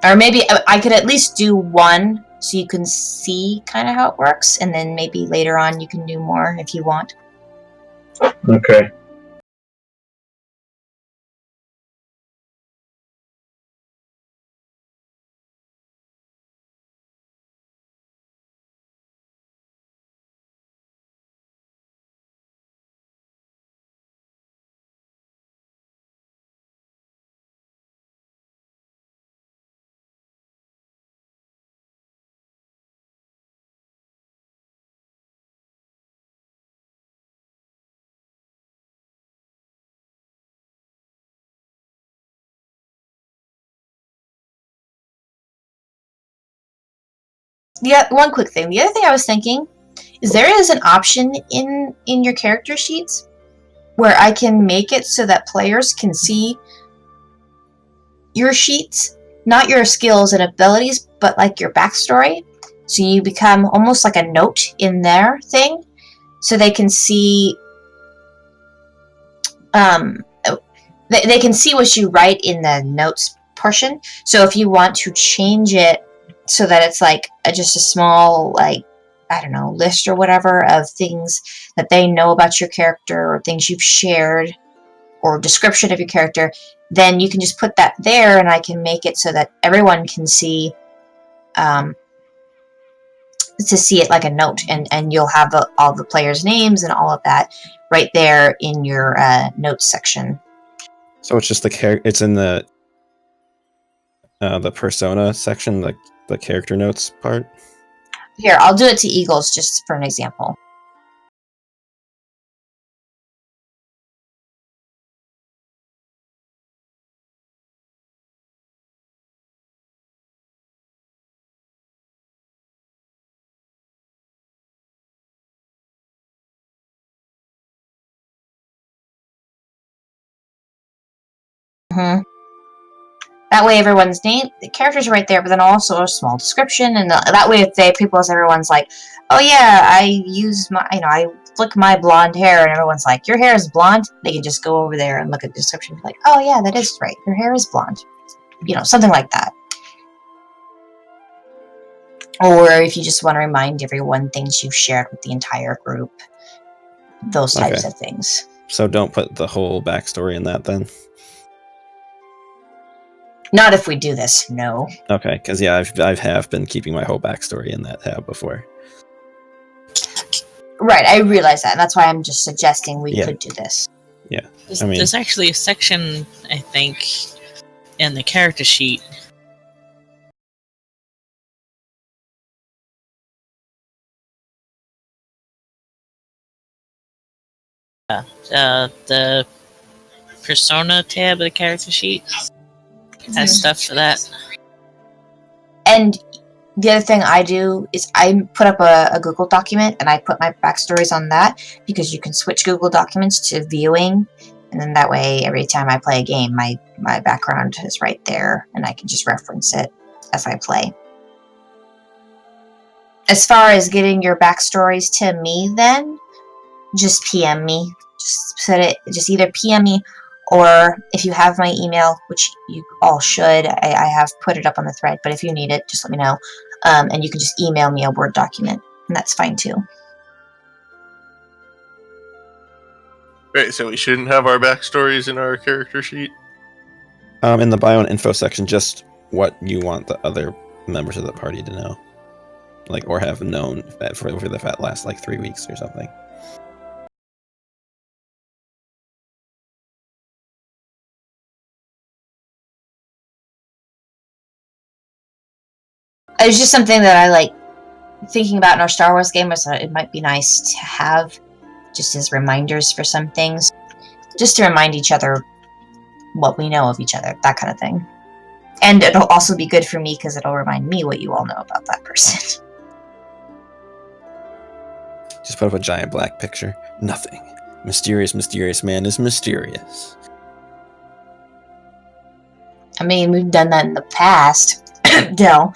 Or maybe I could at least do one so you can see kind of how it works, and then maybe later on you can do more if you want. Okay. Yeah, one quick thing. The other thing I was thinking is there is an option in your character sheets where I can make it so that players can see your sheets, not your skills and abilities, but like your backstory. So you become almost like a note in their thing, so they can see. They can see what you write in the notes portion. So if you want to change it so that it's like just a small, like, I don't know, list or whatever of things that they know about your character or things you've shared or description of your character, then you can just put that there, and I can make it so that everyone can see, to see it like a note, and you'll have all the players' names and all of that right there in your notes section. So it's just it's in the persona section, like the character notes part. Here, I'll do it to Eagles just for an example. Mm-hmm. That way, everyone's name, the characters are right there, but then also a small description, and that way, if everyone's like, "Oh yeah, I use my, I flick my blonde hair," and everyone's like, "Your hair is blonde," they can just go over there and look at the description, and be like, "Oh yeah, that is right. Your hair is blonde," something like that. Or if you just want to remind everyone things you've shared with the entire group, those types of things. So don't put the whole backstory in that then. Not if we do this, no. Okay, because yeah, I have been keeping my whole backstory in that tab before. Right, I realize that, and that's why I'm just suggesting we could do this. Yeah, there's actually a section, I think, in the character sheet. The persona tab of the character sheet has stuff for that. And the other thing I do is I put up a Google document and I put my backstories on that, because you can switch Google documents to viewing, and then that way every time I play a game my background is right there and I can just reference it as I play. As far as getting your backstories to me, then just PM me. Just either PM me, or if you have my email, which you all should, I have put it up on the thread, but if you need it, just let me know. And you can just email me a Word document, and that's fine too. Right, so we shouldn't have our backstories in our character sheet? In the bio and info section, just what you want the other members of the party to know. Or have known for the last 3 weeks or something. It was just something that I like thinking about in our Star Wars game. Was it might be nice to have just as reminders for some things, just to remind each other what we know of each other, that kind of thing. And it'll also be good for me because it'll remind me what you all know about that person. Just put up a giant black picture. Nothing. Mysterious man is mysterious. I mean, we've done that in the past, Dill,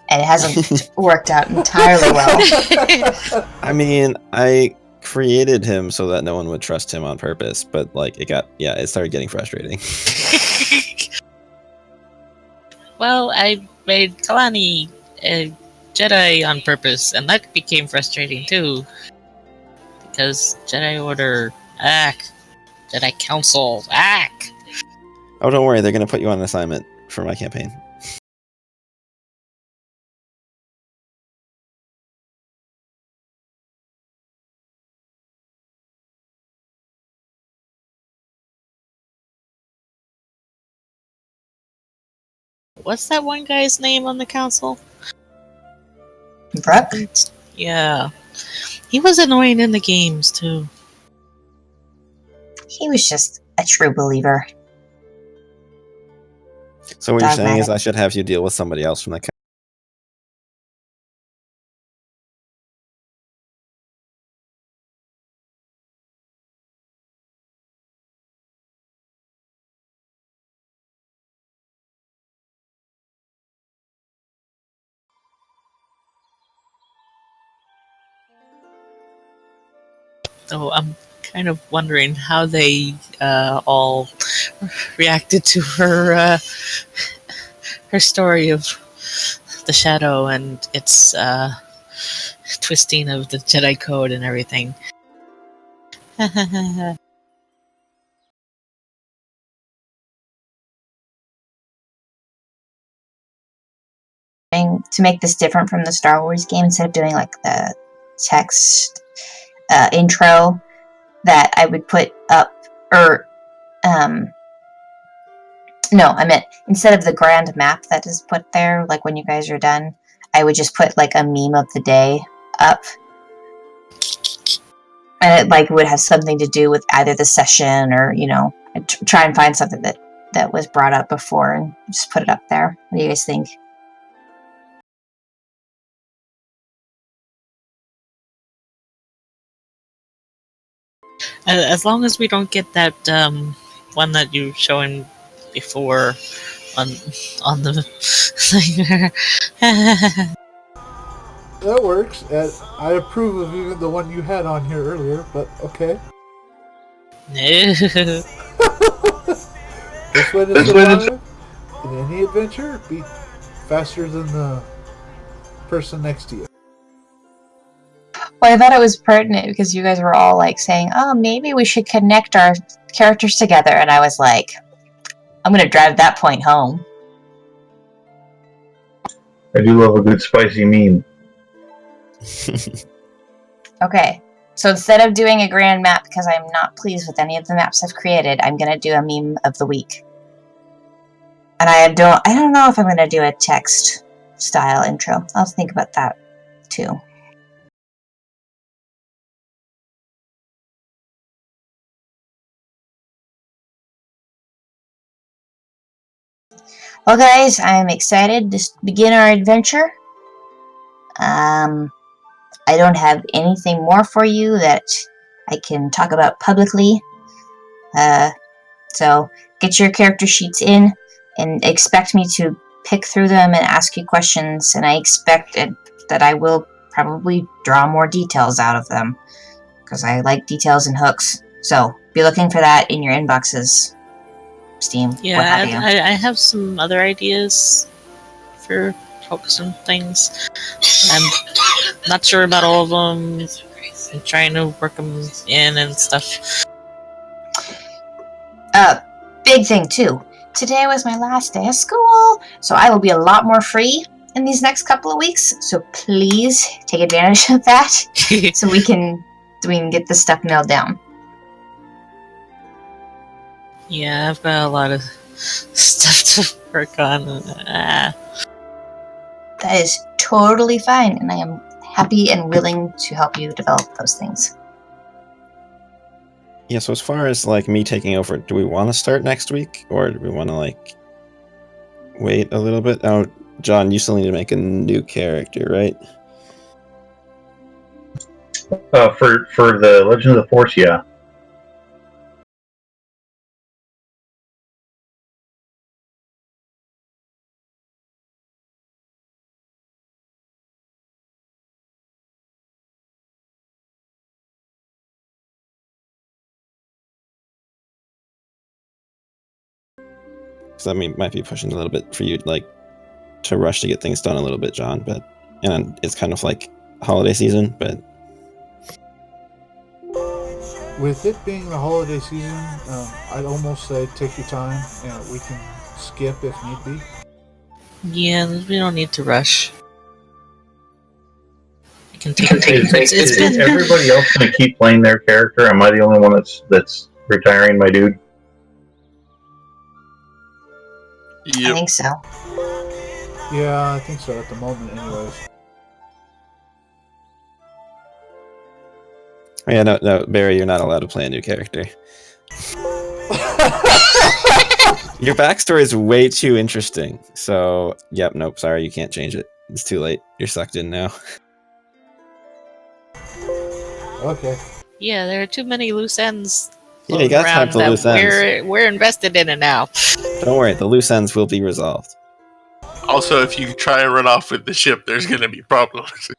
and it hasn't worked out entirely well. I mean, I created him so that no one would trust him on purpose, but it started getting frustrating. Well, I made Kalani a Jedi on purpose, and that became frustrating too. Because Jedi Order, Jedi Council, Oh, don't worry, they're going to put you on an assignment for my campaign. What's that one guy's name on the council? Brooke? Yeah. He was annoying in the games, too. He was just a true believer. So what you're saying is I should have you deal with somebody else from the council? So I'm kind of wondering how they all reacted to her story of the shadow and its twisting of the Jedi Code and everything. To make this different from the Star Wars game, instead of doing the text intro, that I would put up, no, I meant instead of the grand map that is put there, when you guys are done, I would just put a meme of the day up, and it would have something to do with either the session or try and find something that was brought up before and just put it up there. What do you guys think? As long as we don't get that one that you're showing before on the thing. That works, and I approve of even the one you had on here earlier, but okay. No. This one is alive. In any adventure, be faster than the person next to you. Well, I thought it was pertinent because you guys were all like saying, "Oh, maybe we should connect our characters together," and I was like, "I'm going to drive that point home." I do love a good spicy meme. Okay, so instead of doing a grand map because I'm not pleased with any of the maps I've created, I'm going to do a meme of the week. And I don't know if I'm going to do a text style intro. I'll think about that too. Well, guys, I'm excited to begin our adventure. I don't have anything more for you that I can talk about publicly. So get your character sheets in and expect me to pick through them and ask you questions. And I expect that I will probably draw more details out of them because I like details and hooks. So be looking for that in your inboxes, Steam, what Yeah, have you. I have some other ideas for hooks and things. I'm not sure about all of them. I'm trying to work them in and stuff. Big thing too. Today was my last day of school, so I will be a lot more free in these next couple of weeks. So please take advantage of that, so we can get this stuff nailed down. Yeah, I've got a lot of stuff to work on. That is totally fine, and I am happy and willing to help you develop those things. Yeah, so as far as like me taking over, do we want to start next week or do we want to like wait a little bit? Oh, John, you still need to make a new character, right? For the Legend of the Force, yeah. So that might be pushing a little bit for you, like to rush to get things done a little bit, John. But and it's kind of like holiday season, but With it being the holiday season, I'd almost say take your time and we can skip if need be. Yeah, we don't need to rush. We can take Is everybody else going to keep playing their character? Am I the only one that's retiring my dude? I think so. Yeah, I think so at the moment, anyways. yeah, no, Barry, you're not allowed to play a new character. Your backstory is way too interesting. So, yep, nope, sorry, you can't change it. It's too late. You're sucked in now. Okay. Yeah, there are too many loose ends. Yeah, you got time for loose ends. We're invested in it now. Don't worry, the loose ends will be resolved. Also, if you try and run off with the ship, there's going to be problems.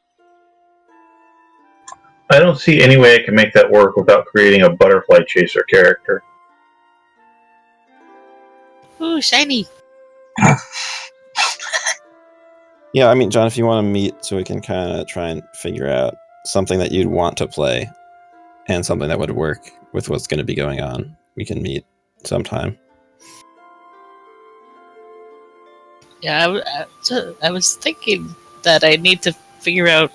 I don't see any way I can make that work without creating a butterfly chaser character. Ooh, shiny. Yeah, I mean, John, if you want to meet so we can kind of try and figure out something that you'd want to play and something that would work with what's going to be going on, we can meet sometime. Yeah, I was thinking that I need to figure out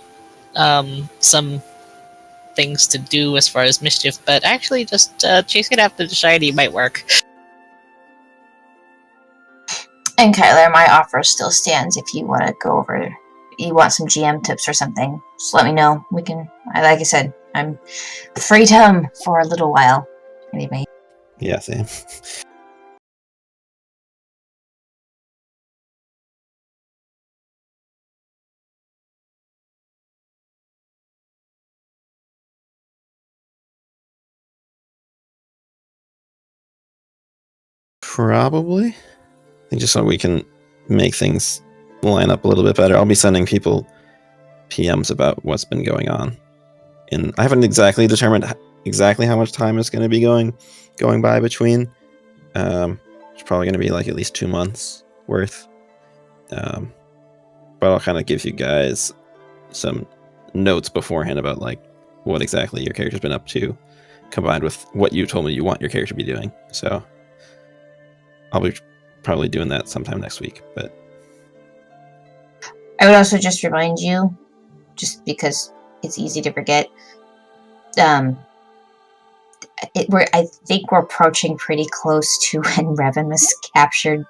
some things to do as far as mischief, but actually just chasing after the shiny might work. And Kyler, my offer still stands if you want to go over, you want some GM tips or something, just let me know. We can, like I said, I'm freedom for a little while. Anyway. Yeah, same. Probably. I think just so we can make things line up a little bit better. I'll be sending people PMs about what's been going on. And I haven't exactly determined exactly how much time is going to be going by between. It's probably going to be like at least 2 months worth. But I'll kind of give you guys some notes beforehand about like what exactly your character's been up to, combined with what you told me you want your character to be doing. So I'll be probably doing that sometime next week. But I would also just remind you, just because it's easy to forget, I think we're approaching pretty close to when Revan was captured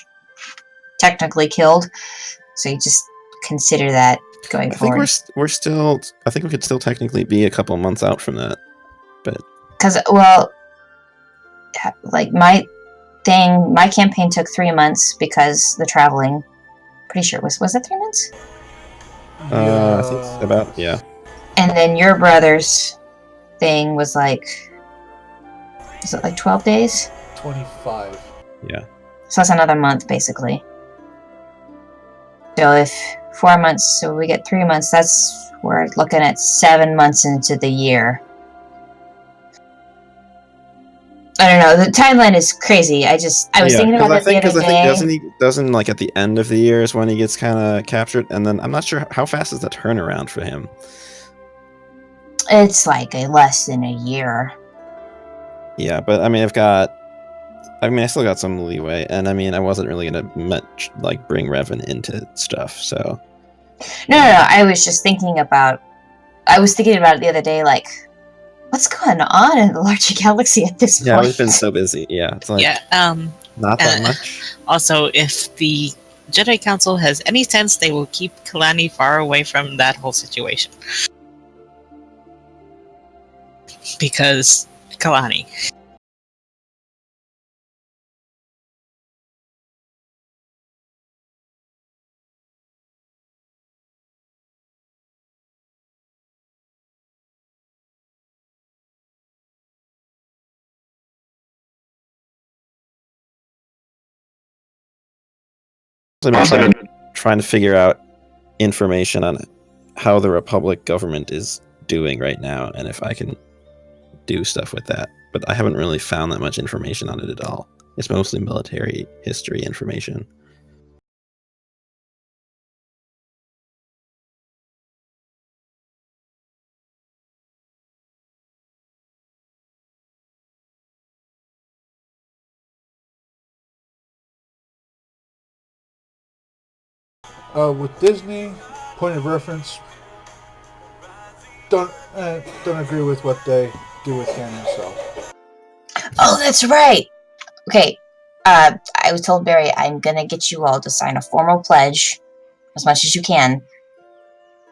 / technically killed. So you just consider that going forward. I think we're still. I think we could still technically be a couple months out from that. But because, well, like my campaign took 3 months because the traveling. Pretty sure was it 3 months? I think it's about, yeah. And then your brother's thing was like 12 days? 25. Yeah. So that's another month, basically. So if 4 months, so we get 3 months, we're looking at 7 months into the year. I don't know, the timeline is crazy. I was thinking about that the other day. Doesn't like at the end of the year is when he gets kind of captured, and then I'm not sure how fast is the turnaround for him. It's like less than a year. Yeah, but I mean, I still got some leeway, and I mean, I wasn't really gonna bring Revan into stuff, so. No. I was just thinking about. I was thinking about it the other day, like, what's going on in the larger galaxy at this point? Yeah, we've been so busy. Yeah, it's like not that much. Also, if the Jedi Council has any sense, they will keep Kalani far away from that whole situation. Because Kalani. I'm trying to figure out information on how the Republic government is doing right now, and if I can do stuff with that. But I haven't really found that much information on it at all. It's mostly military history information. With Disney, point of reference, don't agree with what they do with canon. So. Oh, that's right. Okay, I was told Barry, I'm gonna get you all to sign a formal pledge, as much as you can,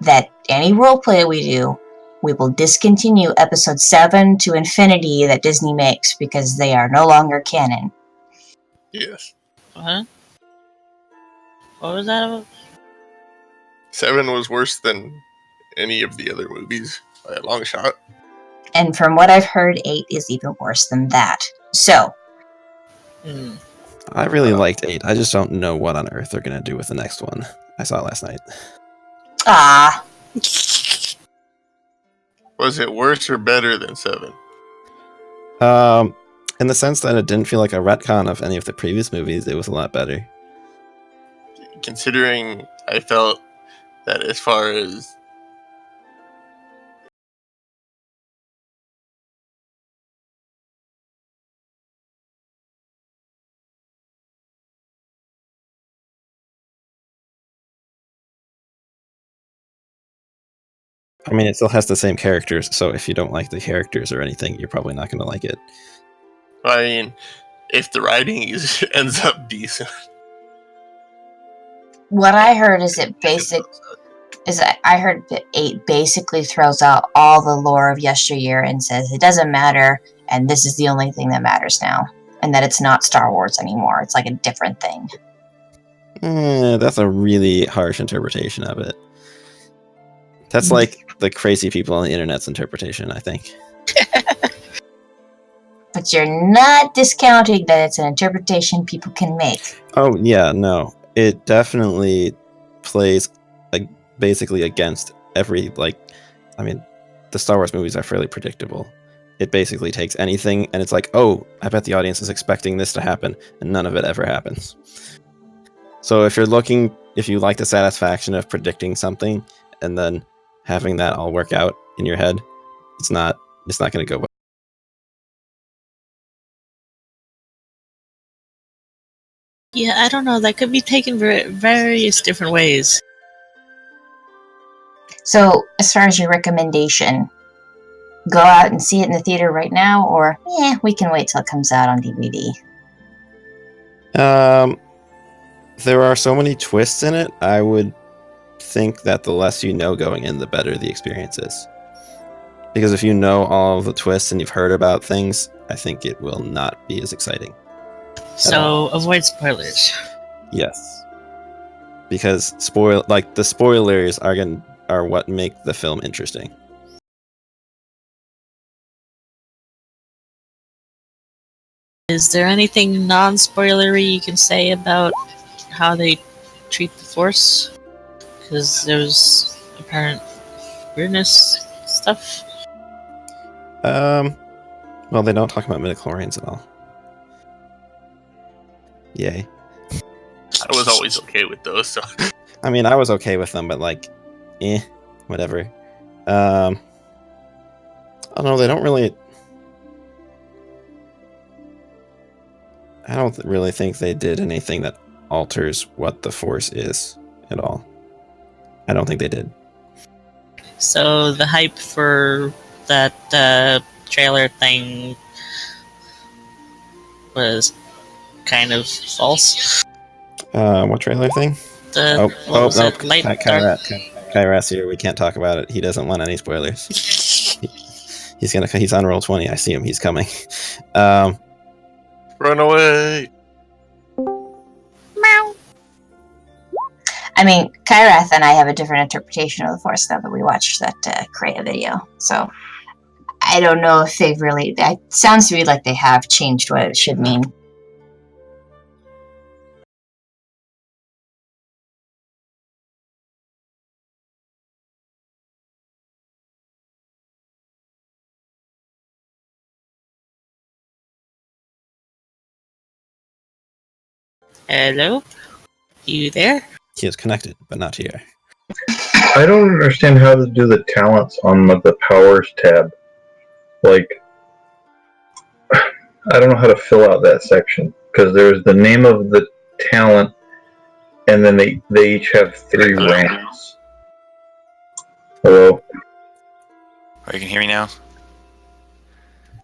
that any roleplay we do, we will discontinue episode 7 to infinity that Disney makes because they are no longer canon. Yes. What? What was that about? 7 was worse than any of the other movies by a long shot. And from what I've heard, 8 is even worse than that. So. I really liked 8. I just don't know what on earth they're going to do with the next one. I saw it last night. Ah. Was it worse or better than 7? In the sense that it didn't feel like a retcon of any of the previous movies, it was a lot better. Considering I felt that as far as I mean, it still has the same characters, so if you don't like the characters or anything, you're probably not going to like it. I mean, if the writing ends up decent. What I heard is I heard that 8 basically throws out all the lore of yesteryear and says it doesn't matter, and this is the only thing that matters now, and that it's not Star Wars anymore. It's like a different thing. That's a really harsh interpretation of it. That's like the crazy people on the internet's interpretation, I think. but you're not discounting that it's an interpretation people can make. Oh yeah, no, it definitely plays basically against every I mean, the Star Wars movies are fairly predictable. It basically takes anything and it's like, oh, I bet the audience is expecting this to happen, and none of it ever happens. So if you like the satisfaction of predicting something and then having that all work out in your head, it's not going to go well. Yeah, I don't know. That could be taken various different ways. So, as far as your recommendation, go out and see it in the theater right now, or we can wait till it comes out on DVD. There are so many twists in it. I would think that the less you know going in, the better the experience is. Because if you know all of the twists and you've heard about things, I think it will not be as exciting. So avoid spoilers. Yes. Because the spoilers are what make the film interesting. Is there anything non-spoilery you can say about how they treat the Force? Because there's apparent weirdness stuff. Well, they don't talk about midichlorians at all. Yay. I was always okay with those. So. I mean, I was okay with them, but whatever. I don't know. They don't really. I don't really think they did anything that alters what the Force is at all. I don't think they did. So the hype for that trailer thing was kind of false. What trailer thing? Kairat's here. We can't talk about it. He doesn't want any spoilers. He's on roll 20. I see him. He's coming. Run away! Meow. I mean, Kairath and I have a different interpretation of the Force now that we watched that Kreia video. So, I don't know if they've really... It sounds to me like they have changed what it should mean. Hello? You there? He is connected, but not here. I don't understand how to do the talents on the powers tab. Like, I don't know how to fill out that section because there's the name of the talent, and then they each have 3 ranks. Hello? Oh, you can hear me now?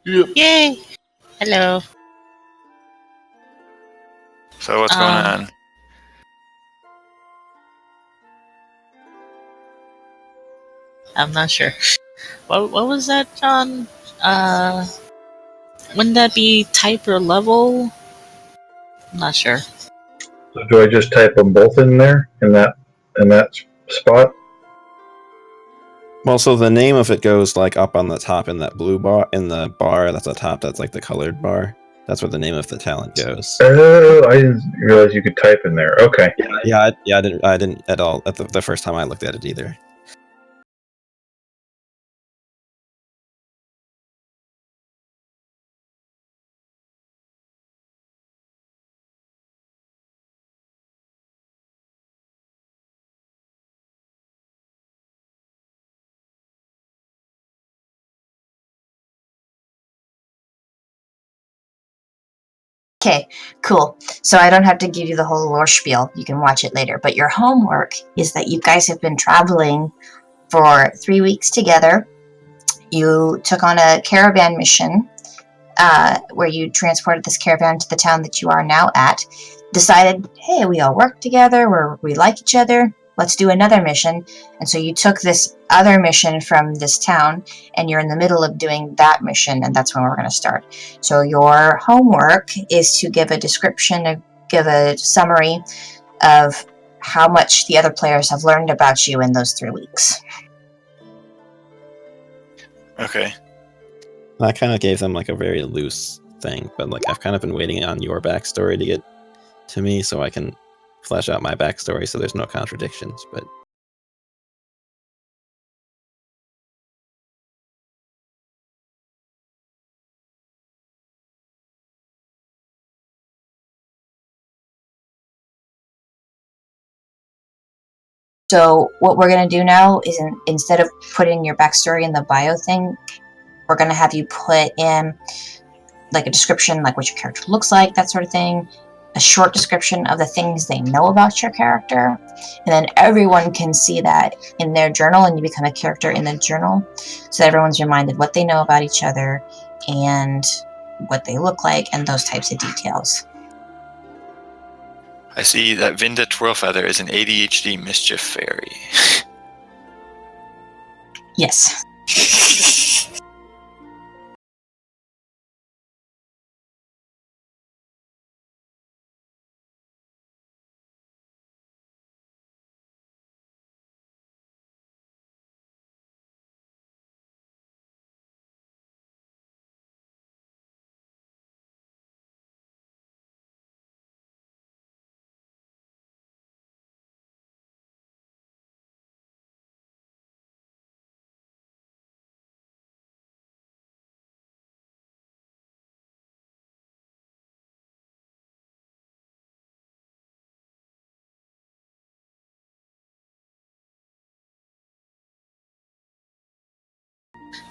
Yep. Yay! Hello. So what's going on? I'm not sure. What was that, John? Wouldn't that be type or level? I'm not sure. So do I just type them both in there in that spot? Well, so the name of it goes up on the top in that blue bar, in the bar that's at the top, that's the colored bar. That's where the name of the talent goes. Oh, I didn't realize you could type in there. Okay. Yeah, I didn't at all at the first time I looked at it either. Okay, cool. So I don't have to give you the whole lore spiel. You can watch it later. But your homework is that you guys have been traveling for 3 weeks together. You took on a caravan mission where you transported this caravan to the town that you are now at. Decided, hey, we all work together, we like each other, let's do another mission. And so you took this other mission from this town, and you're in the middle of doing that mission, and that's when we're going to start. So your homework is to give a description, give a summary of how much the other players have learned about you in those 3 weeks. Okay. I kind of gave them a very loose thing, but like I've kind of been waiting on your backstory to get to me so I can flesh out my backstory so there's no contradictions. But So what we're going to do now is instead of putting your backstory in the bio thing, we're going to have you put in like a description, like what your character looks like, that sort of thing, a short description of the things they know about your character, and then everyone can see that in their journal, and you become a character in the journal, so that everyone's reminded what they know about each other and what they look like and those types of details. I see that Vinda Twirlfeather is an ADHD mischief fairy. Yes.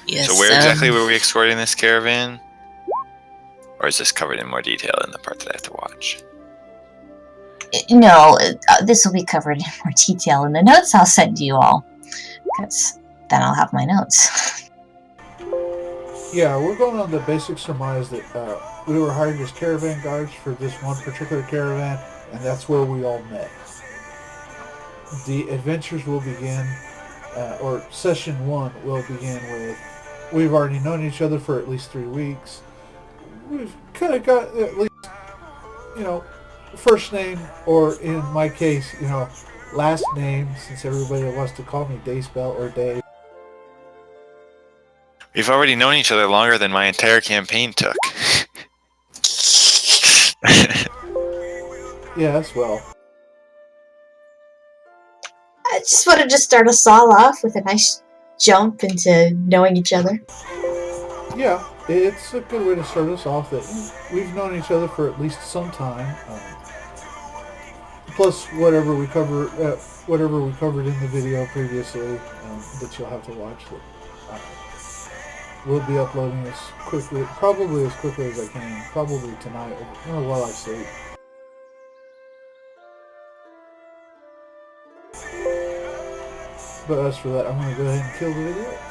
Yes. So where exactly were we escorting this caravan? Or is this covered in more detail in the part that I have to watch? No, this will be covered in more detail in the notes I'll send you all, because then I'll have my notes. Yeah, we're going on the basic surmise that we were hired as caravan guards for this one particular caravan, and that's where we all met. The adventures will begin, or session 1 will begin with, we've already known each other for at least 3 weeks. We've kind of got at least, first name, or in my case, last name, since everybody wants to call me Dayspell or Dave. We've already known each other longer than my entire campaign took. Yes, well. I just wanted to start us all off with a nice jump into knowing each other. Yeah, it's a good way to start us off that we've known each other for at least some time. Plus whatever we covered in the video previously that you'll have to watch. We'll be uploading as probably as quickly as I can, probably tonight while I sleep. But as for that, I'm going to go ahead and kill the video.